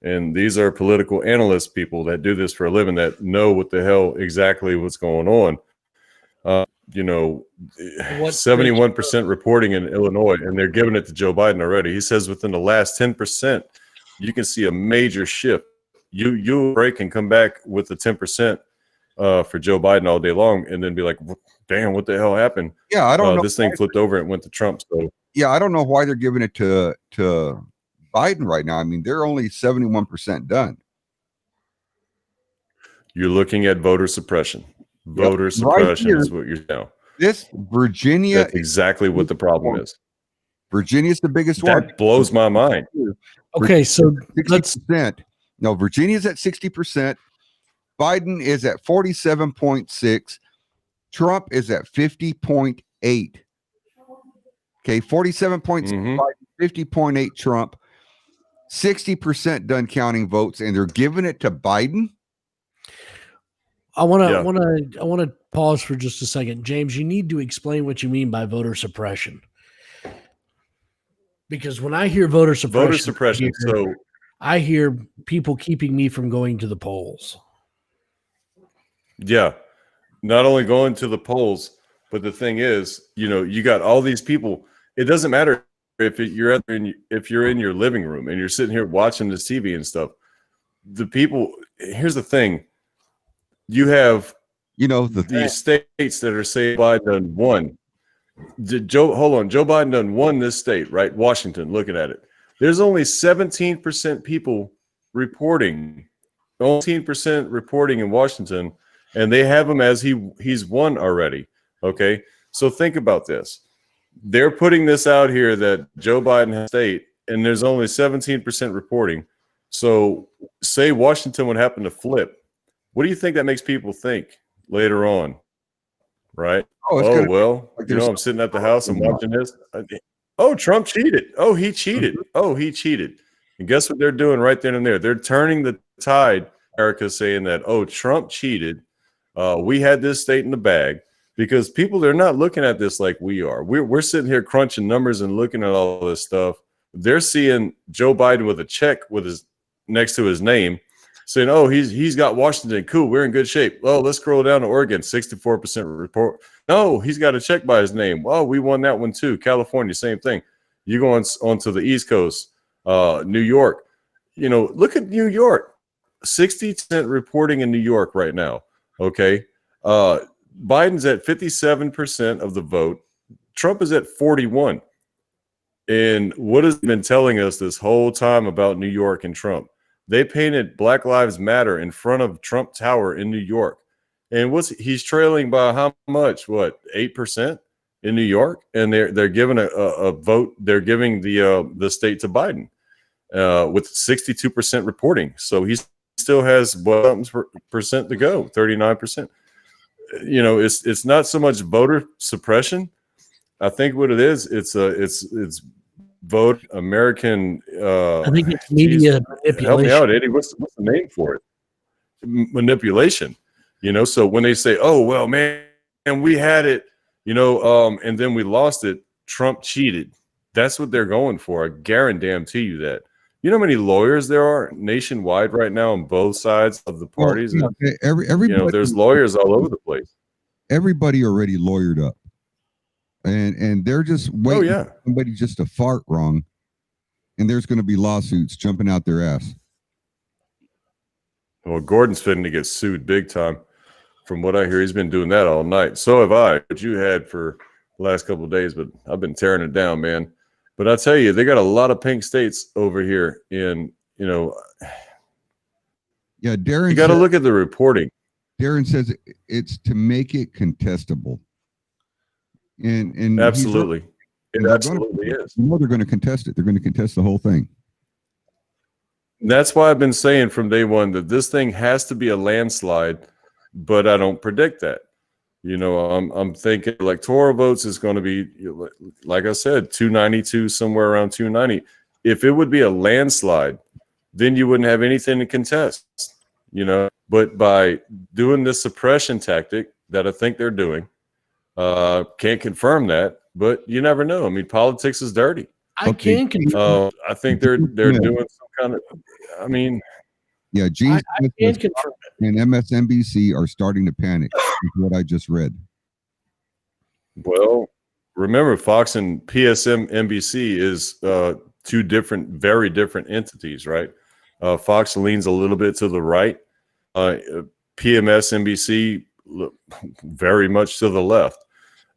And these are political analyst people that do this for a living that know what the hell exactly what's going on. 71% reporting in Illinois, and they're giving it to Joe Biden already. He says within the last 10%, you can see a major shift. You break and come back with the 10% for Joe Biden all day long, and then be like, damn, what the hell happened? Yeah, I don't know. This thing flipped over and went to Trump. So yeah, I don't know why they're giving it to Biden right now. I mean, they're only 71% done. you're looking at voter suppression. Voter suppression is what you're now. This Virginia, That's exactly what the problem is. Virginia's the biggest one. That blows my mind. Okay, so let's 60%. No, Virginia's at 60%. Biden is at 47.6. Trump is at 50.8. Okay, 47.6 Biden, 50.8 Trump. 60% done counting votes, and they're giving it to Biden. I want to pause for just a second. James, you need to explain what you mean by voter suppression. Because when I hear voter suppression, I hear people keeping me from going to the polls. Yeah. Not only going to the polls, but the thing is, you got all these people. It doesn't matter if you're in your living room and you're sitting here watching this TV and stuff. The people, here's the thing. You have, these states that are saying Biden won. Joe Biden done won this state, right? Washington, looking at it. There's only 17% people reporting, 17% reporting in Washington, and they have him as he's won already. Okay. So think about this. They're putting this out here that Joe Biden has state, and there's only 17% reporting. So say Washington would happen to flip. What do you think that makes people think later on? right? Oh, it's Oh, gonna well, like you know, there's I'm sitting at the house, I'm watching this. Oh, Trump cheated. Oh, he cheated. Oh, he cheated. And guess what they're doing right then and there? They're turning the tide. America's saying that, oh, Trump cheated. We had this state in the bag, because people, they're not looking at this like we are. We're sitting here crunching numbers and looking at all this stuff. They're seeing Joe Biden with a check with his next to his name, saying, oh, he's got Washington. Cool, we're in good shape. Oh, let's scroll down to Oregon, 64% report. No, he's got a check by his name. Well, we won that one too. California, same thing. You go on to the East Coast, New York. You know, look at New York, 60% reporting in New York right now. Okay, Biden's at 57% of the vote. Trump is at 41. And what has been telling us this whole time about New York and Trump? They painted Black Lives Matter in front of Trump Tower in New York. And he's trailing by how much? What, 8% in New York? And they're giving a vote. They're giving the state to Biden with 62% reporting. So he still has percent to go, 39%. You know, it's not so much voter suppression. I think what it is, it's vote American. I think it's media manipulation. Help me out, Eddie. What's the name for it? Manipulation. You know, so when they say, "Oh well, man, and we had it," you know, and then we lost it. Trump cheated. That's what they're going for. I guarantee you that. You know how many lawyers there are nationwide right now on both sides of the parties? Well, yeah, everybody, you know, there's lawyers all over the place. Everybody already lawyered up, and they're just waiting for somebody just to fart wrong, and there's going to be lawsuits jumping out their ass. Well, Gordon's fitting to get sued big time. From what I hear, he's been doing that all night. So have I. What you had for the last couple of days, but I've been tearing it down, man. But I tell you, they got a lot of pink states over here in, you know. Yeah, Darren. You got to look at the reporting. Darren says it's to make it contestable. And absolutely. It absolutely is. You know they're going to contest it. They're going to contest the whole thing. That's why I've been saying from day one that this thing has to be a landslide, but I don't predict that. You know, I'm thinking electoral votes is going to be, like I said, 292, somewhere around 290. If it would be a landslide, then you wouldn't have anything to contest, you know. But by doing this suppression tactic that I think they're doing, can't confirm that, but you never know. I mean, politics is dirty. I can confirm. I think they're doing some kind of, I mean. Yeah, Gene Smith and MSNBC are starting to panic, is what I just read. Well, remember, Fox and PSNBC is two different, very different entities, right? Fox leans a little bit to the right. PMSNBC very much to the left.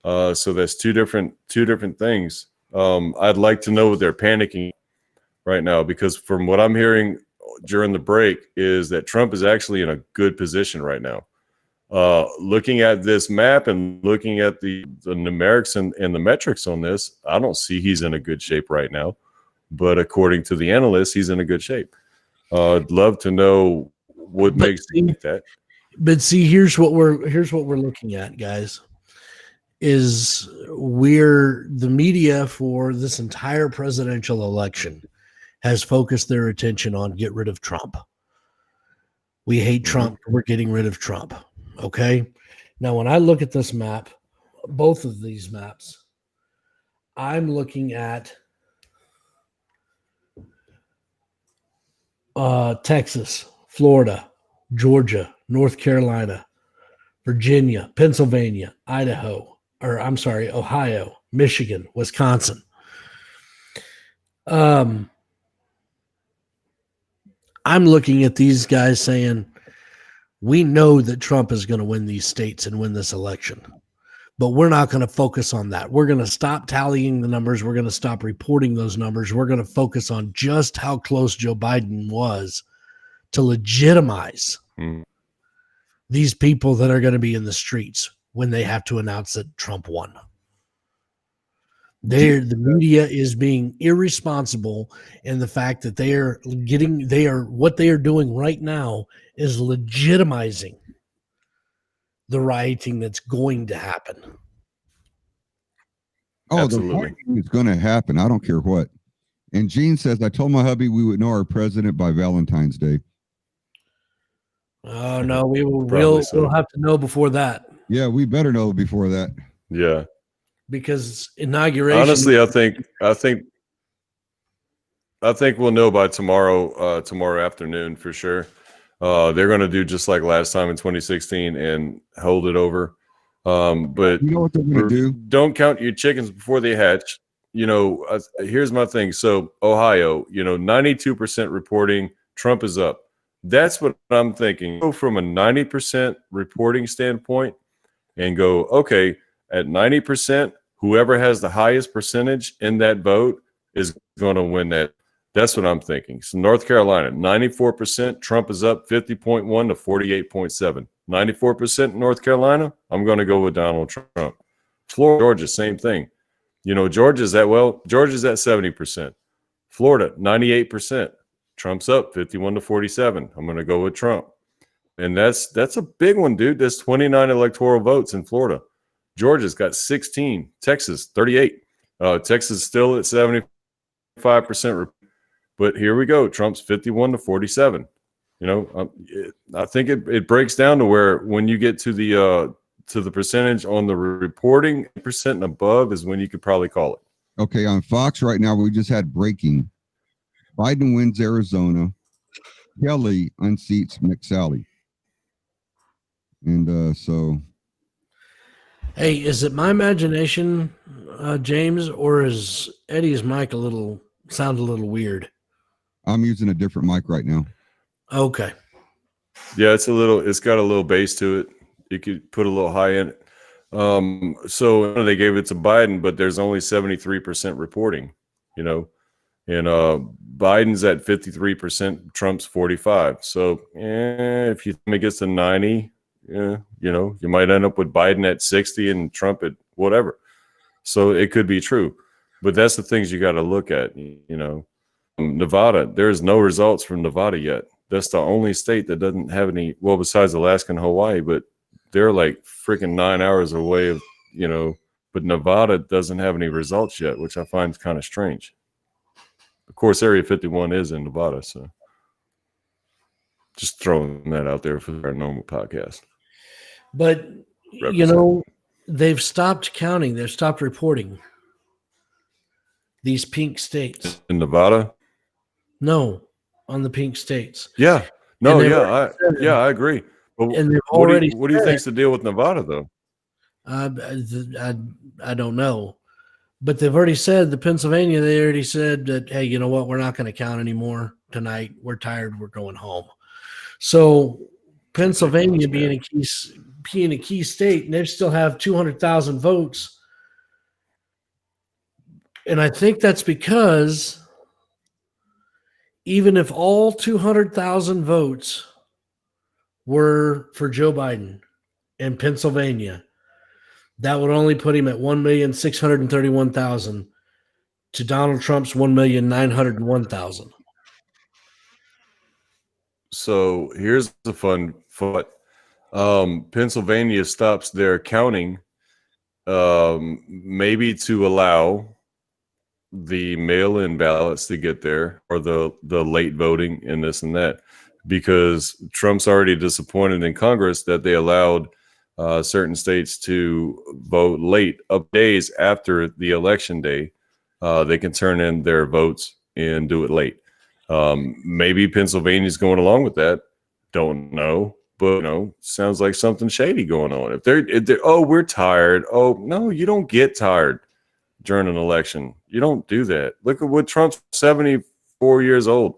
So that's two different things. I'd like to know what they're panicking right now, because from what I'm hearing during the break is that Trump is actually in a good position right now. Looking at this map and looking at the numerics and the metrics on this, I don't see he's in a good shape right now. But according to the analysts, he's in a good shape. I'd love to know what makes you think that. But see, here's what we're looking at, guys. Is the media for this entire presidential election has focused their attention on get rid of Trump. We hate Trump. We're getting rid of Trump. Okay. Now, when I look at this map, both of these maps, I'm looking at Texas, Florida, Georgia, North Carolina, Virginia, Pennsylvania, Ohio, Michigan, Wisconsin. I'm looking at these guys saying, we know that Trump is going to win these states and win this election, but we're not going to focus on that. We're going to stop tallying the numbers. We're going to stop reporting those numbers. We're going to focus on just how close Joe Biden was to legitimize these people that are going to be in the streets when they have to announce that Trump won. The media is being irresponsible in the fact that what they are doing right now is legitimizing the rioting that's going to happen. Oh, Absolutely. the rioting is going to happen. I don't care what. And Gene says, I told my hubby we would know our president by Valentine's Day. Oh no, we'll so. have to know before that. Yeah, we better know before that. Yeah. Because inauguration. Honestly, I think we'll know by tomorrow afternoon for sure. They're going to do just like last time in 2016 and hold it over. But you know what they're going to do? Don't count your chickens before they hatch. Here's my thing. So Ohio, 92% reporting Trump is up. That's what I'm thinking. Go from a 90% reporting standpoint and go, okay, at 90%, whoever has the highest percentage in that vote is going to win that. That's what I'm thinking. So North Carolina, 94%, Trump is up 50.1 to 48.7. 94% North Carolina, I'm going to go with Donald Trump. Florida, Georgia, same thing. Georgia's at 70%. Florida, 98%. Trump's up 51 to 47. I'm going to go with Trump. And that's a big one, dude. There's 29 electoral votes in Florida. Georgia's got 16. Texas, 38. Texas still at 75%. But here we go. Trump's 51 to 47. I think it breaks down to where when you get to the percentage on the reporting, percent and above is when you could probably call it. Okay, on Fox right now, we just had breaking. Biden wins Arizona. Kelly unseats McSally. And so. Hey, is it my imagination, James, or is Eddie's mic sound a little weird? I'm using a different mic right now. Okay. Yeah, it's got a little bass to it. You could put a little high in it. So they gave it to Biden, but there's only 73% reporting, and Biden's at 53%, Trump's 45%. So if you think it gets to 90, you might end up with Biden at 60 and Trump at whatever. So it could be true, but that's the things you got to look at. Nevada, there's no results from Nevada yet. That's the only state that doesn't have any, well, besides Alaska and Hawaii, but they're like freaking 9 hours away but Nevada doesn't have any results yet, which I find kind of strange. Of course, Area 51 is in Nevada, so just throwing that out there for our normal podcast. But, they've stopped counting. They've stopped reporting these pink states. In Nevada? No, on the pink states. Yeah. No, I agree. But And they've what already do you think's the deal with Nevada, though? I don't know. But they've already said, they already said that, hey, you know what? We're not going to count anymore tonight. We're tired. We're going home. So Pennsylvania being a key state, and they still have 200,000 votes. And I think that's because even if all 200,000 votes were for Joe Biden in Pennsylvania, that would only put him at 1,631,000 to Donald Trump's 1,901,000. So here's the fun thought. Pennsylvania stops their counting, maybe to allow the mail-in ballots to get there, or the late voting and this and that, because Trump's already disappointed in Congress that they allowed certain states to vote late, up days after the election day. They can turn in their votes and do it late. Maybe Pennsylvania's going along with that. Don't know, but sounds like something shady going on. If they're we're tired. Oh no, you don't get tired during an election. You don't do that. Look at what Trump's 74 years old.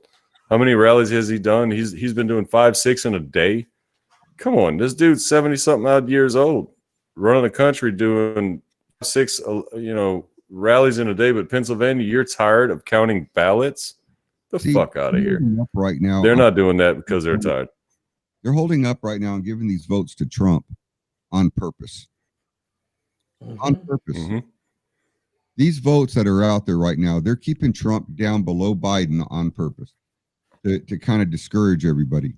How many rallies has he done? He's been doing 5-6 in a day. Come on, this dude's 70-something odd years old, running the country doing 6 rallies in a day. But Pennsylvania, you're tired of counting ballots? The fuck out of here. Right now, they're not doing that because they're tired. They're holding up right now and giving these votes to Trump on purpose. Mm-hmm. On purpose. Mm-hmm. These votes that are out there right now, they're keeping Trump down below Biden on purpose to kind of discourage everybody.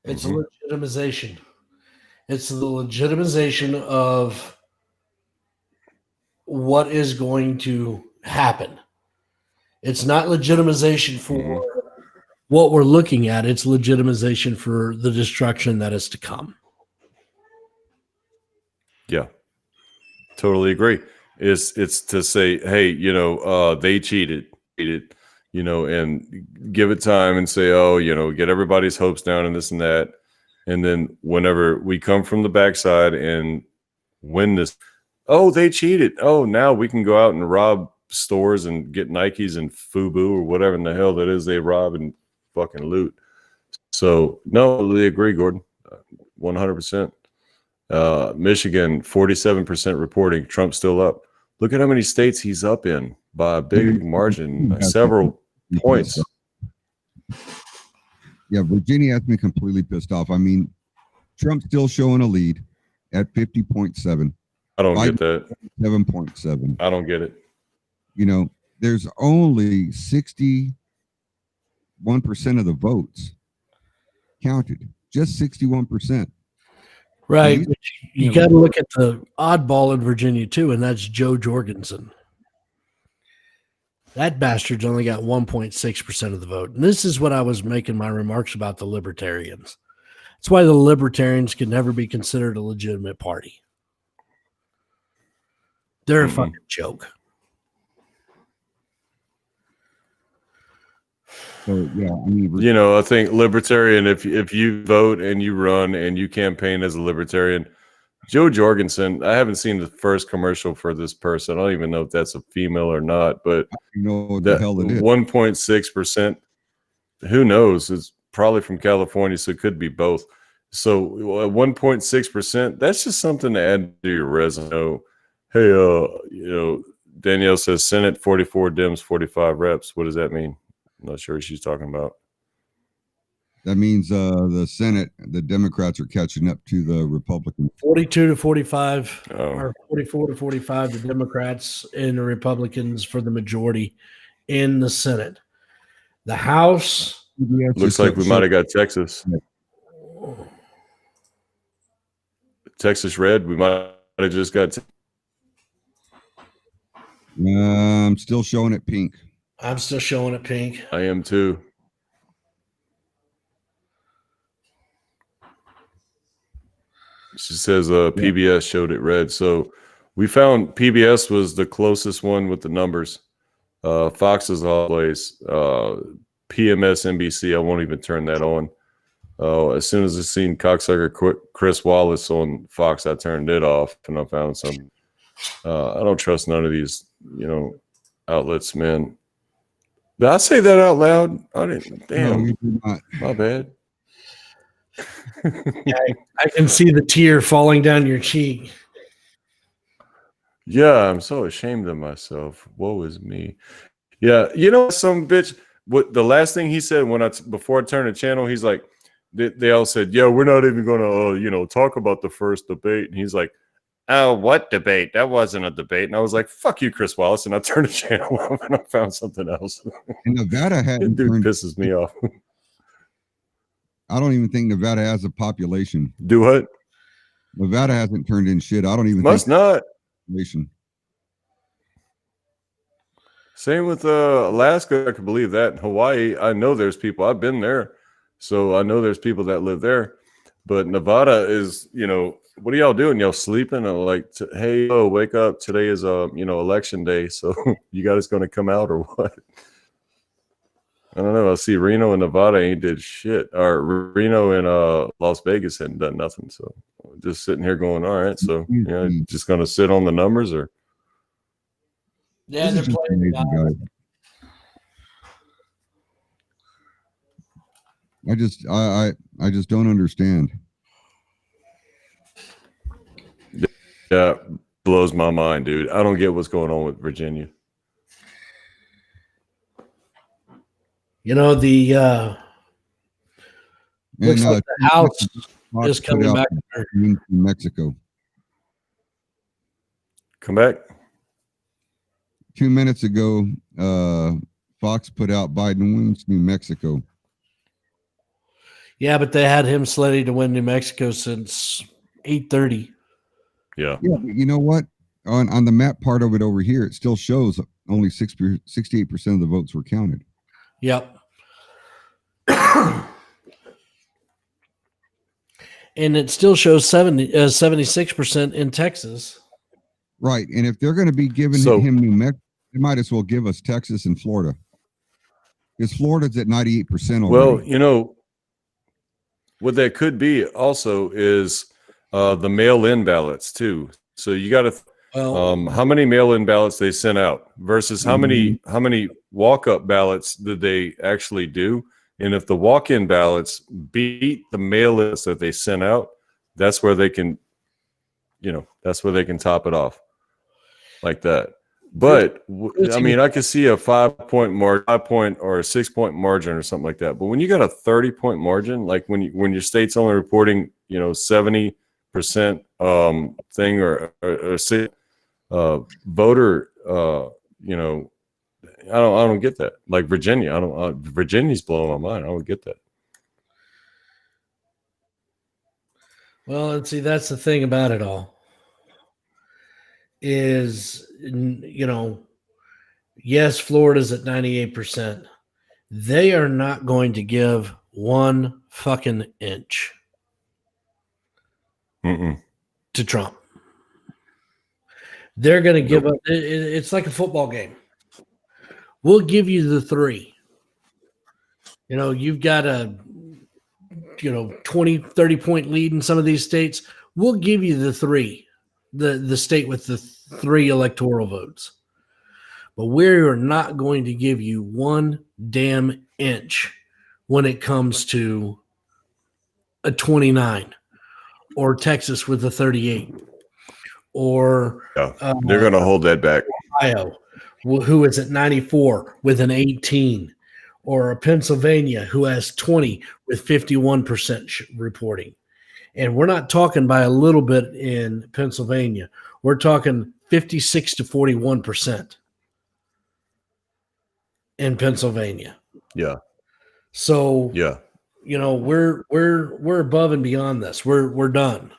It's a legitimization. It's the legitimization of what is going to happen. It's not legitimization for what we're looking at. It's legitimization for the destruction that is to come. Yeah, totally agree. It's to say, hey, they cheated, and give it time and say, oh, get everybody's hopes down and this and that. And then whenever we come from the backside and win this, oh, they cheated. Oh, now we can go out and rob stores and get Nikes and FUBU or whatever in the hell that is they rob and fucking loot. So no, I really agree, Gordon. 100%. Michigan, 47% reporting Trump's still up. Look at how many states he's up in by a big margin, several points. Yeah, Virginia has me completely pissed off. I mean, Trump's still showing a lead at 50.7. I don't get that. 7.7. I don't get it. There's only 61% of the votes counted. Just 61%. Right. You got to look at the oddball in Virginia, too, and that's Joe Jorgensen. That bastard's only got 1.6% of the vote. And this is what I was making my remarks about the libertarians. That's why the libertarians can never be considered a legitimate party. They're a fucking joke. So, yeah, I mean, I think libertarian, if you vote and you run and you campaign as a libertarian, Joe Jorgensen, I haven't seen the first commercial for this person. I don't even know if that's a female or not, but what the hell it is. 1.6%, who knows? It's probably from California, so it could be both. So 1.6%, that's just something to add to your resume. Hey, Danielle says Senate 44 Dems, 45 reps. What does that mean? I'm not sure what she's talking about. That means the Senate, the Democrats are catching up to the Republicans. 42 to 45, or 44 to 45, the Democrats and the Republicans for the majority in the Senate. The House. Looks like we might have got Texas. Texas red. We might have just got. I'm still showing it pink. I'm still showing it pink. I am too. She says PBS showed it red. So we found PBS was the closest one with the numbers. Fox is always PMS NBC. I won't even turn that on. As soon as I seen cocksucker Chris Wallace on Fox, I turned it off and I found some. I don't trust none of these, outlets, man. Did I say that out loud? I didn't. Damn. No, you did not. My bad. I can see the tear falling down your cheek. Yeah, I'm so ashamed of myself. Woe is me. Yeah, some bitch. What the last thing he said before I turned the channel, he's like, they all said, "Yeah, we're not even gonna, talk about the first debate." And he's like, "Oh, what debate? That wasn't a debate." And I was like, "Fuck you, Chris Wallace." And I turned the channel off and I found something else. And Nevada Dude pisses me off. I don't even think Nevada has a population. Do what? Nevada hasn't turned in shit. I don't even Must think not. Population. Same with Alaska. I can believe that. Hawaii, I know there's people. I've been there. So I know there's people that live there. But Nevada is, what are y'all doing? Y'all sleeping? Or hey, wake up. Today is, election day. So you guys going to come out or what? I don't know. I see Reno and Nevada ain't did shit. Or Reno and Las Vegas hadn't done nothing. So just sitting here going, all right. So just going to sit on the numbers or. Yeah, they're playing. I just don't understand. Yeah, blows my mind, dude. I don't get what's going on with Virginia. Looks like the House is coming back in Mexico. Come back. 2 minutes ago, Fox put out Biden wins New Mexico. Yeah, but they had him slated to win New Mexico since 8:30. Yeah. Yeah, but you know what? On the map part of it over here, it still shows only 68% of the votes were counted. Yep. And it still shows 76% in Texas. Right. And if they're going to be giving So- him New Mexico, they might as well give us Texas and Florida. Because Florida's at 98% already. Well, you know, what that could be also is the mail-in ballots too. So you got to how many mail-in ballots they sent out versus how many walk-up ballots did they actually do? And if the walk-in ballots beat the mail-ins that they sent out, that's where they can, that's where they can top it off like that. But I mean, I could see a 5-point margin, 5-point or a 6-point margin or something like that. But when you got a 30-point margin, like when your state's only reporting, 70% thing or voter, I don't get that. Like Virginia, Virginia's blowing my mind. I don't get that. Well, and see, that's the thing about it all is, yes, Florida's at 98%. They are not going to give one fucking inch to Trump. They're going to give up. It's like a football game. We'll give you the 3. You've got a 20, 30-point lead in some of these states. We'll give you the 3, the state with the 3 electoral votes. But we're not going to give you one damn inch when it comes to a 29 or Texas with a 38 or they're going to hold that back. Ohio, who is at 94 with an 18, or a Pennsylvania who has 20 with 51% reporting. And we're not talking by a little bit in Pennsylvania. We're talking 56 to 41% in Pennsylvania. Yeah. So yeah, we're above and beyond this. We're done.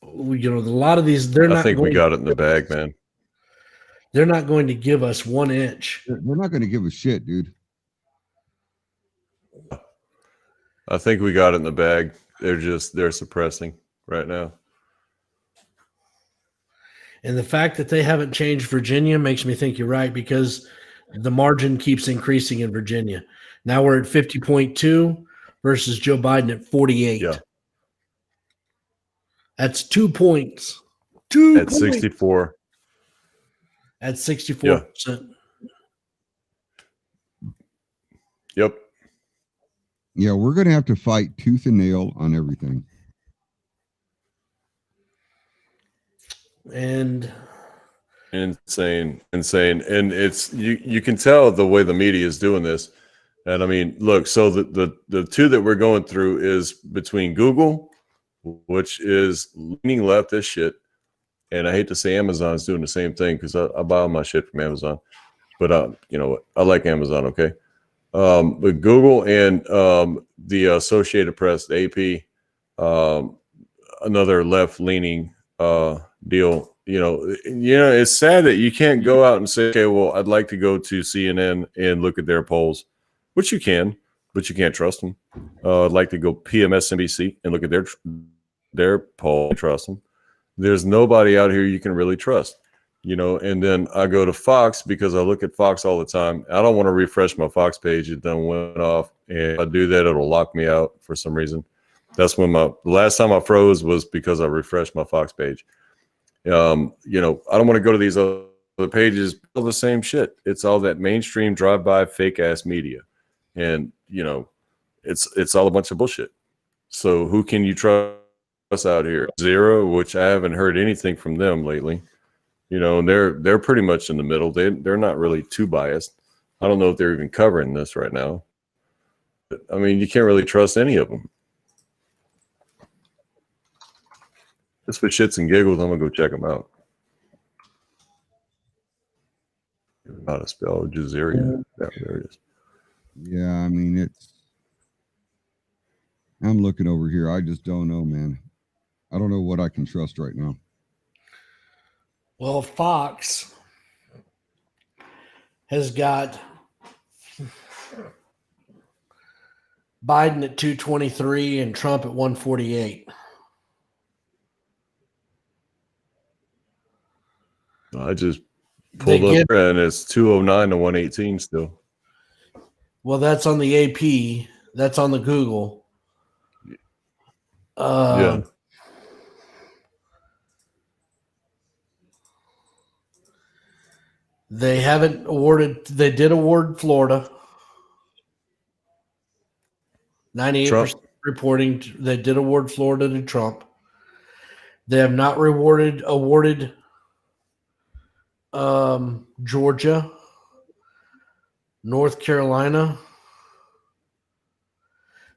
A lot of these, they're not. I think we got it in the bag, man. They're not going to give us 1 inch. They're not going to give us shit, dude. I think we got it in the bag. They're suppressing right now. And the fact that they haven't changed Virginia makes me think you're right, because the margin keeps increasing in Virginia. Now we're at 50.2 versus Joe Biden at 48. Yeah. That's 2 points. At 64. At 64%. Yep. Yeah, we're going to have to fight tooth and nail on everything. And insane. And it's you can tell the way the media is doing this. And I mean, look, so the 2 that we're going through is between Google, which is leaning left as shit. And I hate to say Amazon's doing the same thing, because I buy all my shit from Amazon. But you know what? I like Amazon, okay? But Google and the Associated Press, the AP, another left-leaning deal. It's sad that you can't go out and say, okay, well, I'd like to go to CNN and look at their polls, which you can, but you can't trust them. I'd like to go PMSNBC and look at their poll and trust them. There's nobody out here you can really trust. And then I go to Fox because I look at Fox all the time. I don't want to refresh my Fox page. It done went off. And if I do that, it'll lock me out for some reason. That's when the last time I froze was because I refreshed my Fox page. I don't want to go to these other pages, all the same shit. It's all that mainstream drive-by fake ass media. And, it's all a bunch of bullshit. So who can you trust out here? Zero, which I haven't heard anything from them lately. And they're pretty much in the middle. They're not really too biased. I don't know if they're even covering this right now. But, I mean, you can't really trust any of them. Just for shits and giggles, I'm gonna go check them out. How to spell Jazeera? Yeah, there it is. Yeah, I mean, I'm looking over here. I just don't know, man. I don't know what I can trust right now. Well, Fox has got Biden at 223 and Trump at 148. I just pulled up and it's 209 to 118 still. Well, that's on the AP. That's on the Google. Yeah. They haven't awarded. They did award Florida. 98% reporting. They did award Florida to Trump. They have not awarded Georgia, North Carolina.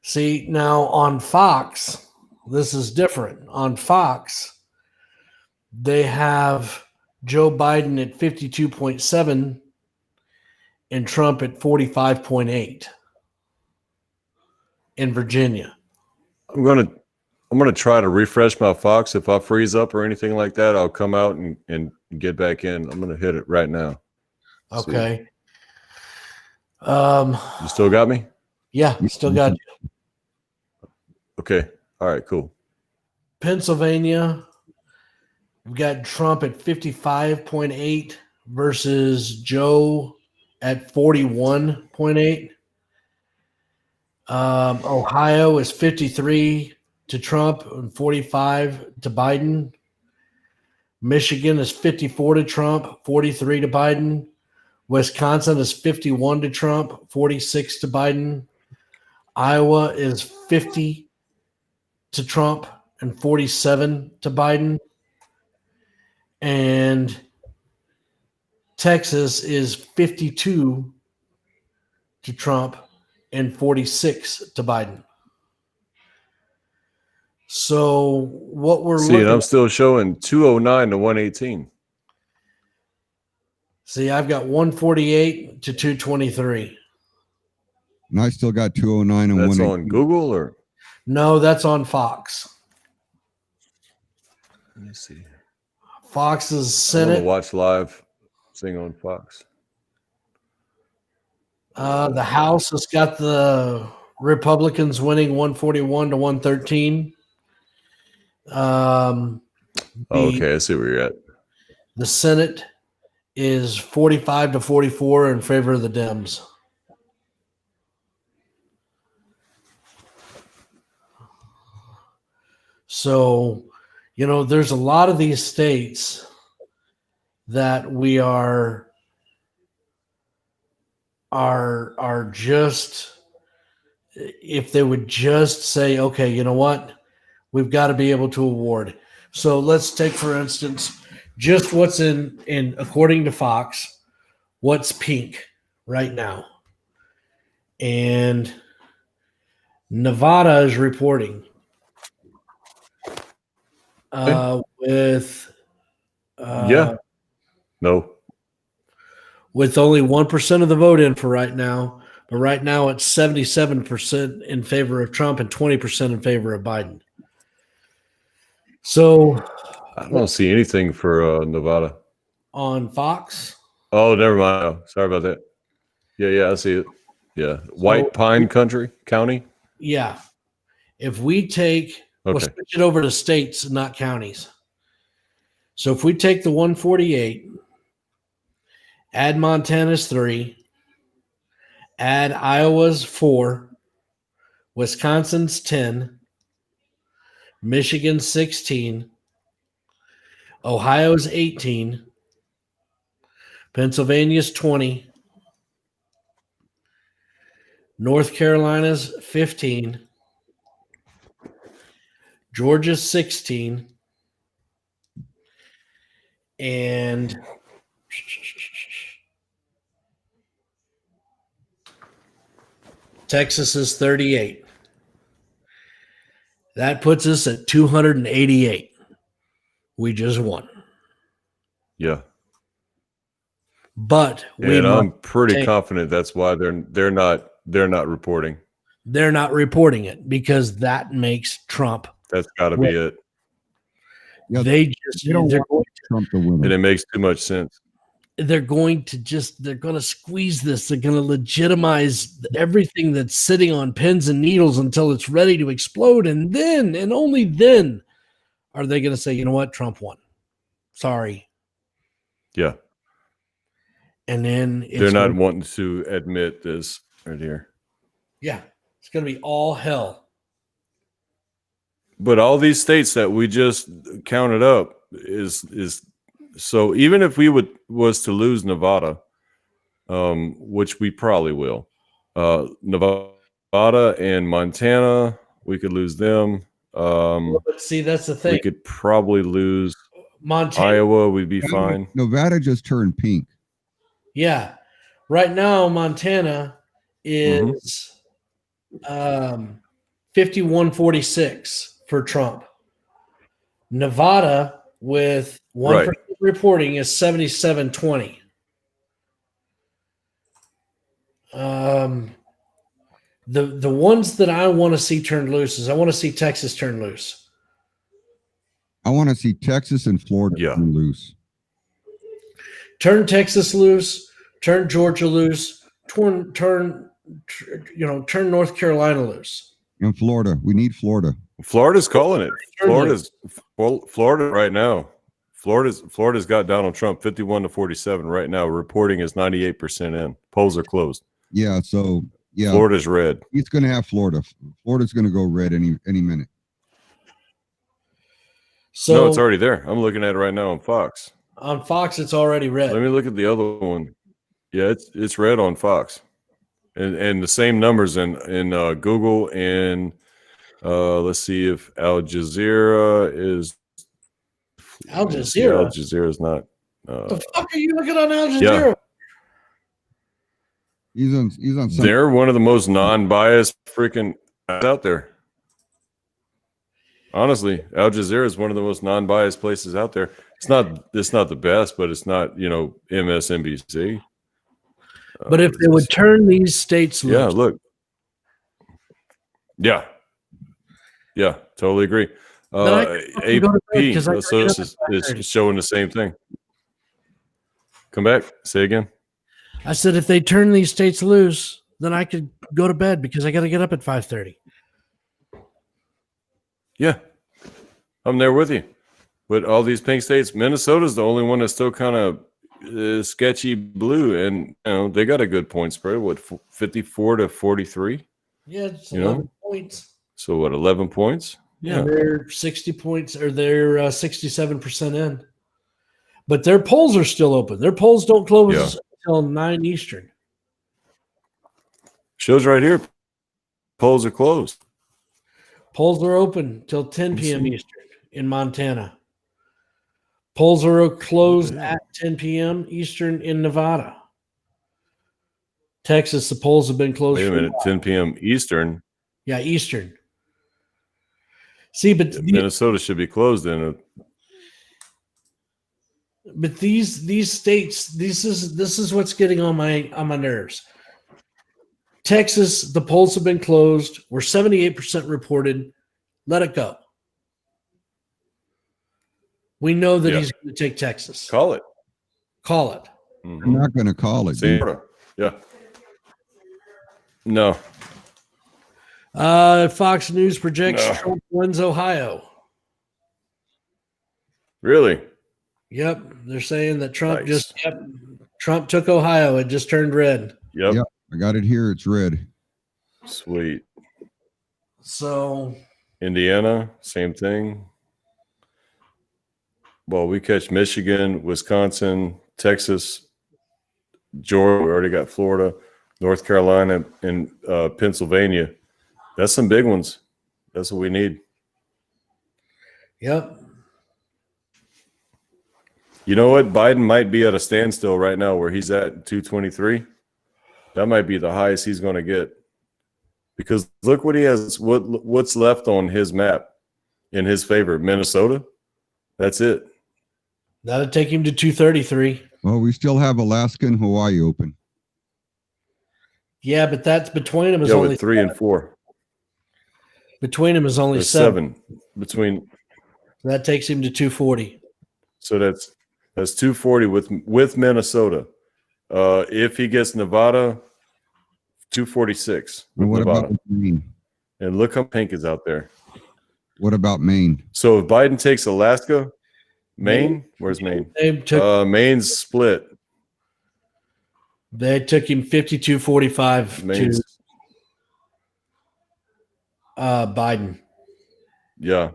See, now on Fox, this is different. On Fox, they have Joe Biden at 52.7 and Trump at 45.8 in Virginia. I'm gonna try to refresh my Fox. If I freeze up or anything like that, I'll come out and get back in. I'm gonna hit it right now. Okay. You still got me? Yeah, still got you. Okay. All right, cool. Pennsylvania, we've got Trump at 55.8 versus Joe at 41.8. Ohio is 53 to Trump and 45 to Biden. Michigan is 54 to Trump, 43 to Biden. Wisconsin is 51 to Trump, 46 to Biden. Iowa is 50 to Trump and 47 to Biden. And Texas is 52 to Trump and 46 to Biden. So what we're looking at, I'm still showing 209 to 118. See, I've got 148 to 223. And I still got 209 and That's 118. on Google or? No, that's on Fox. Let me see. Fox's Senate. I'm gonna watch live thing on Fox. The House has got the Republicans winning 141 to 113. Okay, I see where you're at. The Senate is 45 to 44 in favor of the Dems. So, there's a lot of these states that we are just, if they would just say, okay, you know what? We've got to be able to award. So let's take, for instance, just what's in according to Fox, what's pink right now. And Nevada is reporting with with only 1% of the vote in for right now. But right now it's 77% in favor of Trump and 20% in favor of Biden. So I don't see anything for Nevada on Fox. Oh, never mind. Oh, sorry about that. Yeah, I see it. Yeah, White Pine County. Yeah, if we take, we'll switch it over to states, not counties. So if we take the 148, add Montana's 3, add Iowa's 4, Wisconsin's 10, Michigan's 16, Ohio's 18, Pennsylvania's 20, North Carolina's 15, Georgia's 16, and Texas is 38. That puts us at 288. We just won. Yeah. But I'm pretty confident that's why they're not reporting. They're not reporting it because that makes Trump. That's got to be it. Yeah, They just they don't they're want going, Trump to win. And it makes too much sense. they're going to squeeze this. They're going to legitimize everything that's sitting on pins and needles until it's ready to explode, and then and only then are they going to say, you know what, Trump won. Sorry. Yeah. And then They're not wanting to admit this right here. Yeah, it's going to be all hell. But all these states that we just counted up is so even if we was to lose Nevada, which we probably will, Nevada and Montana, we could lose them. But see, that's the thing. We could probably lose Montana. Iowa. We'd be fine. Nevada just turned pink. Yeah. Right now, Montana is 51-46 for Trump. Nevada with 1% reporting is 77-20. The ones that I want to see turned loose is I want to see Texas turn loose. I want to see Texas and Florida turn loose. Turn Texas loose, turn Georgia loose, turn North Carolina loose. And Florida. We need Florida. Florida's calling it. Florida right now. Florida's got Donald Trump 51-47 right now. Reporting is 98% in. Polls are closed. Yeah, so yeah. Florida's red. He's going to have Florida. Florida's going to go red any minute. So no, it's already there. I'm looking at it right now on Fox. On Fox, it's already red. Let me look at the other one. Yeah, it's red on Fox, and the same numbers in Google and let's see if Al Jazeera is. Al Jazeera. Al Jazeera is not. The fuck are you looking on Al Jazeera? Yeah. He's on. Some, they're one of the most non-biased freaking out there. Honestly, Al Jazeera is one of the most non-biased places out there. It's not the best, but it's not, MSNBC. But if they would turn these states loose. Yeah, look. Yeah, totally agree. AP is showing the same thing. Come back. Say again. I said if they turn these states loose, then I could go to bed because I got to get up at 5:30. Yeah, I'm there with you. But all these pink states, Minnesota's the only one that's still kind of sketchy blue, and they got a good point spread. What, 54-43? Yeah, it's 11 points. So what, 11 points? Yeah, they're 60 points, or they're 67% in. But their polls are still open. Their polls don't close until 9 Eastern. Shows right here. Polls are closed. Polls are open till 10 p.m. Eastern in Montana. Polls are closed at 10 p.m. Eastern in Nevada. Texas, the polls have been closed. Wait a minute, 10 p.m. Eastern? Yeah, Eastern. See, but Minnesota should be closed then. But these states, this is what's getting on my nerves. Texas, the polls have been closed. We're 78% reported. Let it go. We know that he's going to take Texas. Call it. Call it. I'm not going to call it. Yeah. No. Fox News projects Trump wins Ohio. Really? Yep. They're saying that Trump Trump took Ohio. It just turned red. Yep. I got it here. It's red. Sweet. So Indiana, same thing. Well, we catch Michigan, Wisconsin, Texas, Georgia. We already got Florida, North Carolina, and Pennsylvania. That's some big ones. That's what we need. Yep. You know what? Biden might be at a standstill right now where he's at 223. That might be the highest he's going to get. Because look what he has, what's left on his map in his favor. Minnesota. That's it. That'll take him to 233. Well, we still have Alaska and Hawaii open. Yeah, but that's between them is with only 3 and 4. Between them is only There's 7. 7 between. That takes him to 240. So that's 240 with Minnesota. If he gets Nevada, 246 with And what Nevada. about Maine? And look how pink is out there. What about Maine? So if Biden takes Alaska, Maine, where's Maine? Maine's split. They took him 52-45 Maine's, to Biden. yeah.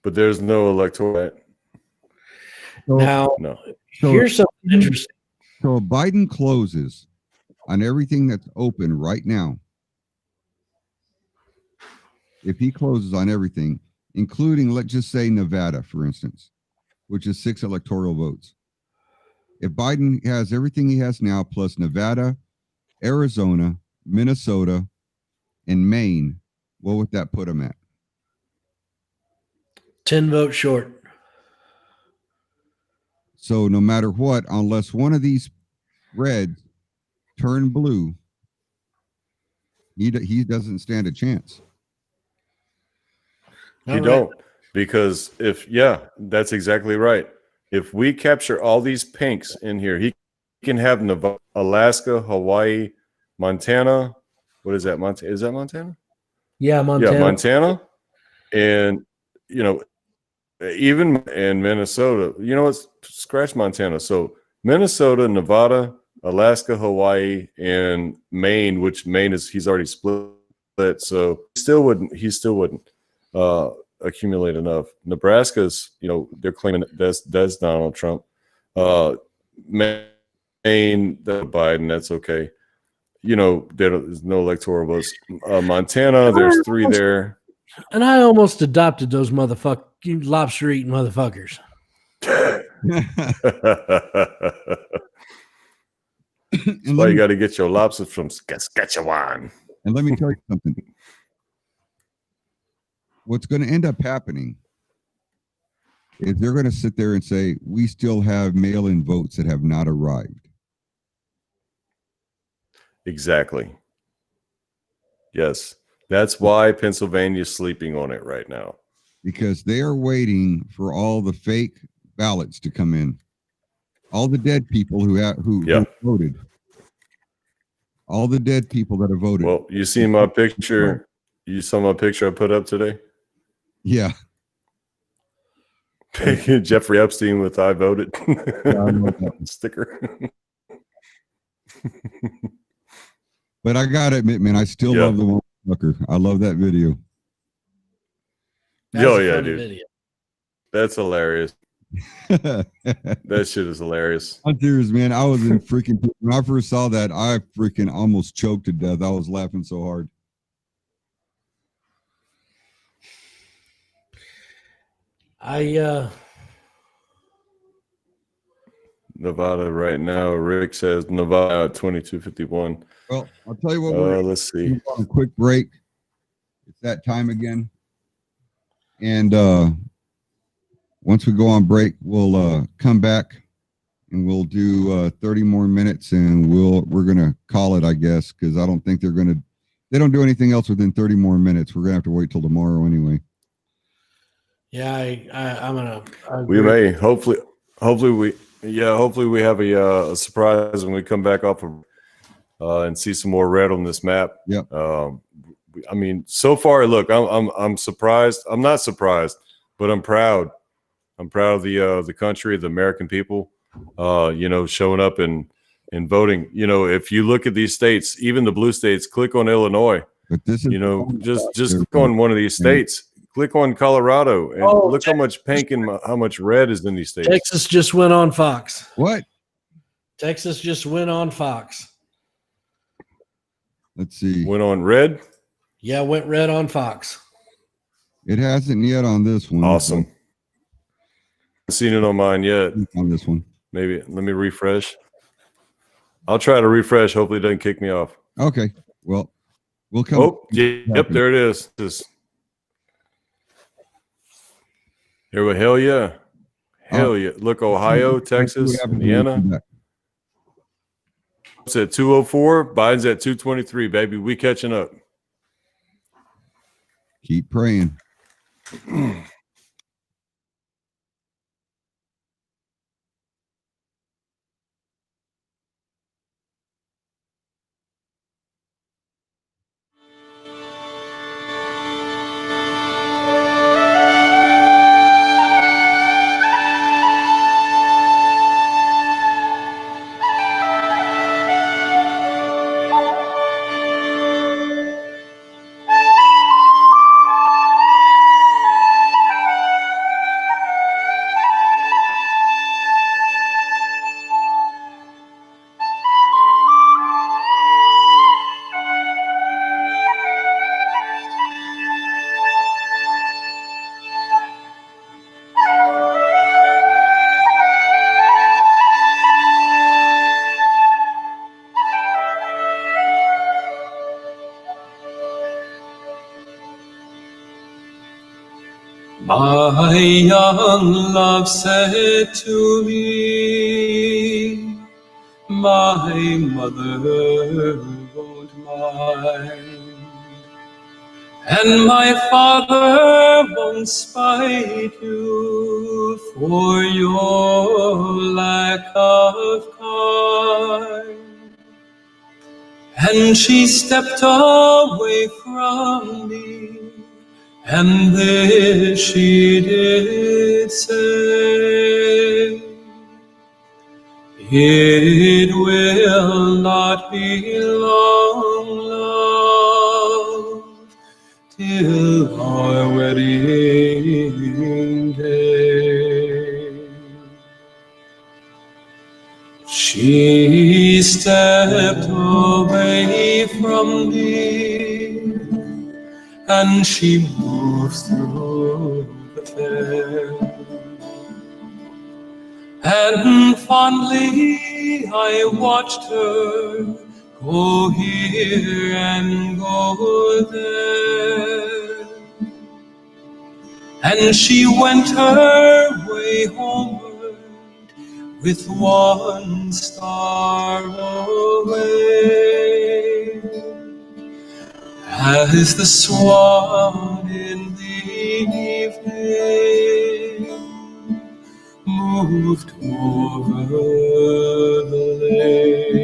But there's no electoral. Now, No. here's something interesting. So if Biden closes on everything that's open right now, if he closes on everything, including, let's just say, Nevada, for instance, which is 6 electoral votes. If Biden has everything he has now, plus Nevada, Arizona, Minnesota, and Maine, what would that put him at? 10 votes short. So no matter what, unless one of these reds turn blue, he doesn't stand a chance. You don't, because that's exactly right. If we capture all these pinks in here, he can have Nevada, Alaska, Hawaii, Montana. What is that? Is that Montana? Yeah, Montana. Yeah, Montana, and even in Minnesota. You know what? Scratch Montana. So Minnesota, Nevada, Alaska, Hawaii, and Maine. Which Maine he's already split. So he still wouldn't. Accumulate enough. Nebraska's, they're claiming that's Donald Trump. Maine, Biden, that's okay. There's no electoral votes. Montana, there's 3 there. And I almost adopted those lobster eating motherfuckers. That's why you got to get your lobster from Saskatchewan. And let me tell you something. What's going to end up happening is they're going to sit there and say, we still have mail-in votes that have not arrived. Exactly. Yes. That's why Pennsylvania's sleeping on it right now. Because they are waiting for all the fake ballots to come in. All the dead people who voted. All the dead people that have voted. Well, you see my picture. You saw my picture I put up today? Yeah. Jeffrey Epstein with I voted sticker. But I gotta admit, man, I still love the one fucker. I love that video. Oh yeah, dude. Video. That's hilarious. That shit is hilarious. I'm serious, man. I was in freaking when I first saw that, I freaking almost choked to death. I was laughing so hard. Nevada right now. Rick says Nevada 2251. Well, I'll tell you what. Let's see. On a quick break. It's that time again. And once we go on break, we'll come back and we'll do 30 more minutes, and we're gonna call it, I guess, because I don't think they don't do anything else within 30 more minutes. We're gonna have to wait till tomorrow anyway. Yeah, I'm gonna. We may hopefully we have a surprise when we come back off of and see some more red on this map. Yep. I mean, so far, look, I'm surprised. I'm not surprised, but I'm proud. I'm proud of the country, the American people. Showing up and voting. If you look at these states, even the blue states, click on Illinois. But this is just click on one of these states. Click on Colorado and look how much pink and how much red is in these states. Texas just went on Fox. What? Texas just went on Fox. Let's see. Went on red? Yeah, went red on Fox. It hasn't yet on this one. Awesome. Haven't seen it on mine yet. On this one. Maybe. Let me refresh. I'll try to refresh. Hopefully it doesn't kick me off. Okay. Well, we'll come. Oh, yep, there it is. Here we hell yeah. Hell yeah. Look, Ohio, Texas, Indiana. It's at 204. Biden's at 223, baby. We catching up. Keep praying. My young love said to me, my mother won't mind, and my father won't spite you for your lack of kind. And she stepped away from me, and this she did say, it will not be long, love, till our wedding day. She stepped away from me, and she moved through the fair. And fondly I watched her go here and go there. And she went her way homeward with one star away. As the swan in the evening moved over the lake.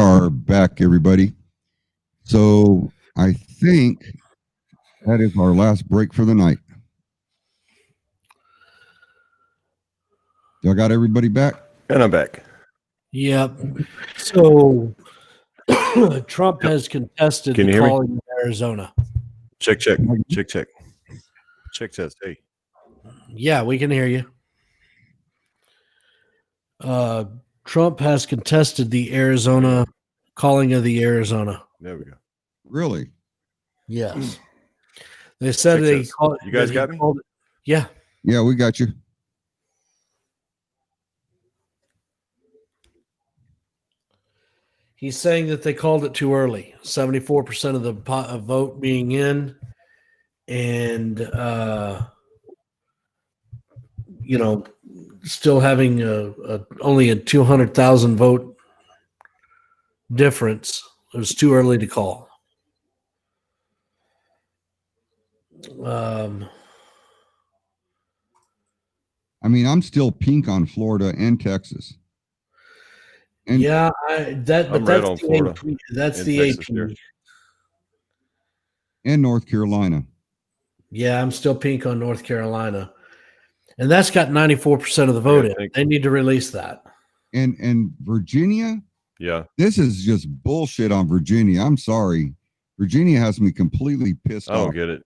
are back, everybody. So I think that is our last break for the night. Y'all got everybody back? And I'm back. Yep. So Trump has contested Can the you hear me? calling of Arizona. Check, check, check, check. Check test. Hey. Yeah, we can hear you. Trump has contested the Arizona calling of the Arizona. There we go. Really? Yes. They said Check they test. called. You guys that he got me? called it- Yeah. Yeah, we got you. He's saying that they called it too early. 74% of the vote being in, and still having only a 200,000 vote difference. It was too early to call. I mean, I'm still pink on Florida and Texas. And Yeah, I'm that's red on the Florida AP. That's and the Texas AP. here. and North Carolina. Yeah, I'm still pink on North Carolina, and that's got 94% of the vote Yeah, in. They need to release that. And Virginia, Yeah. this is just bullshit on Virginia. I'm sorry. Virginia has me completely pissed I don't off. get it.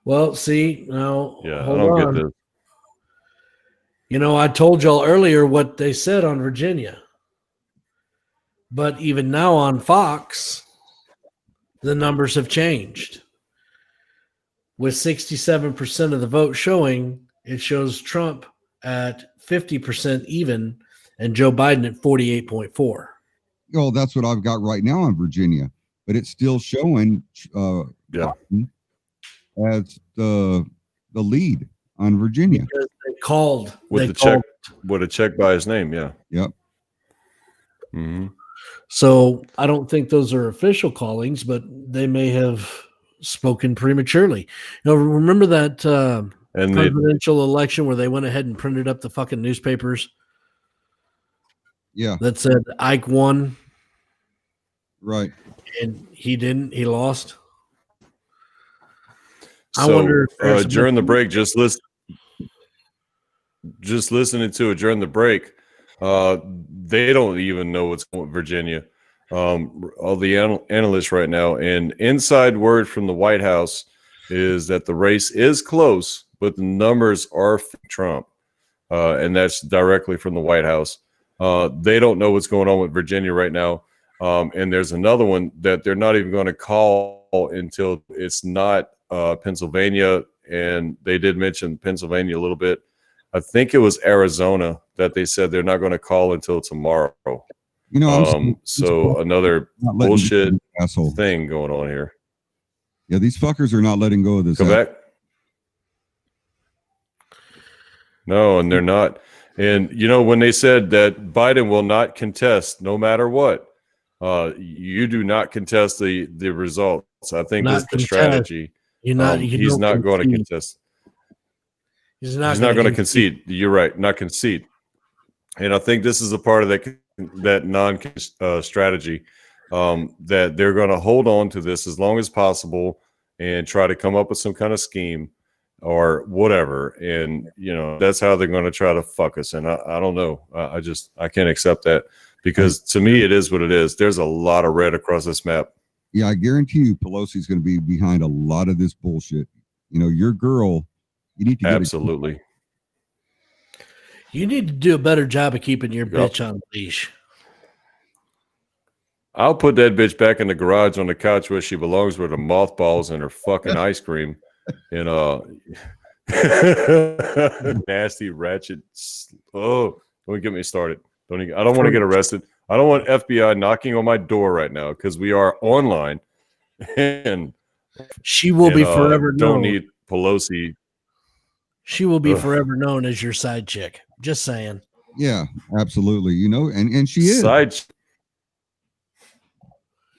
Well, see, now Yeah, hold I don't on. get this. I told y'all earlier what they said on Virginia. But even now on Fox, the numbers have changed. With 67% of the vote showing, it shows Trump at 50% even and Joe Biden at 48.4. Oh, that's what I've got right now on Virginia, but it's still showing Yeah. Biden as the lead on Virginia. Because they called With check, with a check by his name. Yeah. Yep. Mm-hmm. So I don't think those are official callings, but they may have spoken prematurely. Remember that And presidential election where they went ahead and printed up the fucking newspapers Yeah. that said Ike won Right. and he didn't. He lost. So, I wonder if there's during the break, just listening to it during the break, they don't even know what's going on with Virginia. All the analysts right now, and inside word from the White House is that the race is close, but the numbers are for Trump, and that's directly from the White House. They don't know what's going on with Virginia right now, and there's another one that they're not even going to call until it's not Pennsylvania, and they did mention Pennsylvania a little bit. I think it was Arizona that they said they're not going to call until tomorrow. So another bullshit asshole thing going on here. Yeah, these fuckers are not letting go of this. Come back. No, and they're not. And when they said that Biden will not contest no matter what, you do not contest the results. I think that's the strategy. He's not going to contest. He's not going to concede. You're right, not concede. And I think this is a part of that strategy that they're going to hold on to this as long as possible and try to come up with some kind of scheme or whatever. And that's how they're going to try to fuck us. And I don't know. I can't accept that, because to me it is what it is. There's a lot of red across this map. Yeah, I guarantee you Pelosi's going to be behind a lot of this bullshit. Your girl, you need to get absolutely. You need to do a better job of keeping your bitch on leash. I'll put that bitch back in the garage on the couch where she belongs, with her mothballs and her fucking ice cream and nasty ratchet. Oh, don't get me started. I don't want to get arrested. I don't want FBI knocking on my door right now, because we are online, and she will be forever known. Don't need Pelosi. She will be forever known as your side chick. Just saying. Yeah, absolutely. And she is.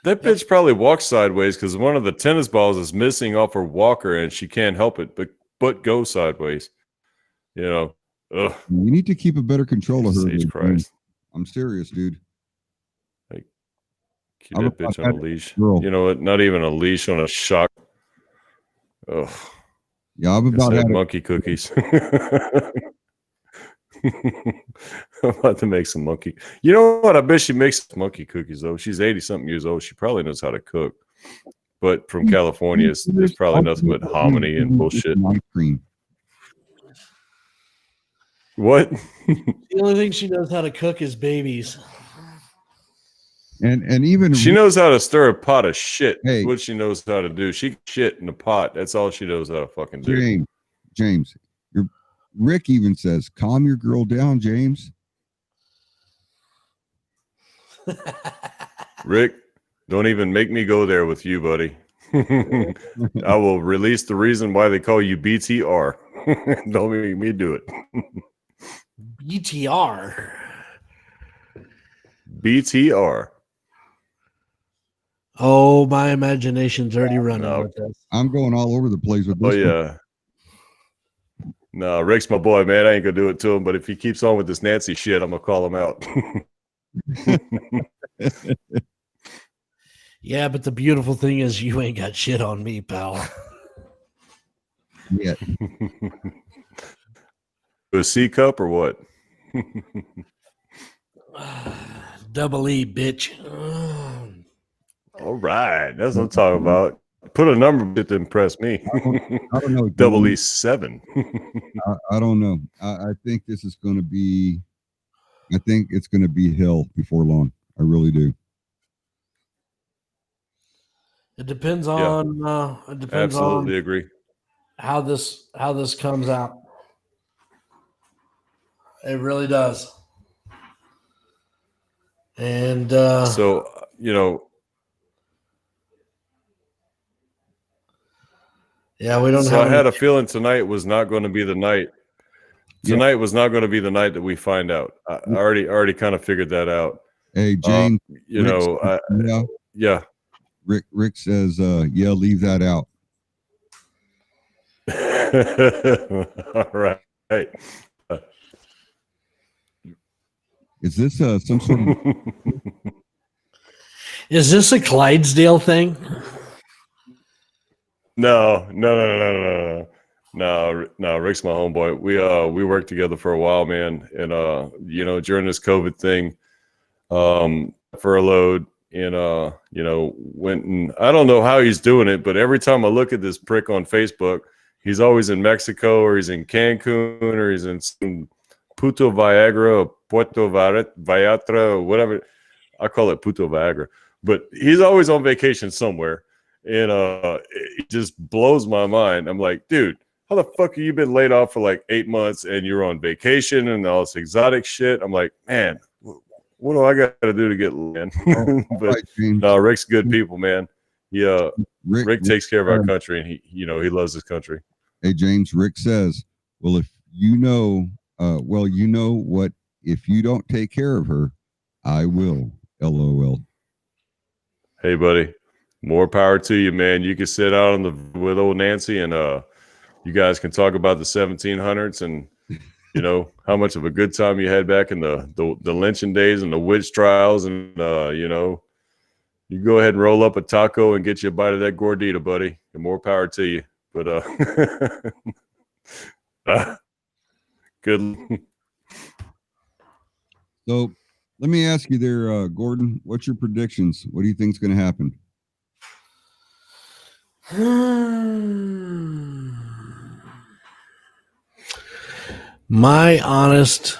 That bitch probably walks sideways because one of the tennis balls is missing off her walker, and she can't help it but go sideways. Ugh. You need to keep a better control of her. Jesus Christ. I'm serious, dude. Like, Keep I'm that about bitch on a that leash. girl. You know what? Not even a leash, on a shock. Oh, Yeah, I'm it's about like had it. monkey cookies. I'm about to make some monkey. You know what? I bet she makes monkey cookies though. She's 80-something years old. She probably knows how to cook. But from California, it's probably nothing but hominy and bullshit. Ice cream. What? The only thing she knows how to cook is babies. And even She knows how to stir a pot of shit. Hey. What she knows how to do. She can shit in a pot. That's all she knows how to fucking do. James, Rick even says, "Calm your girl down, James." Rick, don't even make me go there with you, buddy. I will release the reason why they call you BTR. Don't make me do it. BTR. BTR. Oh, my imagination's already running with this. I'm going all over the place with this. Oh yeah. No, Rick's my boy, man. I ain't gonna do it to him, but if he keeps on with this Nancy shit, I'm gonna call him out. Yeah, but the beautiful thing is you ain't got shit on me, pal. Yeah. A C cup or what? Double E, bitch. All right, that's what I'm talking about. Put a number to impress me. I don't know. Double E7. I don't know. I think this is going to be. I think it's going to be hell before long. I really do. It depends on. It depends Absolutely on agree. how this comes out. It really does. And so you know. Yeah, we don't. So I had a feeling tonight was not going to be the night. Tonight was not going to be the night that we find out. I already kind of figured that out. Hey, James. You know, yeah. Rick says, "Yeah, leave that out." All right. Is this some sort of? Is this a Clydesdale thing? No. Rick's my homeboy. We worked together for a while, man, and you know, during this COVID thing, furloughed, and you know, went and I don't know how he's doing it, but every time I look at this prick on Facebook, he's always in Mexico, or he's in Cancun, or he's in Puto Viagra, or Puerto Vallarta, or whatever. I call it Puto Viagra, but he's always on vacation somewhere. And it just blows my mind. I'm like, dude, how the fuck have you been laid off for like 8 months and you're on vacation and all this exotic shit? I'm like, man, what do I got to do to get in? But no, Rick's good people, man. Yeah, Rick takes care of our country, and he loves his country. Hey, James, Rick says, well, if you know, what, if you don't take care of her, I will. LOL. Hey, buddy. More power to you, man. You can sit out with old Nancy, and you guys can talk about the 1700s and you know how much of a good time you had back in the lynching days and the witch trials, and you know, you go ahead and roll up a taco and get you a bite of that gordita, buddy. And more power to you. But good. So let me ask you there, Gordon. What's your predictions? What do you think is going to happen? My honest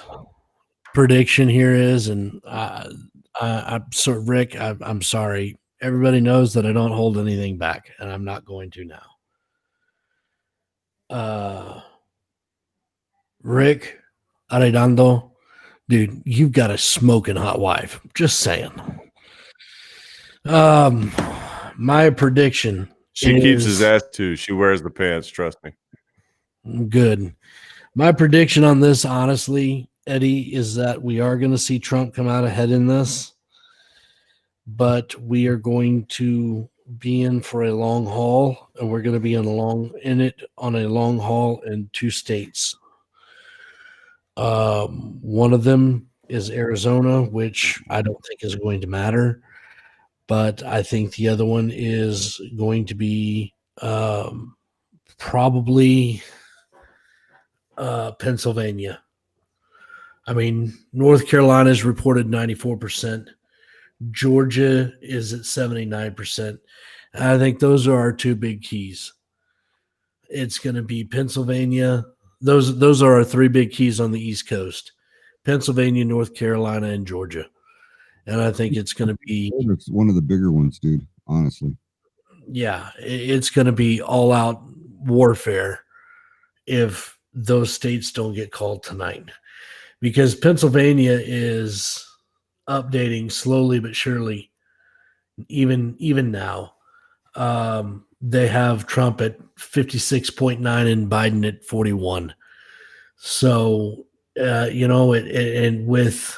prediction here is, and I'm sorry, Rick, I'm sorry. Everybody knows that I don't hold anything back, and I'm not going to now. Rick Arredondo, dude, you've got a smoking hot wife. Just saying. My prediction. She keeps his ass too. She wears the pants. Trust me. Good. My prediction on this, honestly, Eddie, is that we are going to see Trump come out ahead in this, but we are going to be in for a long haul, and we're going to be on a long haul in 2 states. One of them is Arizona, which I don't think is going to matter. but I think the other one is going to be probably Pennsylvania. I mean, North Carolina is reported 94%. Georgia is at 79%. I think those are our two big keys. It's going to be Pennsylvania. Those are our three big keys on the East Coast: Pennsylvania, North Carolina, and Georgia. And I think it's going to be It's one of the bigger ones, dude. Honestly, yeah, it's going to be all out warfare if those states don't get called tonight, because Pennsylvania is updating slowly but surely. Even now, they have Trump at 56.9 and Biden at 41. So and with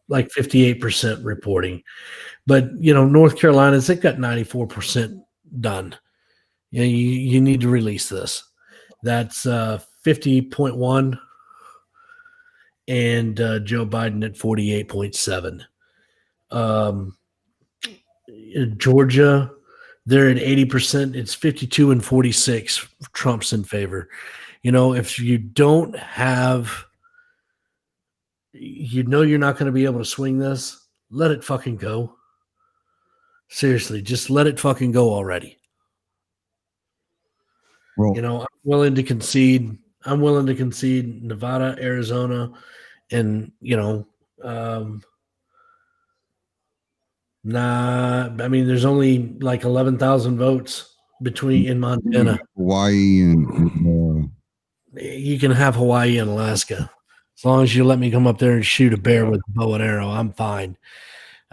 like 58% reporting. But North Carolina's, they've got 94% done. You need to release this. That's 50.1 and Joe Biden at 48.7. Georgia, they're at 80%. It's 52 and 46. Trump's in favor. If you don't have, you're not going to be able to swing this, let it fucking go. Seriously, just let it fucking go already. well, I'm willing to concede. I'm willing to concede Nevada, Arizona, and there's only like 11,000 votes in Montana. Hawaii and You can have Hawaii and Alaska. As long as you let me come up there and shoot a bear with a bow and arrow, I'm fine.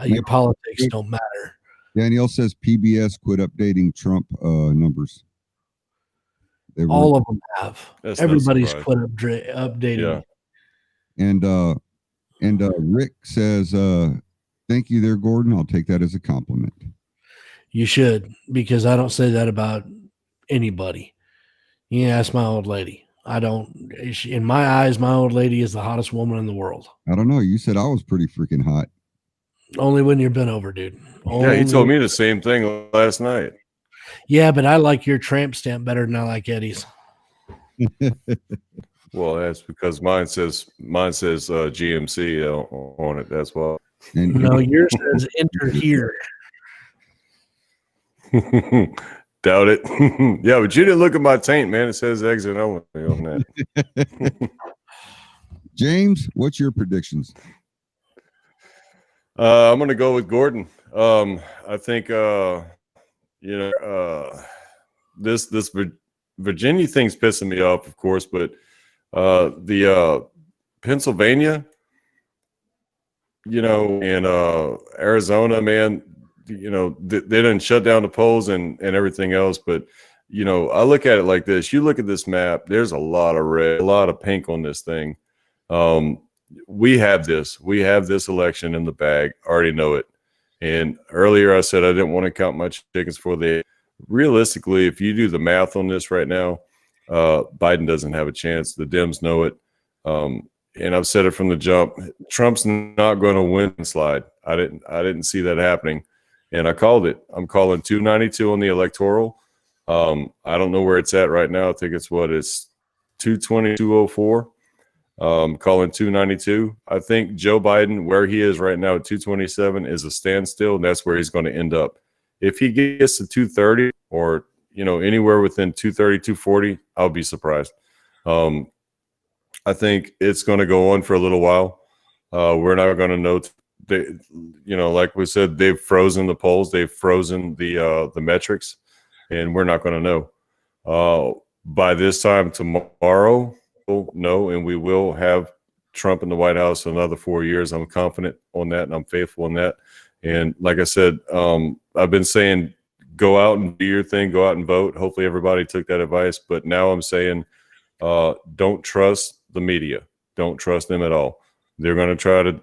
Your politics don't matter. Danielle says PBS quit updating Trump numbers. All of them have. That's Everybody's no quit updating. Yeah. And Rick says, "Thank you, there, Gordon. I'll take that as a compliment." You should, because I don't say that about anybody. You ask my old lady. I don't. In my eyes, my old lady is the hottest woman in the world. I don't know. You said I was pretty freaking hot. Only when you're bent over, dude. Yeah, he told me the same thing last night. Yeah, but I like your tramp stamp better than I like Eddie's. Well, that's because mine says GMC on it. That's why. No, yours says enter here. Doubt it. Yeah, but you didn't look at my taint, man. It says exit only on that. James, what's your predictions? I'm going to go with Gordon. I think this Virginia thing's pissing me off, of course, but the Pennsylvania, and Arizona, man, they didn't shut down the polls and everything else. But, I look at it like this. You look at this map, there's a lot of red, a lot of pink on this thing. We have this election in the bag. I already know it. And earlier I said I didn't want to count my chickens for the. Realistically, if you do the math on this right now, Biden doesn't have a chance. The Dems know it. And I've said it from the jump. Trump's not going to win slide. I didn't see that happening. And I called it. I'm calling 292 on the electoral. I don't know where it's at right now. I think it's 220, 204. Calling 292. I think Joe Biden, where he is right now at 227, is a standstill, and that's where he's going to end up. If he gets to 230 or anywhere within 230, 240, I'll be surprised. I think it's going to go on for a little while. We're not going to know. Like we said, they've frozen the polls, they've frozen the metrics, and we're not going to know. By this time tomorrow, we'll know, and we will have Trump in the White House another 4 years. I'm confident on that, and I'm faithful in that. And like I said, I've been saying, go out and do your thing, go out and vote. Hopefully everybody took that advice. But now I'm saying, don't trust the media. Don't trust them at all. They're going to try to,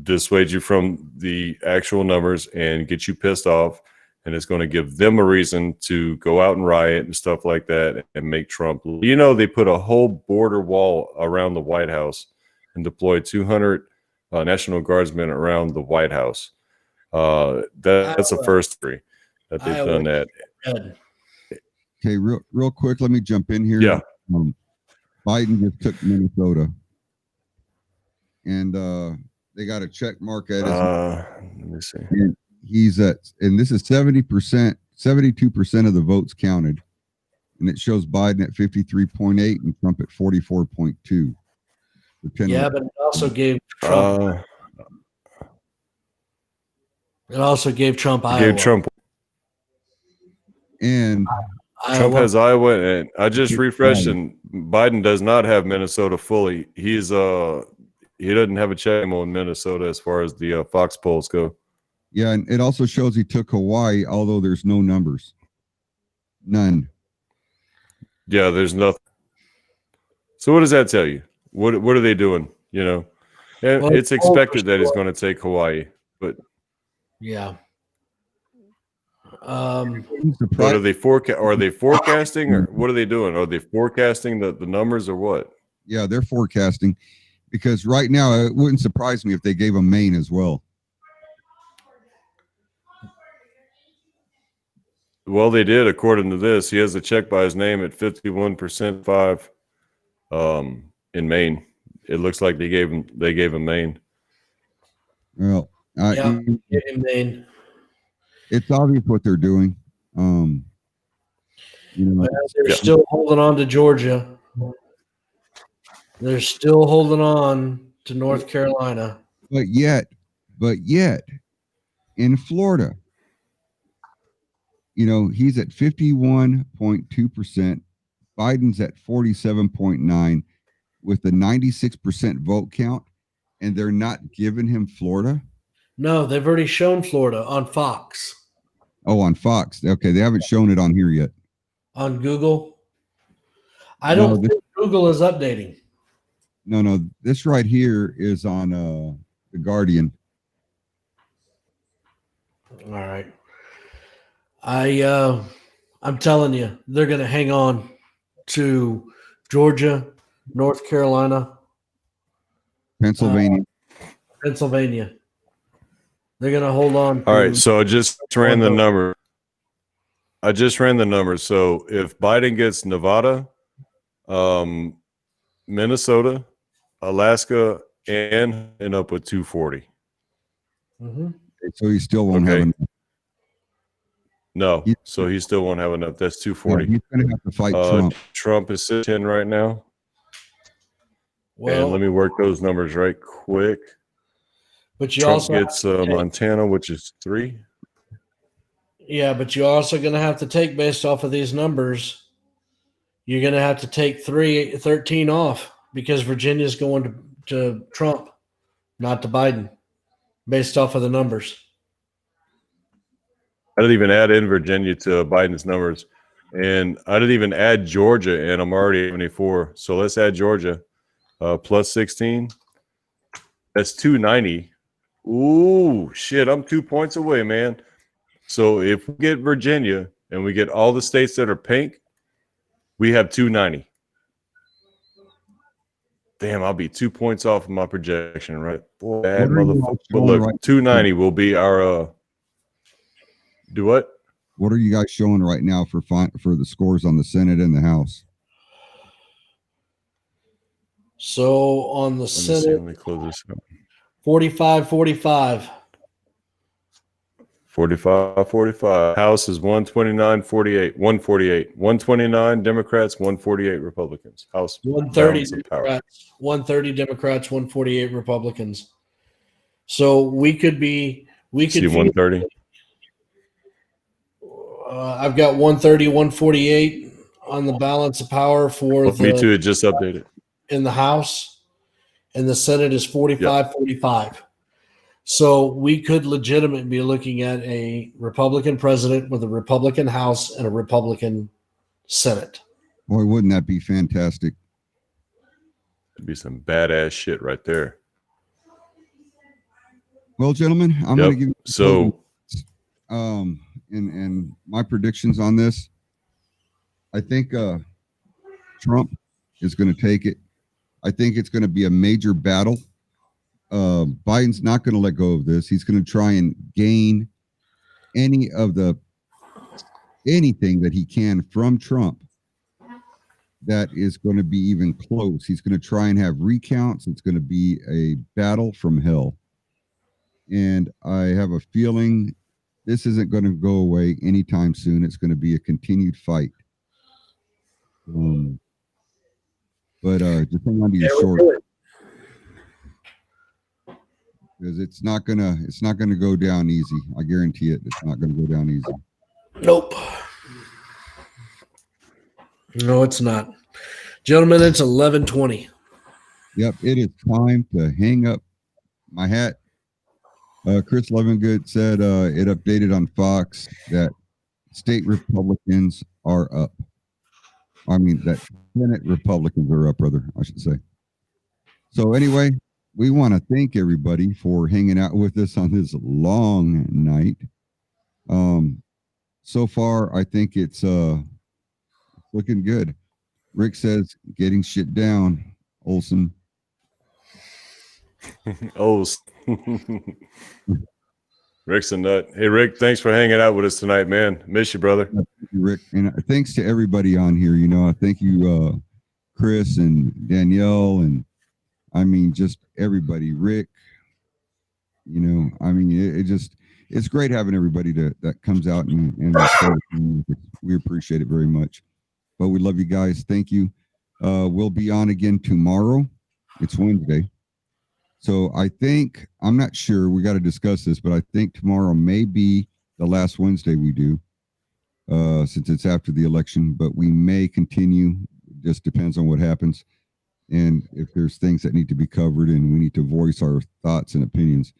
dissuade you from the actual numbers and get you pissed off. And it's going to give them a reason to go out and riot and stuff like that and make Trump. They put a whole border wall around the White House and deployed 200 National Guardsmen around the White House. That's the first three that they've done that. Okay, real quick, let me jump in here. Yeah. Biden just took Minnesota, and they got a check mark at his. Let me see. And he's at, and this is 70%, 72% of the votes counted, and it shows Biden at 53.8 and Trump at 44.2. Yeah, but it also gave Trump. It also gave Trump Iowa. Gave Trump. And Trump has Iowa, and I just refreshed, and Biden does not have Minnesota fully. He doesn't have a check on Minnesota as far as the Fox polls go. Yeah, and it also shows he took Hawaii, although there's no numbers. None. Yeah, there's nothing. So what does that tell you? What are they doing? You know, and Well, it's expected that he's going to take Hawaii, but yeah. What are they forecast? Are they forecasting, or what are they doing? Are they forecasting the numbers, or what? Yeah, they're forecasting, because right now it wouldn't surprise me if they gave him Maine as well. Well, they did, according to this. He has a check by his name at 51% 5 in Maine. It looks like they gave him Maine. Well, in Maine. It's obvious what they're doing. You know, they're still holding on to Georgia. They're still holding on to North Carolina. But yet, in Florida, you know, he's at 51.2%. Biden's at 47.9% with the 96% vote count, and they're not giving him Florida. No, they've already shown Florida on Fox. Oh, on Fox. Okay, they haven't shown it on here yet. On Google? I don't think Google is updating. No, this right here is on The Guardian. All right. I'm telling you, they're going to hang on to Georgia, North Carolina, Pennsylvania. They're going to hold on. All right, so I just ran the number. So if Biden gets Nevada, Minnesota, Alaska, and end up with 240. Mm-hmm. So he still won't have enough. No, so he still won't have enough. That's 240. Yeah, he's going to have to fight Trump. Trump is 10 right now. Well, and let me work those numbers right quick. But you Trump also gets Montana, which is 3. Yeah, but you're also going to have to take, based off of these numbers, you're going to have to take 13 off, because Virginia's going to Trump, not to Biden, based off of the numbers. I didn't even add in Virginia to Biden's numbers, and I didn't even add Georgia, and I'm already at 74. So let's add Georgia, plus 16. That's 290. Ooh, shit, I'm 2 points away, man. So if we get Virginia and we get all the states that are pink, we have 290. Damn, I'll be 2 points off of my projection, right? Boy, bad motherfucker. But look, right 290 will be our do what? What are you guys showing right now for the scores on the Senate and the House? So on the Senate, let me close this up. 45-45. 45-45. House is 129-48. 148. 129 Democrats, 148 Republicans. House 130 Democrats, 130 Democrats, 148 Republicans. So we could see 130. I've got 130, 148 on the balance of power for me too. It just updated in the House, and the Senate is 45-45. So we could legitimately be looking at a Republican president with a Republican House and a Republican Senate. Boy, wouldn't that be fantastic? It'd be some badass shit right there. Well, gentlemen, I'm going to give you and my predictions on this. I think Trump is going to take it. I think it's going to be a major battle. Biden's not going to let go of this. He's going to try and gain anything that he can from Trump that is going to be even close. He's going to try and have recounts. It's going to be a battle from hell. And I have a feeling this isn't going to go away anytime soon. It's going to be a continued fight. But just hang on to your short, because it's not gonna go down easy. I guarantee it. It's not gonna go down easy. Nope. No, it's not. Gentlemen, it's 11:20. Yep, it is time to hang up my hat. Chris Levengood said it updated on Fox that state Republicans are up. I mean, that Senate Republicans are up, brother, I should say. So anyway, we want to thank everybody for hanging out with us on this long night. So far, I think it's looking good. Rick says, getting shit down, Olson. Rick's a nut. Hey, Rick, thanks for hanging out with us tonight, man. Miss you, brother. Thank you, Rick. And thanks to everybody on here. You know, I thank you, Chris and Danielle, and I mean, just everybody. Rick, you know, I mean, it's great having everybody that comes out and we appreciate it very much. But we love you guys. Thank you. We'll be on again tomorrow. It's Wednesday. So I'm not sure, we got to discuss this, but I think tomorrow may be the last Wednesday we do, since it's after the election, but we may continue. It just depends on what happens. And if there's things that need to be covered and we need to voice our thoughts and opinions.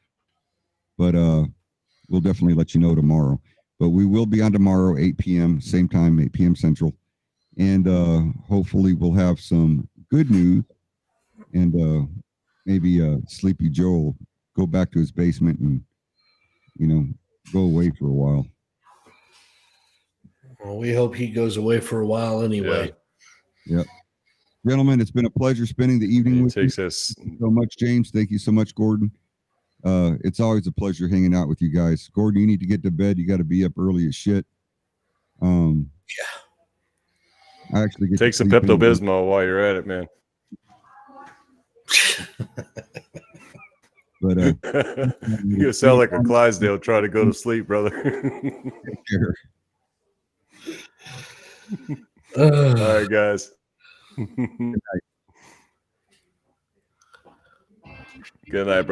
But we'll definitely let you know tomorrow. But we will be on tomorrow, 8 p.m., same time, 8 p.m. Central. And hopefully we'll have some good news. And maybe Sleepy Joe will go back to his basement and, you know, go away for a while. Well, we hope he goes away for a while anyway. Yeah. Yep. Gentlemen, it's been a pleasure spending the evening with you. Us. Thank you so much, James. Thank you so much, Gordon. It's always a pleasure hanging out with you guys. Gordon, you need to get to bed. You got to be up early as shit. Yeah. I actually get Take some Pepto-Bismol while you're at it, man. But You sound like a Clydesdale trying to go to sleep, brother. take care. All right, guys. Good night, bro.